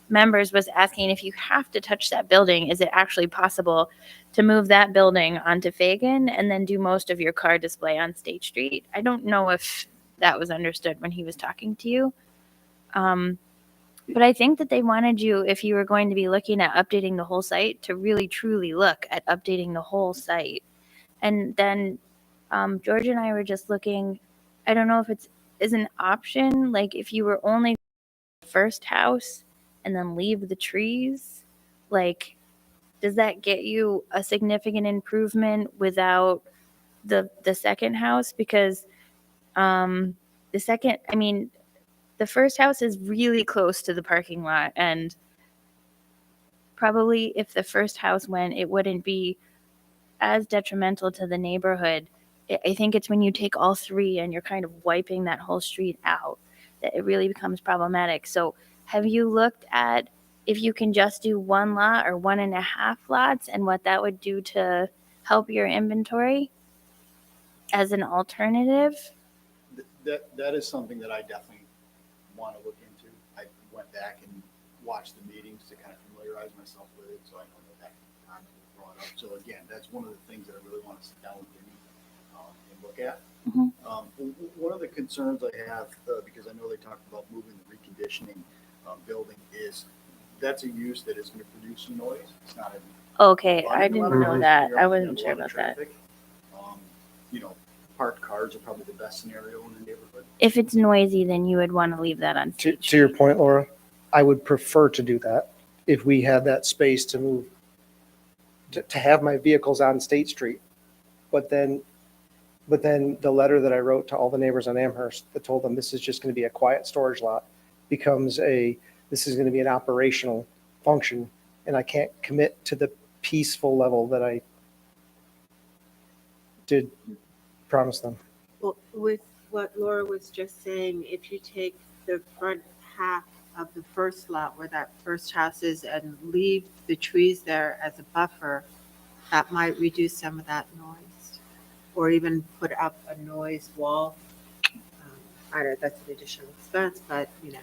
members was asking if you have to touch that building, is it actually possible to move that building onto Fagan and then do most of your car display on State Street? I don't know if that was understood when he was talking to you. But I think that they wanted you, if you were going to be looking at updating the whole site, to really truly look at updating the whole site. And then George and I were just looking, I don't know if it's is an option, like if you were only the first house and then leave the trees, like does that get you a significant improvement without the second house? Because the second, I mean, the first house is really close to the parking lot, and probably if the first house went, it wouldn't be as detrimental to the neighborhood. I think it's when you take all three and you're kind of wiping that whole street out that it really becomes problematic. So have you looked at if you can just do one lot or 1.5 lots and what that would do to help your inventory as an alternative? That is something that I definitely want to look into. I went back and watched the meetings to kind of familiarize myself with it, so I know that time was brought up. So again, that's one of the things that I really want to sit down with Jimmy and look at. One of the concerns I have, because I know they talked about moving the reconditioning building, is that's a use that is going to produce some noise. It's not a Okay, I didn't know that. I wasn't sure about that. You know, parked cars are probably the best scenario in the neighborhood. If it's noisy, then you would want to leave that on. To your point, Laura, I would prefer to do that if we had that space to move, to have my vehicles on State Street. But then the letter that I wrote to all the neighbors on Amherst that told them this is just going to be a quiet storage lot becomes this is going to be an operational function, and I can't commit to the peaceful level that I did promise them. Well, with what Laura was just saying, if you take the front half of the first lot where that first house is and leave the trees there as a buffer, that might reduce some of that noise. Or even put up a noise wall. I don't know, that's an additional expense, but you know.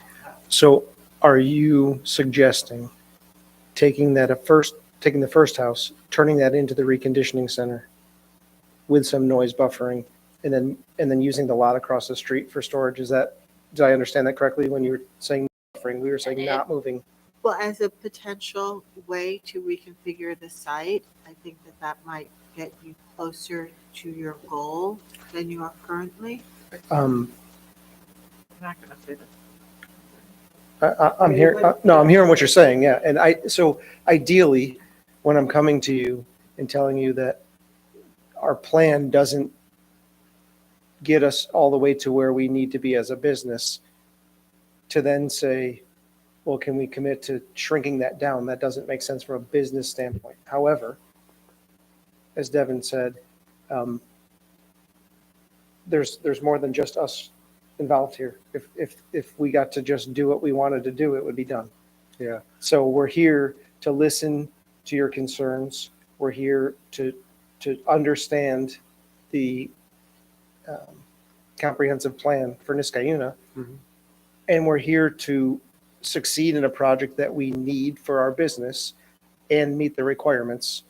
So are you suggesting taking the first house, turning that into the reconditioning center with some noise buffering, and then using the lot across the street for storage? Did I understand that correctly when you were saying buffering? We were saying not moving. Well, as a potential way to reconfigure the site, I think that might get you closer to your goal than you are currently. I'm not going to say that. I'm hearing what you're saying. Yeah. And so ideally, when I'm coming to you and telling you that our plan doesn't get us all the way to where we need to be as a business, to then say, well, can we commit to shrinking that down? That doesn't make sense from a business standpoint. However, as Devin said, there's more than just us involved here. If we got to just do what we wanted to do, it would be done. Yeah. So we're here to listen to your concerns. We're here to understand the comprehensive plan for Niskayuna. And we're here to succeed in a project that we need for our business and meet the requirements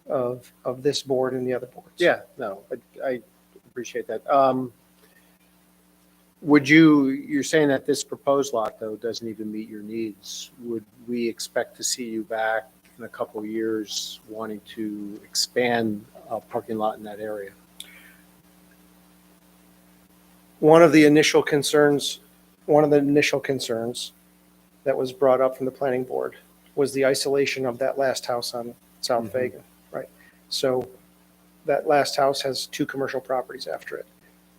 of this board and the other boards. Yeah, no, I appreciate that. You're saying that this proposed lot, though, doesn't even meet your needs. Would we expect to see you back in a couple of years wanting to expand a parking lot in that area? One of the initial concerns that was brought up from the planning board was the isolation of that last house on South Fagan, right? So that last house has 2 commercial properties after it.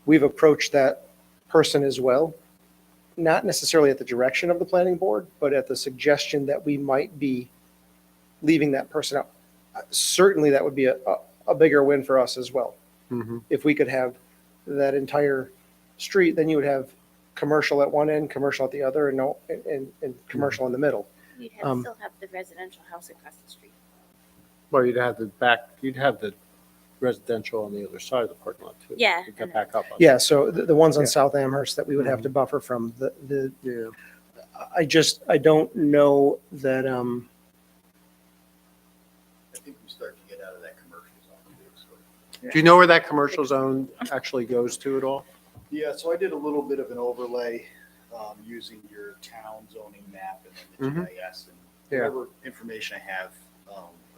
We've approached that person as well, not necessarily at the direction of the planning board, but at the suggestion that we might be leaving that person out. Certainly that would be a bigger win for us as well. If we could have that entire street, then you would have commercial at one end, commercial at the other, and commercial in the middle. You'd Um, still have the residential house across the street. Well, you'd have the residential on the other side of the parking lot too. Yeah, To get back up. Yeah, so the ones on Yeah. South Amherst that we would have to buffer from, I don't know that, I think we start to get out of that commercial zone. So. Do you know where that commercial zone actually goes to at all? Yeah, so I did a little bit of an overlay using your town zoning map and then the GIS and Yeah. whatever information I have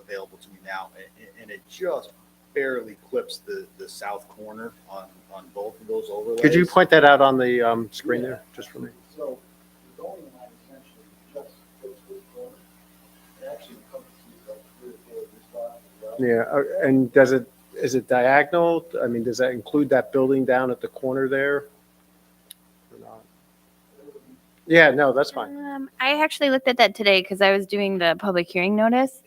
available to me now. And it just barely clips the south corner on both of those overlays. Could you point that out on the screen there, just for me? So the zoning line essentially just clips this corner. It actually encompasses like 3 or 4 of these lots as well. Yeah, and is it diagonal? I mean, does that include that building down at the corner there? Or not? Yeah, no, that's fine. I actually looked at that today because I was doing the public hearing notice.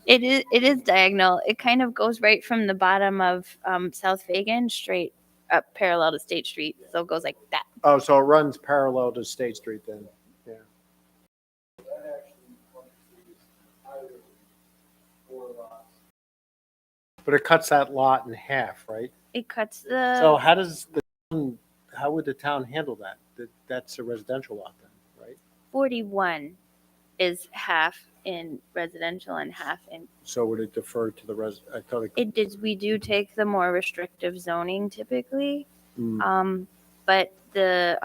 It is diagonal. It kind of goes right from the bottom of South Fagan straight up parallel to State Street. So it goes like that. Oh, so it runs parallel to State Street then? Yeah. But it cuts that lot in half, right? It cuts the. So how would the town handle that? That's a residential lot then, right? 41 is half in residential and half in. So would it defer to I thought It did. We do take the more restrictive zoning typically, Mm. but the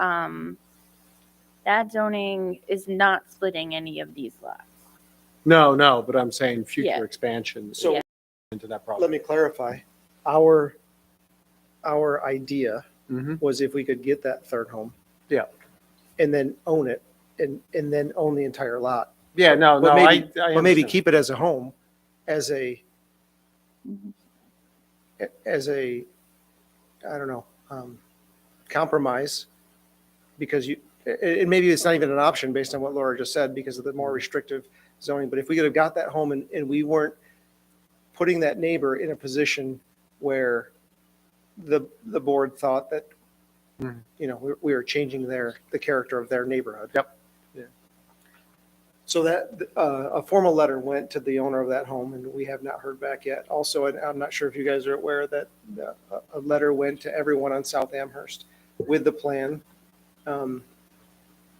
that zoning is not splitting any of these lots. No, but I'm saying Yeah. future expansion So- Yeah. into that let property. me clarify. Our idea Mhm. was if we could get that third home. Yeah. And then own it and then own the entire lot. Yeah, no, But I maybe, but maybe understand. keep it as a home, as a, Mhm. I don't know, compromise. Because and maybe it's not even an option based on what Laura just said because of the more restrictive zoning. But if we could have got that home and we weren't putting that neighbor in a position where the board thought that, Mhm. you know, we were changing the character of their neighborhood. Yep. So that, a formal letter went to the owner of that home and we have not heard back yet. Also, and I'm not sure if you guys are aware that a letter went to everyone on South Amherst with the plan,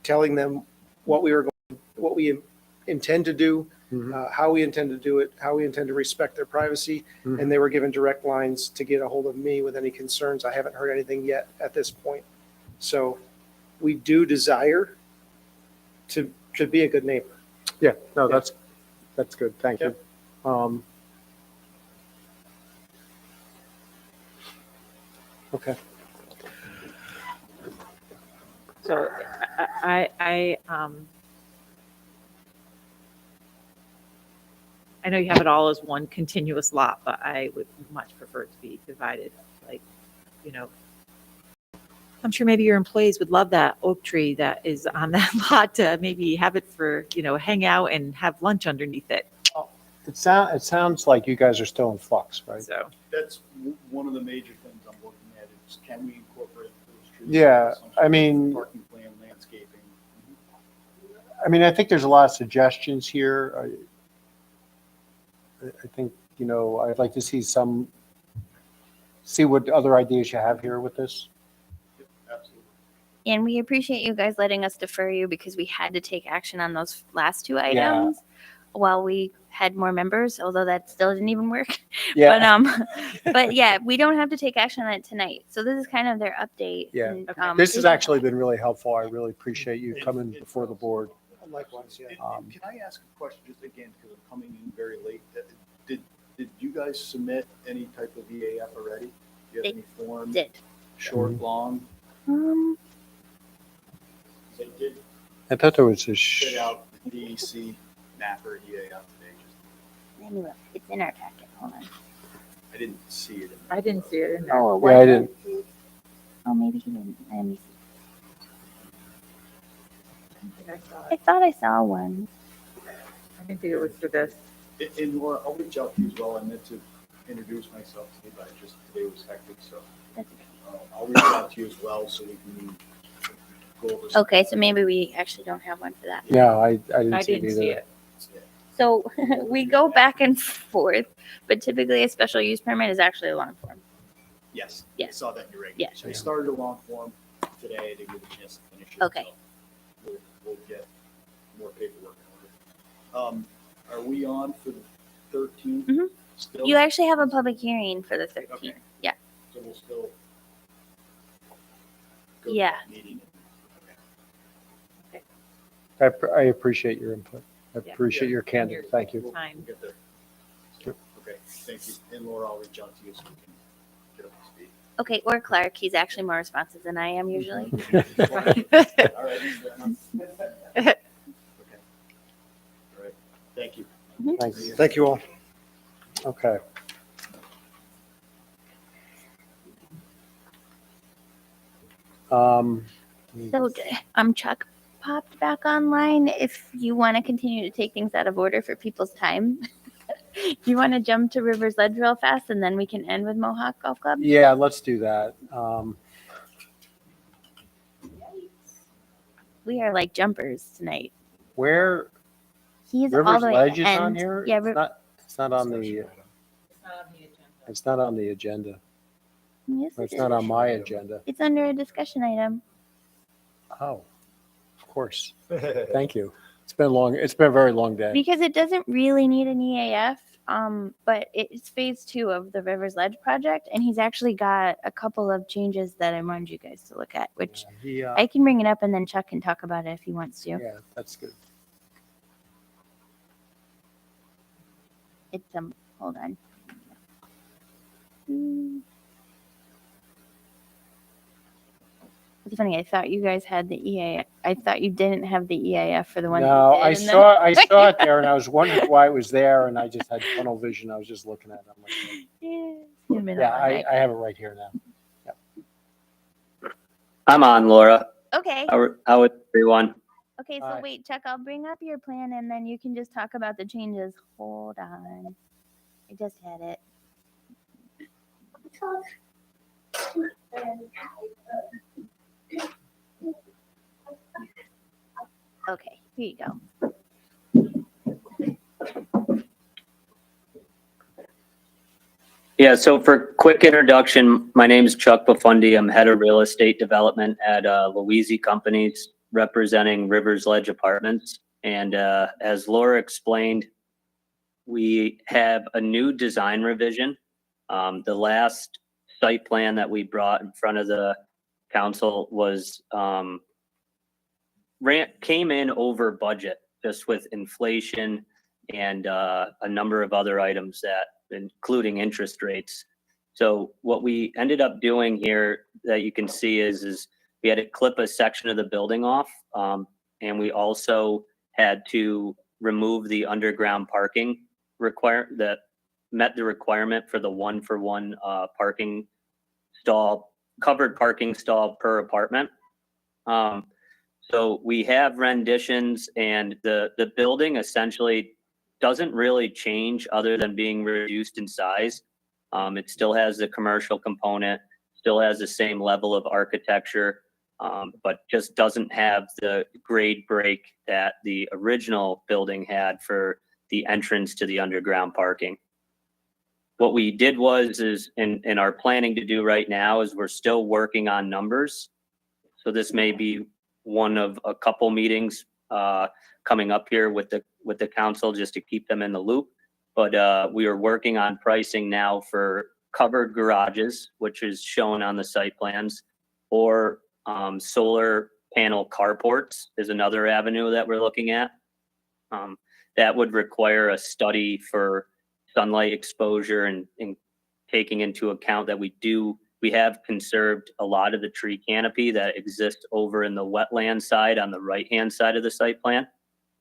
telling them what we intend to do, Mhm. how we intend to do it, how we intend to respect their privacy. Mhm. And they were given direct lines to get a hold of me with any concerns. I haven't heard anything yet at this point. So we do desire to be a good neighbor. Yeah, no, that's good. Thank you. Okay. So I know you have it all as one continuous lot, but I would much prefer it to be divided, like, you know. I'm sure maybe your employees would love that oak tree that is on that lot to maybe have it for, you know, hang out and have lunch underneath it. It sounds like you guys are still in flux, right? So, That's one of the major things I'm looking at is can we incorporate those trees? Yeah, Some I mean- Parking plan, landscaping. I mean, I think there's a lot of suggestions here. I think, I'd like to see what other ideas you have here with this. Absolutely. And we appreciate you guys letting us defer you because we had to take action on those last two items while we had more members, although that still didn't even work. But yeah, we don't have to take action on it tonight. So this is kind of their update. Yeah. And, This has actually been really helpful. I really appreciate you coming before the board. Likewise, yeah. And can I ask a question just again, because I'm coming in very late? Did you guys submit any type of EAF already? Do you have any form? did. Short, Mhm. long? They did I thought there was spit out the DEC NAPR EAF today. Let me look. It's in our packet. Hold on. I didn't see it. I didn't see it in there. Oh, Yeah, I didn't. Oh, maybe he didn't. Let me see. I think I saw I it. thought I saw one. I didn't think it was for this. And Laura, I'll reach out to you as well. I meant to introduce myself to you, but just today was hectic, so That's okay. I'll reach out to you as well so we can go over. some- Okay, so maybe we actually don't have one for that. No, I didn't I see it didn't see either. it. So we go back and forth, but typically a special use permit is actually a long form. Yes. I Yes. saw that in your regular. Yes. So I started a long form today. I didn't get a chance to finish it. Okay. so We'll get more paperwork. Are we on for the 13th? Mhm. Still? You actually have a public hearing for the 13th. Okay. Yeah. So we'll still. go to Yeah. that meeting. Okay. I appreciate your input. I Yeah. appreciate your candor. Your Thank you. We'll Time. get there. Okay, thank you. And Laura, I'll reach out to you so we can get up to speed. Okay, or Clark. He's actually more responsive than I am usually. All right. Okay. All right. Thank you. Thanks. Thank you all. Okay. So, Chuck popped back online. If you want to continue to take things out of order for people's time, do you want to jump to Rivers Ledge real fast and then we can end with Mohawk Golf Club? Yeah, let's do that. We are like jumpers tonight. Where He's all Rivers the way Ledge at the is end. on here? Yeah, It's not on the, it's not on the agenda. yes, It's it not is. on my agenda. It's under a discussion item. Oh, of course. Thank you. It's been a very long day. Because it doesn't really need an EAF, but it's phase 2 of the Rivers Ledge project, and he's actually got a couple of changes that I wanted you guys to look at, which Yeah, I can bring it up and then Chuck can talk about it if he wants to. yeah, that's good. It's hold on. It's funny. I thought you guys had the EAF. I thought you didn't have the EAF for the one. No, that I you did, and saw it there and I was wondering why it was there and I just had tunnel vision. I was just looking at it. I'm like, It's been a minute, yeah, all right. I have it right here now. I'm on, Laura. Okay. How is everyone? Okay. So Hi. wait, Chuck. I'll bring up your plan and then you can just talk about the changes. Hold on. I just had it. Okay, here you go. Yeah, so for quick introduction, my name is Chuck Bafundi. I'm head of real estate development at Louisi Companies, representing Rivers Ledge Apartments. And as Laura explained, we have a new design revision. The last site plan that we brought in front of the council was came in over budget, just with inflation and a number of other items that, including interest rates. So what we ended up doing here that you can see is we had to clip a section of the building off, and we also had to remove the underground parking that met the requirement for the 1-for-1 parking stall, covered parking stall per apartment. So we have renditions, and the building essentially doesn't really change other than being reduced in size. It still has the commercial component, still has the same level of architecture, but just doesn't have the grade break that the original building had for the entrance to the underground parking. What we did is in our planning to do right now is we're still working on numbers. So this may be one of a couple meetings coming up here with the council just to keep them in the loop. But we are working on pricing now for covered garages, which is shown on the site plans, or solar panel carports is another avenue that we're looking at. That would require a study for sunlight exposure and taking into account that we have conserved a lot of the tree canopy that exists over in the wetland side on the right-hand side of the site plan,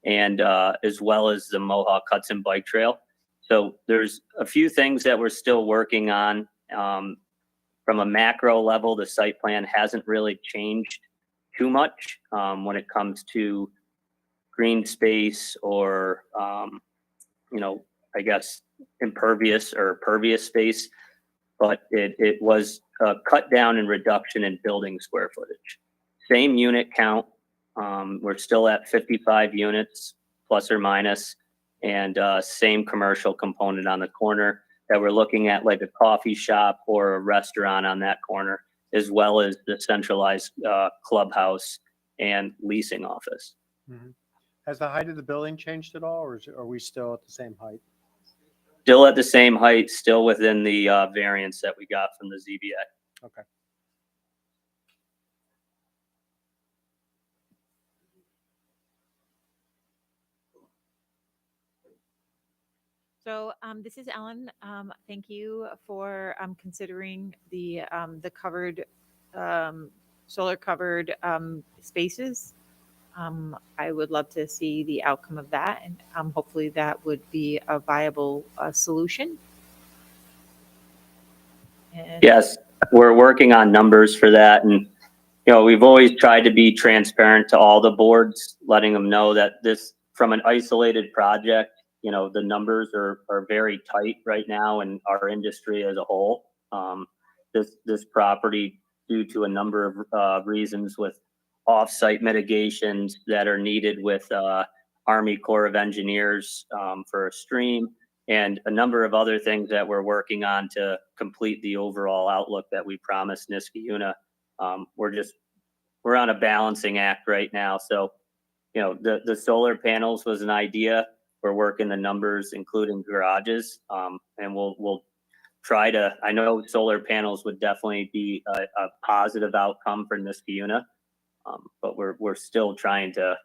and as well as the Mohawk Hudson Bike Trail. So there's a few things that we're still working on. From a macro level, the site plan hasn't really changed too much when it comes to green space or, I guess, impervious or pervious space, but it was a cut down and reduction in building square footage. Same unit count. We're still at 55 units plus or minus, and same commercial component on the corner that we're looking at, like a coffee shop or a restaurant on that corner, as well as the centralized clubhouse and leasing office. Mhm. Has the height of the building changed at all, or are we still at the same height? Still at the same height, still within the variance that we got from the ZBA. Okay. So this is Ellen. Thank you for considering the covered, solar covered spaces. I would love to see the outcome of that, and hopefully that would be a viable solution. And Yes, we're working on numbers for that. And, we've always tried to be transparent to all the boards, letting them know that this, from an isolated project, the numbers are very tight right now in our industry as a whole. This property, due to a number of reasons with off-site mitigations that are needed with Army Corps of Engineers for a stream, and a number of other things that we're working on to complete the overall outlook that we promised Niskayuna. We're on a balancing act right now. So, the solar panels was an idea. We're working the numbers, including garages, and we'll try to. I know solar panels would definitely be a positive outcome for Niskayuna, but we're still trying to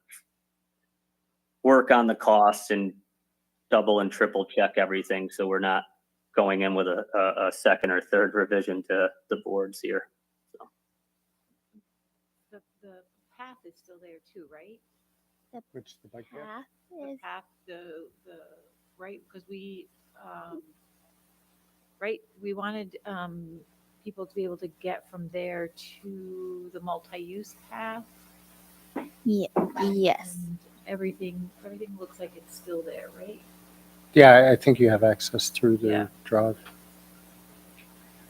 work on the costs and double and triple check everything, so we're not going in with a second or third revision to the boards here. So. the path is still there too, right? Which the bike path? Path The is path, the right, because we right, we wanted people to be able to get from there to the multi-use path. yes. And everything looks like it's still there, right? Yeah, I think you have access through the Yeah. drive.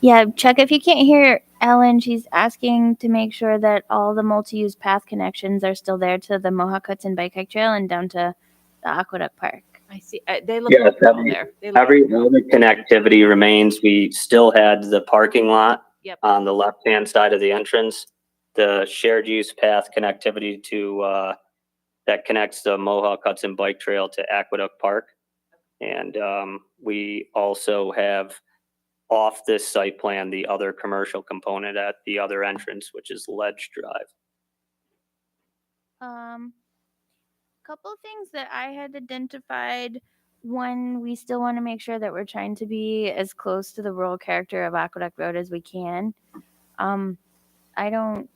Yeah, Chuck, if you can't hear Ellen, she's asking to make sure that all the multi-use path connections are still there to the Mohawk Hudson Bike Hike Trail and down to the Aqueduct Park. I see. They look Yes, all there. They look every other connectivity remains. We still had the parking lot Yep. on the left-hand side of the entrance, the shared use path connectivity to that connects the Mohawk Hudson Bike Trail to Aqueduct Park. And we also have off this site plan the other commercial component at the other entrance, which is Ledge Drive. Couple things that I had identified. One, we still want to make sure that we're trying to be as close to the rural character of Aqueduct Road as we can. I don't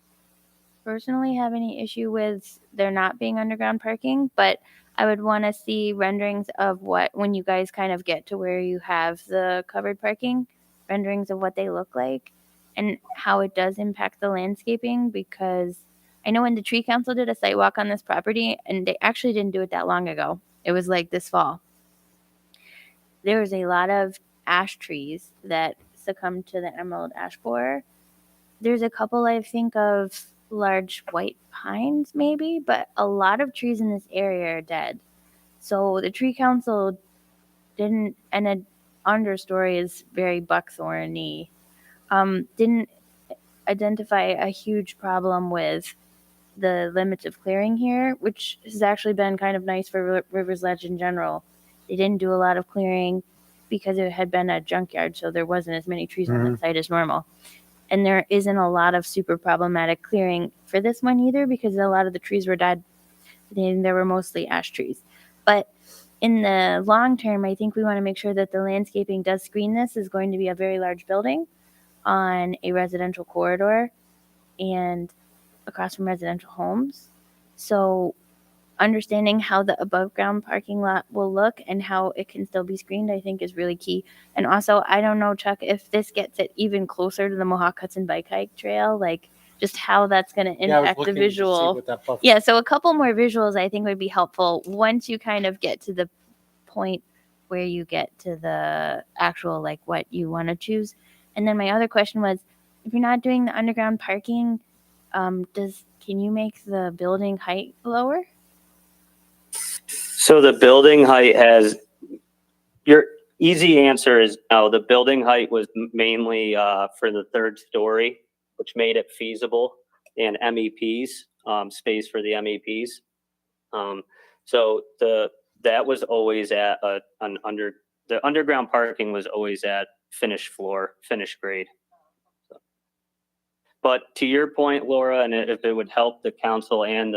personally have any issue with there not being underground parking, but I would want to see renderings of when you guys kind of get to where you have the covered parking, renderings of what they look like and how it does impact the landscaping, because I know when the tree council did a site walk on this property, and they actually didn't do it that long ago. It was like this fall. There was a lot of ash trees that succumbed to the emerald ash borer. There's a couple, I think, of large white pines maybe, but a lot of trees in this area are dead. So the tree council didn't, and an understory is very buckthorny, didn't identify a huge problem with the limits of clearing here, which has actually been kind of nice for Rivers Ledge in general. They didn't do a lot of clearing because it had been a junkyard, so there wasn't as many trees on that site as normal. And there isn't a lot of super problematic clearing for this one either, because a lot of the trees were dead. And there were mostly ash trees. But in the long term, I think we want to make sure that the landscaping does screen this. Is going to be a very large building on a residential corridor and across from residential homes. So understanding how the above ground parking lot will look and how it can still be screened, I think is really key. And also, I don't know, Chuck, if this gets it even closer to the Mohawk Hudson Bike Hike Trail, like just how that's going to impact the visual. Yeah, so a couple more visuals I think would be helpful once you kind of get to the point where you get to the actual, like, what you want to choose. And then my other question was, if you're not doing the underground parking, can you make the building height lower? So the building height your easy answer is no. The building height was mainly for the third story, which made it feasible, and MEPs, space for the MEPs. So that was always at the underground parking was always at finished floor, finished grade. But to your point, Laura, and if it would help the council and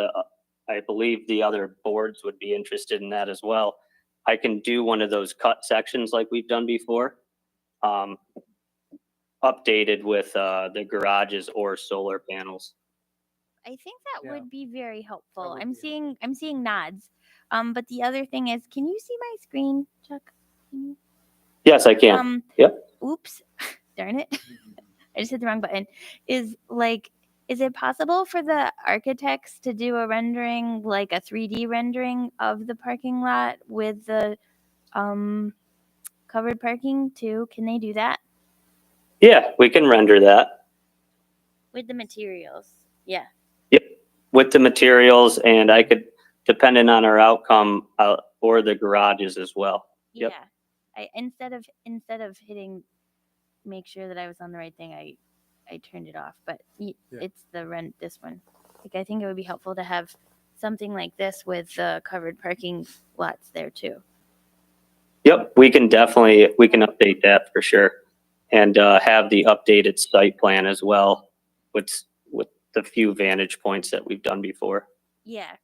I believe the other boards would be interested in that as well, I can do one of those cut sections like we've done before, updated with the garages or solar panels. I think that Yeah. would be very helpful. would I'm be seeing nods. But the other thing is, can you see my screen, Chuck? Can you? Yes, I can. Yep. Oops, darn it. I just hit the wrong button. Is it possible for the architects to do a rendering, like a 3D rendering of the parking lot with the covered parking too? Can they do that Yeah, we can render that. with the materials? Yeah. Yep. With the materials, and I could, depending on our outcome, or the garages as well. Yep. Yeah. I instead of hitting make sure that I was on the right thing, I turned it off. But it's this one. Like, I think it would be helpful to have something like this with covered parking lots there too. Yep, we can update that for sure, and have the updated site plan as well, with the few vantage points that we've done before. Yeah,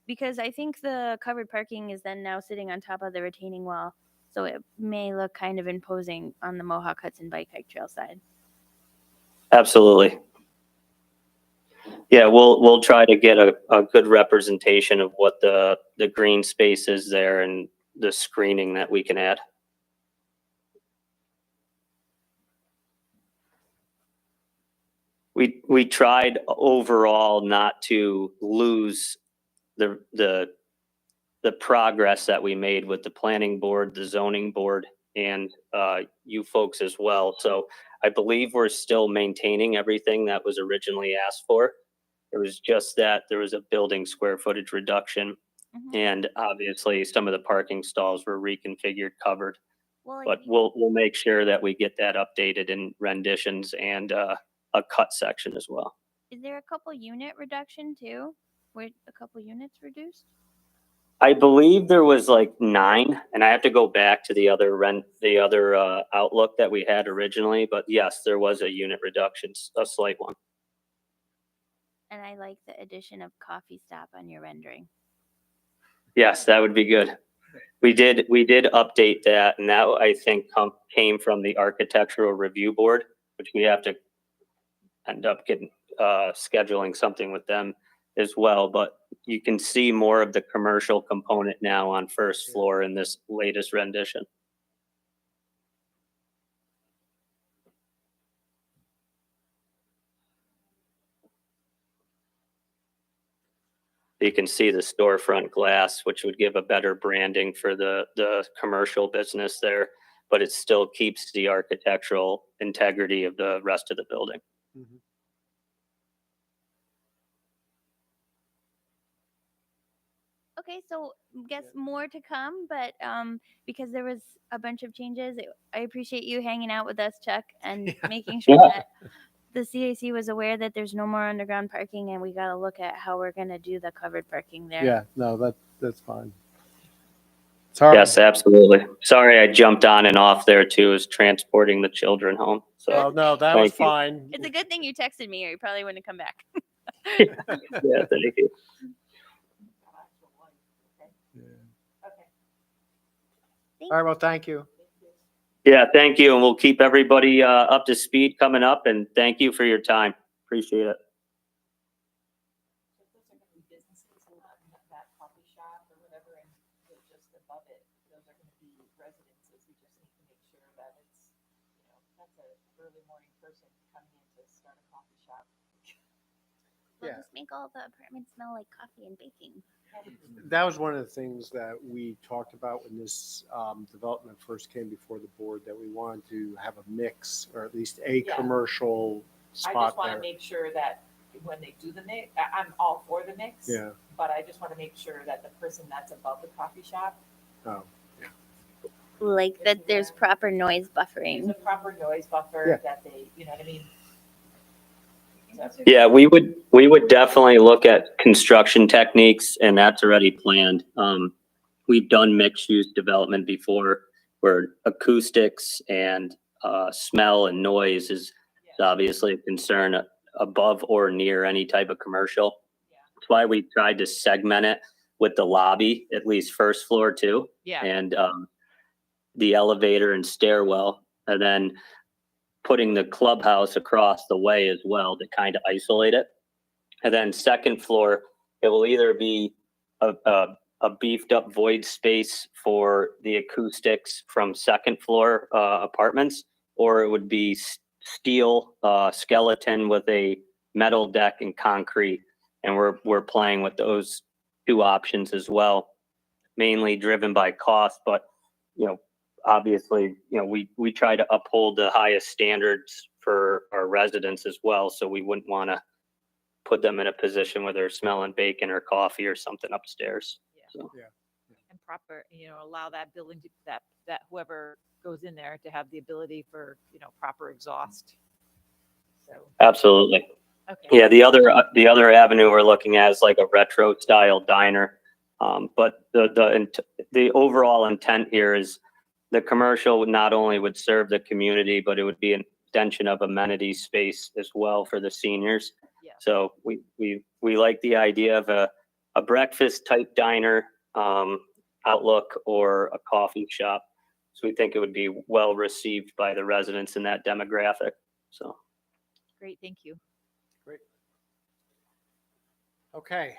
because I think the covered parking is then now sitting on top of the retaining wall, so it may look kind of imposing on the Mohawk Hudson Bike Hike Trail side. Absolutely. Yeah, we'll try to get a good representation of what the green space is there and the screening that we can add. We tried overall not to lose the progress that we made with the planning board, the zoning board, and you folks as well. So I believe we're still maintaining everything that was originally asked for. It was just that there was a building square footage reduction, and obviously some of the parking stalls were reconfigured, covered. Well, But we'll make sure that we get that updated in renditions and a cut section as well. is there a couple unit reduction too? Were a couple units reduced? I believe there was like 9, and I have to go back to the other outlook that we had originally. But yes, there was a unit reduction, a slight one. And I like the addition of coffee stop on your rendering. Yes, that would be good. We did update that, and that I think came from the architectural review board, which we have to end up getting scheduling something with them as well. But you can see more of the commercial component now on first floor in this latest rendition. You can see the storefront glass, which would give a better branding for the commercial business there, but it still keeps the architectural integrity of the rest of the building. Mhm. Okay, so guess more to come, but because there was a bunch of changes, I appreciate you hanging out with us, Chuck, and making sure that the CAC was aware that there's no more underground parking, and we got to look at how we're going to do the covered parking there. Yeah, no, that's fine. Sorry. Yes, absolutely. Sorry, I jumped on and off there too, as transporting the children home. So Oh, no, that thank was you. fine. It's a good thing you texted me, or you probably wouldn't have come back. Yeah, thank you. All right, well, thank you. Yeah, thank you, and we'll keep everybody up to speed coming up. And thank you for your time. Appreciate it. That coffee shop or whatever, and just above it, those are gonna be residences. We just need to make sure that it's, that's a early morning person coming in to start a coffee shop. We'll Yeah. just make all the apartments smell like coffee and baking. That was one of the things that we talked about when this development first came before the board, that we wanted to have a mix, or at least a Yeah. commercial I spot just wanna there. make sure that when they do the mix, I'm all for the mix. Yeah. But I just wanna make sure that the person that's above the coffee shop, Oh, Like that there's proper noise there's buffering. a proper noise buffer, Yeah. that they, you know what I mean? Yeah, we would definitely look at construction techniques, and that's already planned. We've done mixed use development before where acoustics and smell and noise is obviously a concern above or near any type of commercial. That's why we tried to segment it with the lobby, at least first floor too, Yeah. and the elevator and stairwell, and then putting the clubhouse across the way as well to kind of isolate it. And then second floor, it will either be a beefed up void space for the acoustics from second floor apartments, or it would be steel skeleton with a metal deck and concrete. And we're playing with those two options as well, mainly driven by cost, but obviously, we try to uphold the highest standards for our residents as well. So we wouldn't want to put them in a position where they're smelling bacon or coffee or something upstairs. So. And proper, allow that building to, that whoever goes in there to have the ability for, proper exhaust. So, Absolutely. okay. Yeah. The other avenue we're looking at is like a retro style diner. But the overall intent here is the commercial not only would serve the community, but it would be an extension of amenity space as well for the seniors. Yeah. So we like the idea of a breakfast type diner, outlook, or a coffee shop. So we think it would be well received by the residents in that demographic. So. Great, thank you. Great. Okay.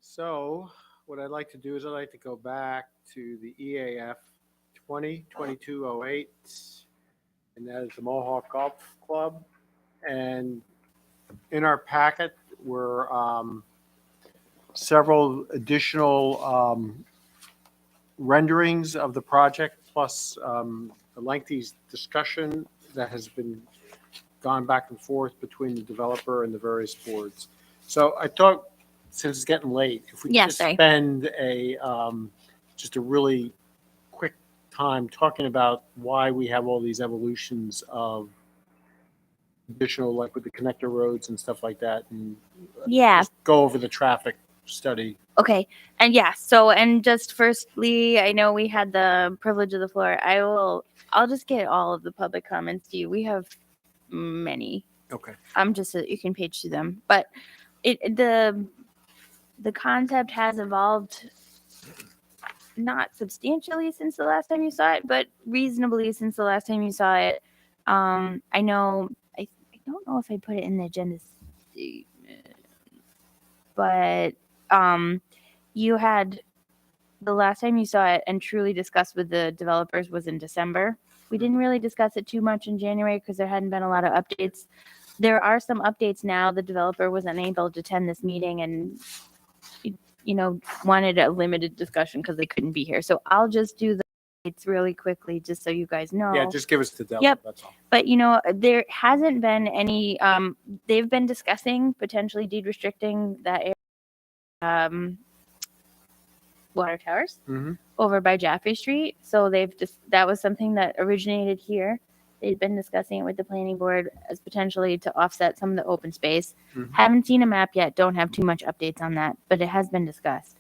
So what I'd like to do is I'd like to go back to the EAF 2022-08, and that is the Mohawk Golf Club. And in our packet were several additional renderings of the project, plus a lengthy discussion that has been gone back and forth between the developer and the various boards. So I thought, since it's getting late, if we could Yeah, just sorry. spend just a really quick time talking about why we have all these evolutions of additional, like with the connector roads and stuff like that, and Yeah. just go over the traffic study. Okay. And yeah, and just firstly, I know we had the privilege of the floor. I'll just get all of the public comments to you. We have many. Okay. You can page through them, but the concept has evolved not substantially since the last time you saw it, but reasonably since the last time you saw it. I know, I don't know if I put it in the agenda, but you had the last time you saw it and truly discussed with the developers was in December. We didn't really discuss it too much in January because there hadn't been a lot of updates. There are some updates now. The developer was unable to attend this meeting and wanted a limited discussion because they couldn't be here. So I'll just do the updates really quickly just so you guys know. Yeah, just give us the delta. Yep. That's all. But there hasn't been any. They've been discussing potentially deed restricting that area, water towers over by Jaffrey Street. So that was something that originated here. They'd been discussing it with the planning board as potentially to offset some of the open space. Haven't seen a map yet. Don't have too much updates on that, but it has been discussed.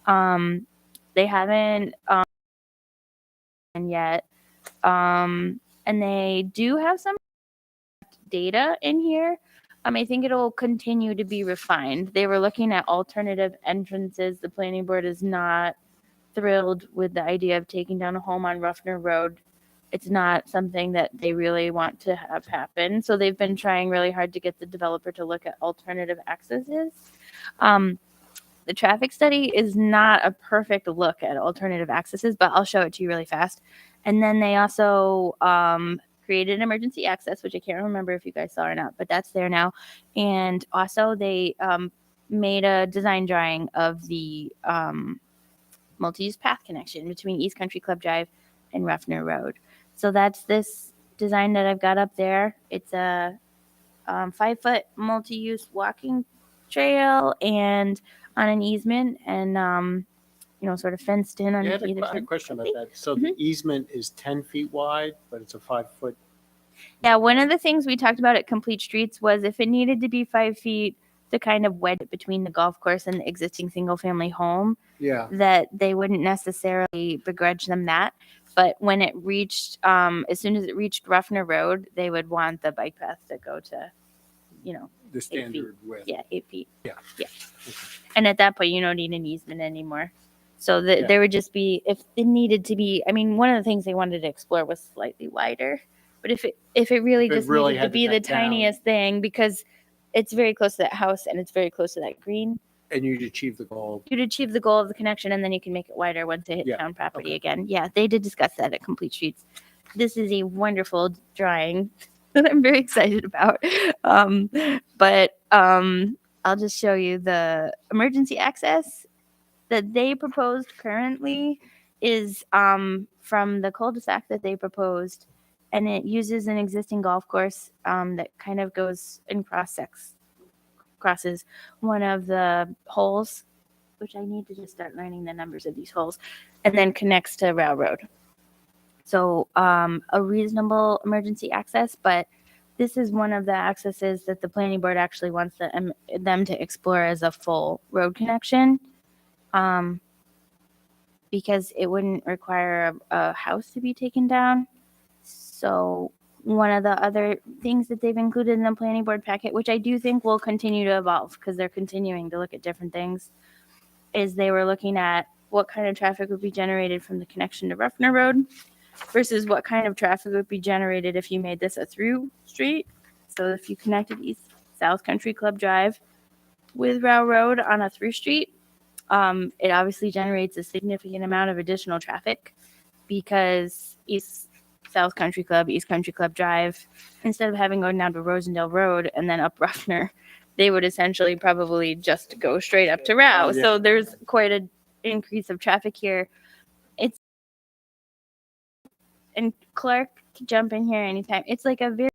They haven't yet, and they do have some data in here. I think it'll continue to be refined. They were looking at alternative entrances. The planning board is not thrilled with the idea of taking down a home on Ruffner Road. It's not something that they really want to have happen. So they've been trying really hard to get the developer to look at alternative accesses. The traffic study is not a perfect look at alternative accesses, but I'll show it to you really fast. And then they also created an emergency access, which I can't remember if you guys saw or not, but that's there now. And also they made a design drawing of the multi-use path connection between East Country Club Drive and Ruffner Road. So that's this design that I've got up there. It's a 5-foot multi-use walking trail and on an easement and, sort of fenced in on Yeah, I either had a side. question about that. So the easement is 10 feet wide, but it's a 5-foot Yeah, one of the things we talked about at Complete Streets was if it needed to be 5 feet to kind of wedge it between the golf course and the existing single-family home, Yeah. that they wouldn't necessarily begrudge them that. But when it reached, as soon as it reached Ruffner Road, they would want the bike path to go to, The standard width. yeah, 8 feet. Yeah. Yeah. And at that point, you don't need an easement anymore. So Yeah. there would just be, if it needed to be, I mean, one of the things they wanted to explore was slightly wider. But if it really If it just really needed to had to be the cut down. tiniest thing, because it's very close to that house and it's very close to that green, And you'd achieve the goal. you'd achieve the goal of the connection and then you can make it wider once it hit Yeah, town property okay. again. Yeah, they did discuss that at Complete Streets. This is a wonderful drawing that I'm very excited about. But I'll just show you the emergency access that they proposed currently is from the cul-de-sac that they proposed, and it uses an existing golf course that kind of goes and crosses one of the holes, which I need to just start learning the numbers of these holes, and then connects to railroad. So a reasonable emergency access, but this is one of the accesses that the planning board actually wants them to explore as a full road connection. Because it wouldn't require a house to be taken down. So one of the other things that they've included in the planning board packet, which I do think will continue to evolve because they're continuing to look at different things, is they were looking at what kind of traffic would be generated from the connection to Ruffner Road versus what kind of traffic would be generated if you made this a through street. So if you connected East South Country Club Drive with Row Road on a through street, it obviously generates a significant amount of additional traffic because East Country Club Drive, instead of having gone down to Rosendale Road and then up Ruffner, they would essentially probably just go straight up to Row. Yeah. So there's quite an increase of traffic here. And Clark can jump in here anytime. It's like a very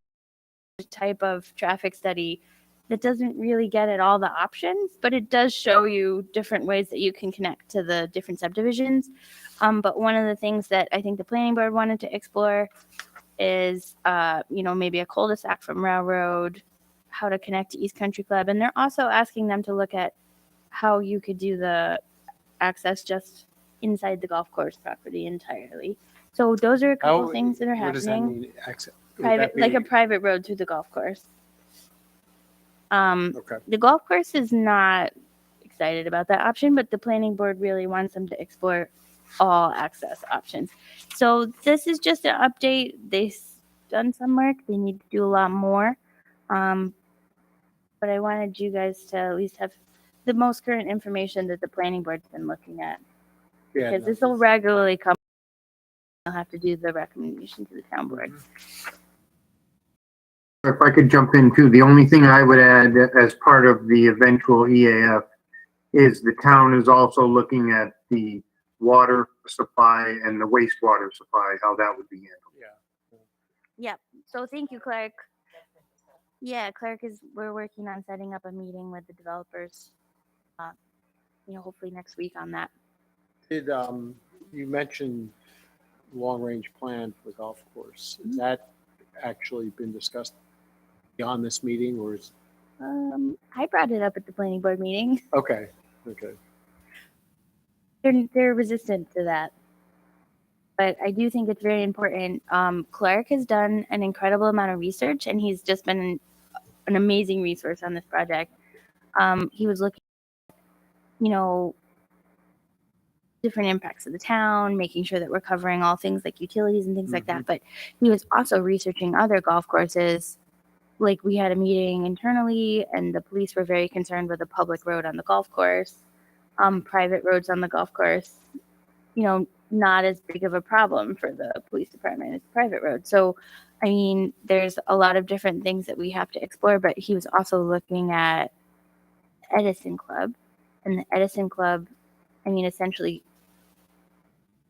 type of traffic study that doesn't really get at all the options, but it does show you different ways that you can connect to the different subdivisions. But one of the things that I think the planning board wanted to explore is, maybe a cul-de-sac from Railroad, how to connect to East Country Club. And they're also asking them to look at how you could do the access just inside the golf course property entirely. So those are a couple things that are What does that happening. mean? Access? Would Private, that like a be- private road through the golf course. Okay. The golf course is not excited about that option, but the planning board really wants them to explore all access options. So this is just an update. They've done some work. They need to do a lot more. But I wanted you guys to at least have the most current information that the planning board's been looking at. Yeah, Because no. this will regularly come. They'll have to do the recommendation to the town board. If I could jump in too, the only thing I would add as part of the eventual EAF is the town is also looking at the water supply and the wastewater supply, how that would be handled. Yeah. Yep. So thank you, Clark. Yeah, Clark we're working on setting up a meeting with the developers, hopefully next week on that. Did, you mentioned long-range plan for the golf course. Has that actually been discussed beyond this meeting or is? I brought it up at the planning board meeting. Okay. They're resistant to that. But I do think it's very important. Clark has done an incredible amount of research and he's just been an amazing resource on this project. He was looking at, different impacts of the town, making sure that we're covering all things like utilities and things like that. But he was also researching other golf courses. Like we had a meeting internally and the police were very concerned with a public road on the golf course, private roads on the golf course, not as big of a problem for the police department as private roads. So, I mean, there's a lot of different things that we have to explore, but he was also looking at Edison Club and the Edison Club. I mean, essentially,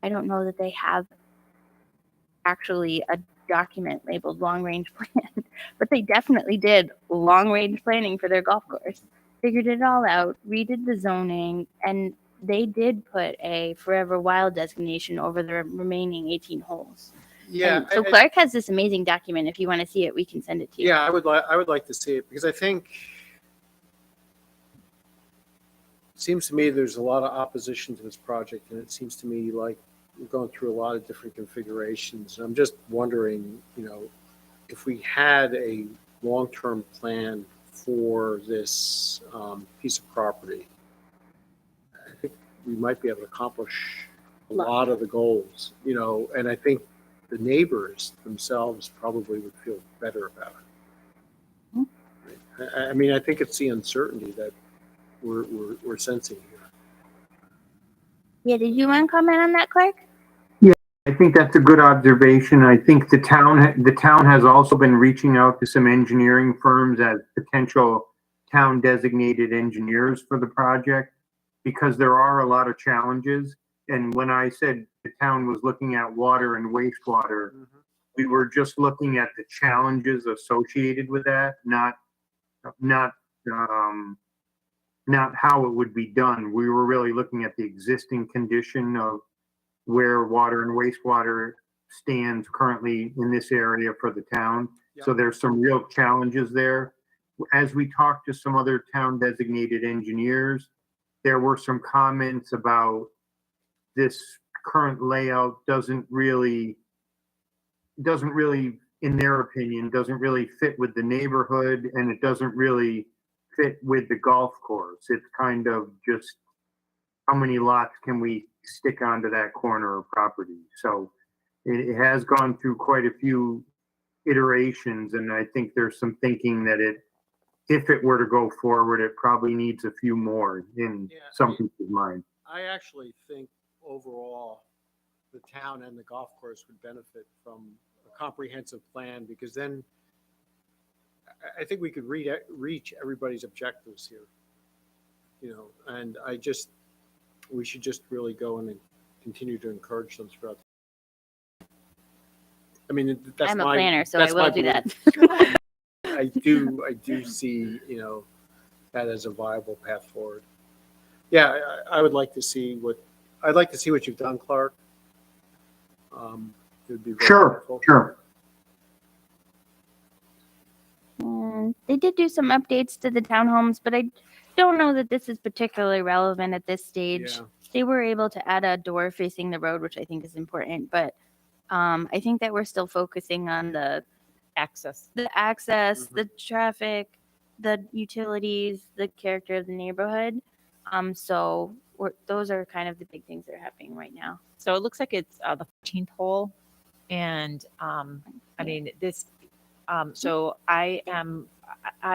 I don't know that they have actually a document labeled long range plan, but they definitely did long range planning for their golf course, figured it all out, redid the zoning, and they did put a forever wild designation over the remaining 18 holes. Yeah. And so Clark has this amazing document. If you want to see it, we can send it to you. Yeah, I would like to see it because I think it seems to me there's a lot of opposition to this project, and it seems to me like we're going through a lot of different configurations. I'm just wondering, if we had a long-term plan for this piece of property, I think we might be able to accomplish a lot of the goals, and I think the neighbors themselves probably would feel better about it. I mean, I think it's the uncertainty that we're sensing here. Yeah, did you want to comment on that, Clark? I think that's a good observation. I think the town has also been reaching out to some engineering firms as potential town designated engineers for the project, because there are a lot of challenges. And when I said the town was looking at water and wastewater, we were just looking at the challenges associated with that, not how it would be done. We were really looking at the existing condition of where water and wastewater stands currently in this area for the town. So there's some real challenges there. As we talked to some other town designated engineers, there were some comments about this current layout doesn't really, in their opinion, doesn't really fit with the neighborhood, and it doesn't really fit with the golf course. It's kind of just how many lots can we stick onto that corner of property? So it has gone through quite a few iterations, and I think there's some thinking that if it were to go forward, it probably needs a few more in some people's mind. I actually think overall, the town and the golf course would benefit from a comprehensive plan, because then I think we could reach everybody's objectives here, and we should just really go in and continue to encourage them throughout. I mean, that's I'm a planner, so I that's will my do that. belief. I do see, that as a viable path forward. Yeah, I would like to see what you've done, Clark. It would be very helpful. Sure. And they did do some updates to the townhomes, but I don't know that this is particularly relevant at this stage. Yeah. They were able to add a door facing the road, which I think is important, but I think that we're still focusing on the Access. the traffic, the utilities, the character of the neighborhood. So those are kind of the big things that are happening right now. So it looks like it's the 14th hole. And I mean, this, so I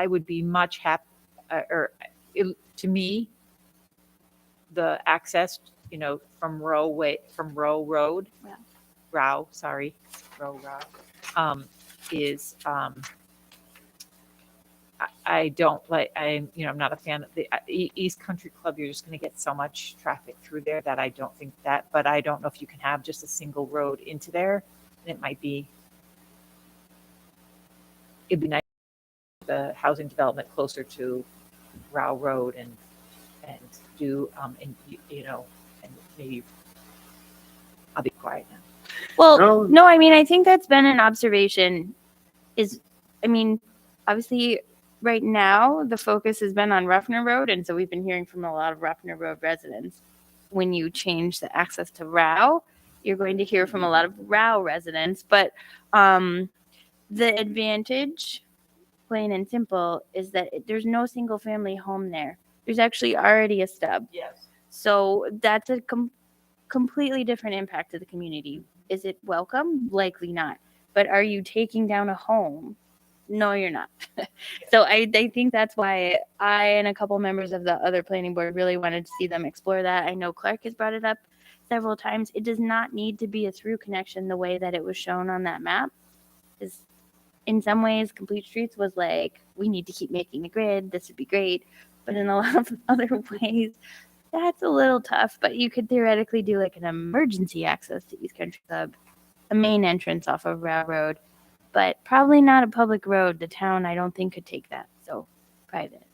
would be much happy, to me, the access, from Row Road, Row, is, I don't like, I'm not a fan of the East Country Club. You're just going to get so much traffic through there that I don't think that, but I don't know if you can have just a single road into there. And it'd be nice, the housing development closer to Row Road and do, and maybe I'll be quiet now. Well, no, I mean, I think that's been an observation obviously right now the focus has been on Ruffner Road. And so we've been hearing from a lot of Ruffner Road residents. When you change the access to Row, you're going to hear from a lot of Row residents. But the advantage, plain and simple, is that there's no single family home there. There's actually already a stub. Yes. So that's a completely different impact to the community. Is it welcome? Likely not. But are you taking down a home? No, you're not. So I think that's why I and a couple members of the other planning board really wanted to see them explore that. I know Clark has brought it up several times. It does not need to be a through connection the way that it was shown on that map. Is in some ways, Complete Streets was like, we need to keep making the grid. This would be great. But in a lot of other ways, that's a little tough. But you could theoretically do like an emergency access to East Country Club, a main entrance off of Row Road, but probably not a public road. The town, I don't think, could take that. So private.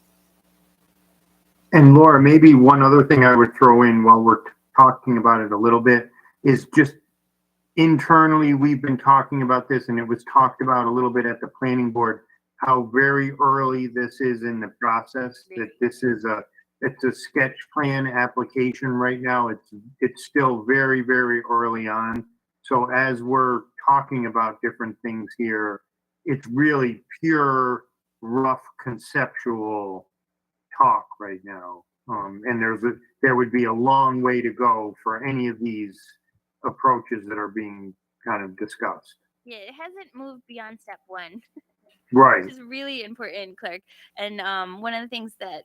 And Laura, maybe one other thing I would throw in while we're talking about it a little bit is just internally, we've been talking about this, and it was talked about a little bit at the planning board, how very early this is in the process, that this is it's a sketch plan application right now. It's still very, very early on. So as we're talking about different things here, it's really pure, rough conceptual talk right now. And there would be a long way to go for any of these approaches that are being kind of discussed. Yeah, it hasn't moved beyond step one. Right. Which is really important, Clark. And one of the things that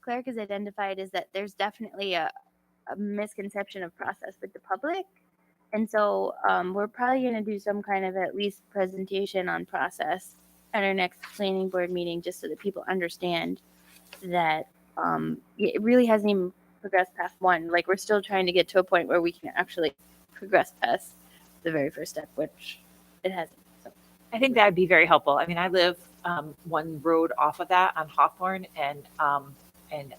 Clark has identified is that there's definitely a misconception of process with the public. And so we're probably going to do some kind of at least presentation on process at our next planning board meeting, just so that people understand that it really hasn't even progressed past one. Like, we're still trying to get to a point where we can actually progress past the very first step, which it hasn't. So. I think that would be very helpful. I mean, I live one road off of that on Hawthorne, and I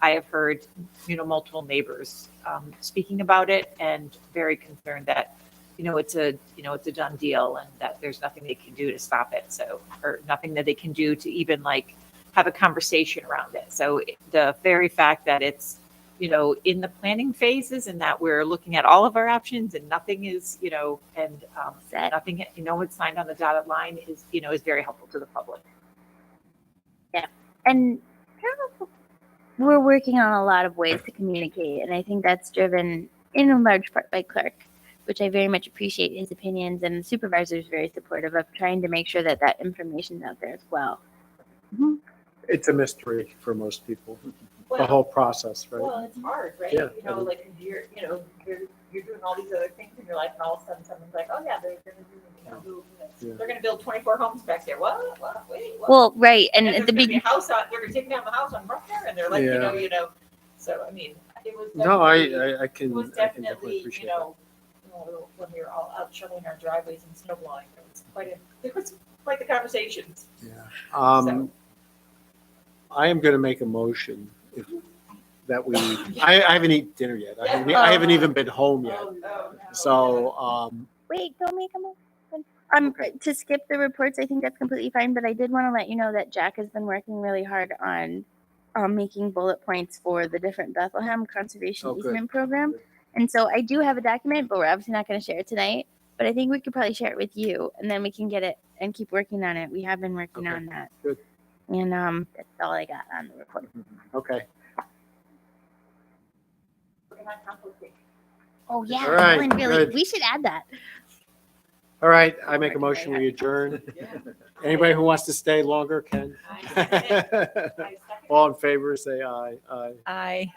have heard multiple neighbors speaking about it and very concerned that it's a done deal and that there's nothing they can do to stop it. So, or nothing that they can do to even like have a conversation around it. So the very fact that it's in the planning phases and that we're looking at all of our options and nothing is, nothing, it's signed on the dotted line is very helpful to the public. Yeah. And we're working on a lot of ways to communicate. And I think that's driven in a large part by Clark, which I very much appreciate his opinions, and the supervisor is very supportive of trying to make sure that that information's out there as well. Mm-hmm. It's a mystery for most people, the whole process, right? Well, it's hard, right? Yeah. Like you're doing all these other things in your life, and all of a sudden someone's like, oh yeah, they're going to do, they're going to build 24 homes back there. What? Wait, what? Well, right, and there's at the gonna be a beginning, house on, they're going to take down the house on Bruckner, and they're like, Yeah. So I mean, it was No, definitely, I can it was definitely definitely, appreciate that. when we were all out shoveling our driveways and snow blowing, it was quite the conversations. Yeah. I am going to make a motion that we, I haven't eaten dinner yet. I haven't even been home yet. So, wait, don't make a motion. To skip the reports, I think that's completely fine, but I did want to let you know that Jack has been working really hard on making bullet points for the different Bethlehem Conservation good. Easement Program. And so I do have a document, but we're obviously not going to share it tonight. But I think we could probably share it with you, and then we can get it and keep working on it. We have been working on that. Good. And that's all I got on the report. Okay. Oh yeah, All right, Ellen, really, good. we should add that. All right, I make a motion, we adjourn. Anybody who wants to stay longer can. All in favor, say aye. Aye. Aye.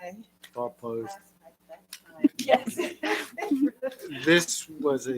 All opposed. Yes. This was a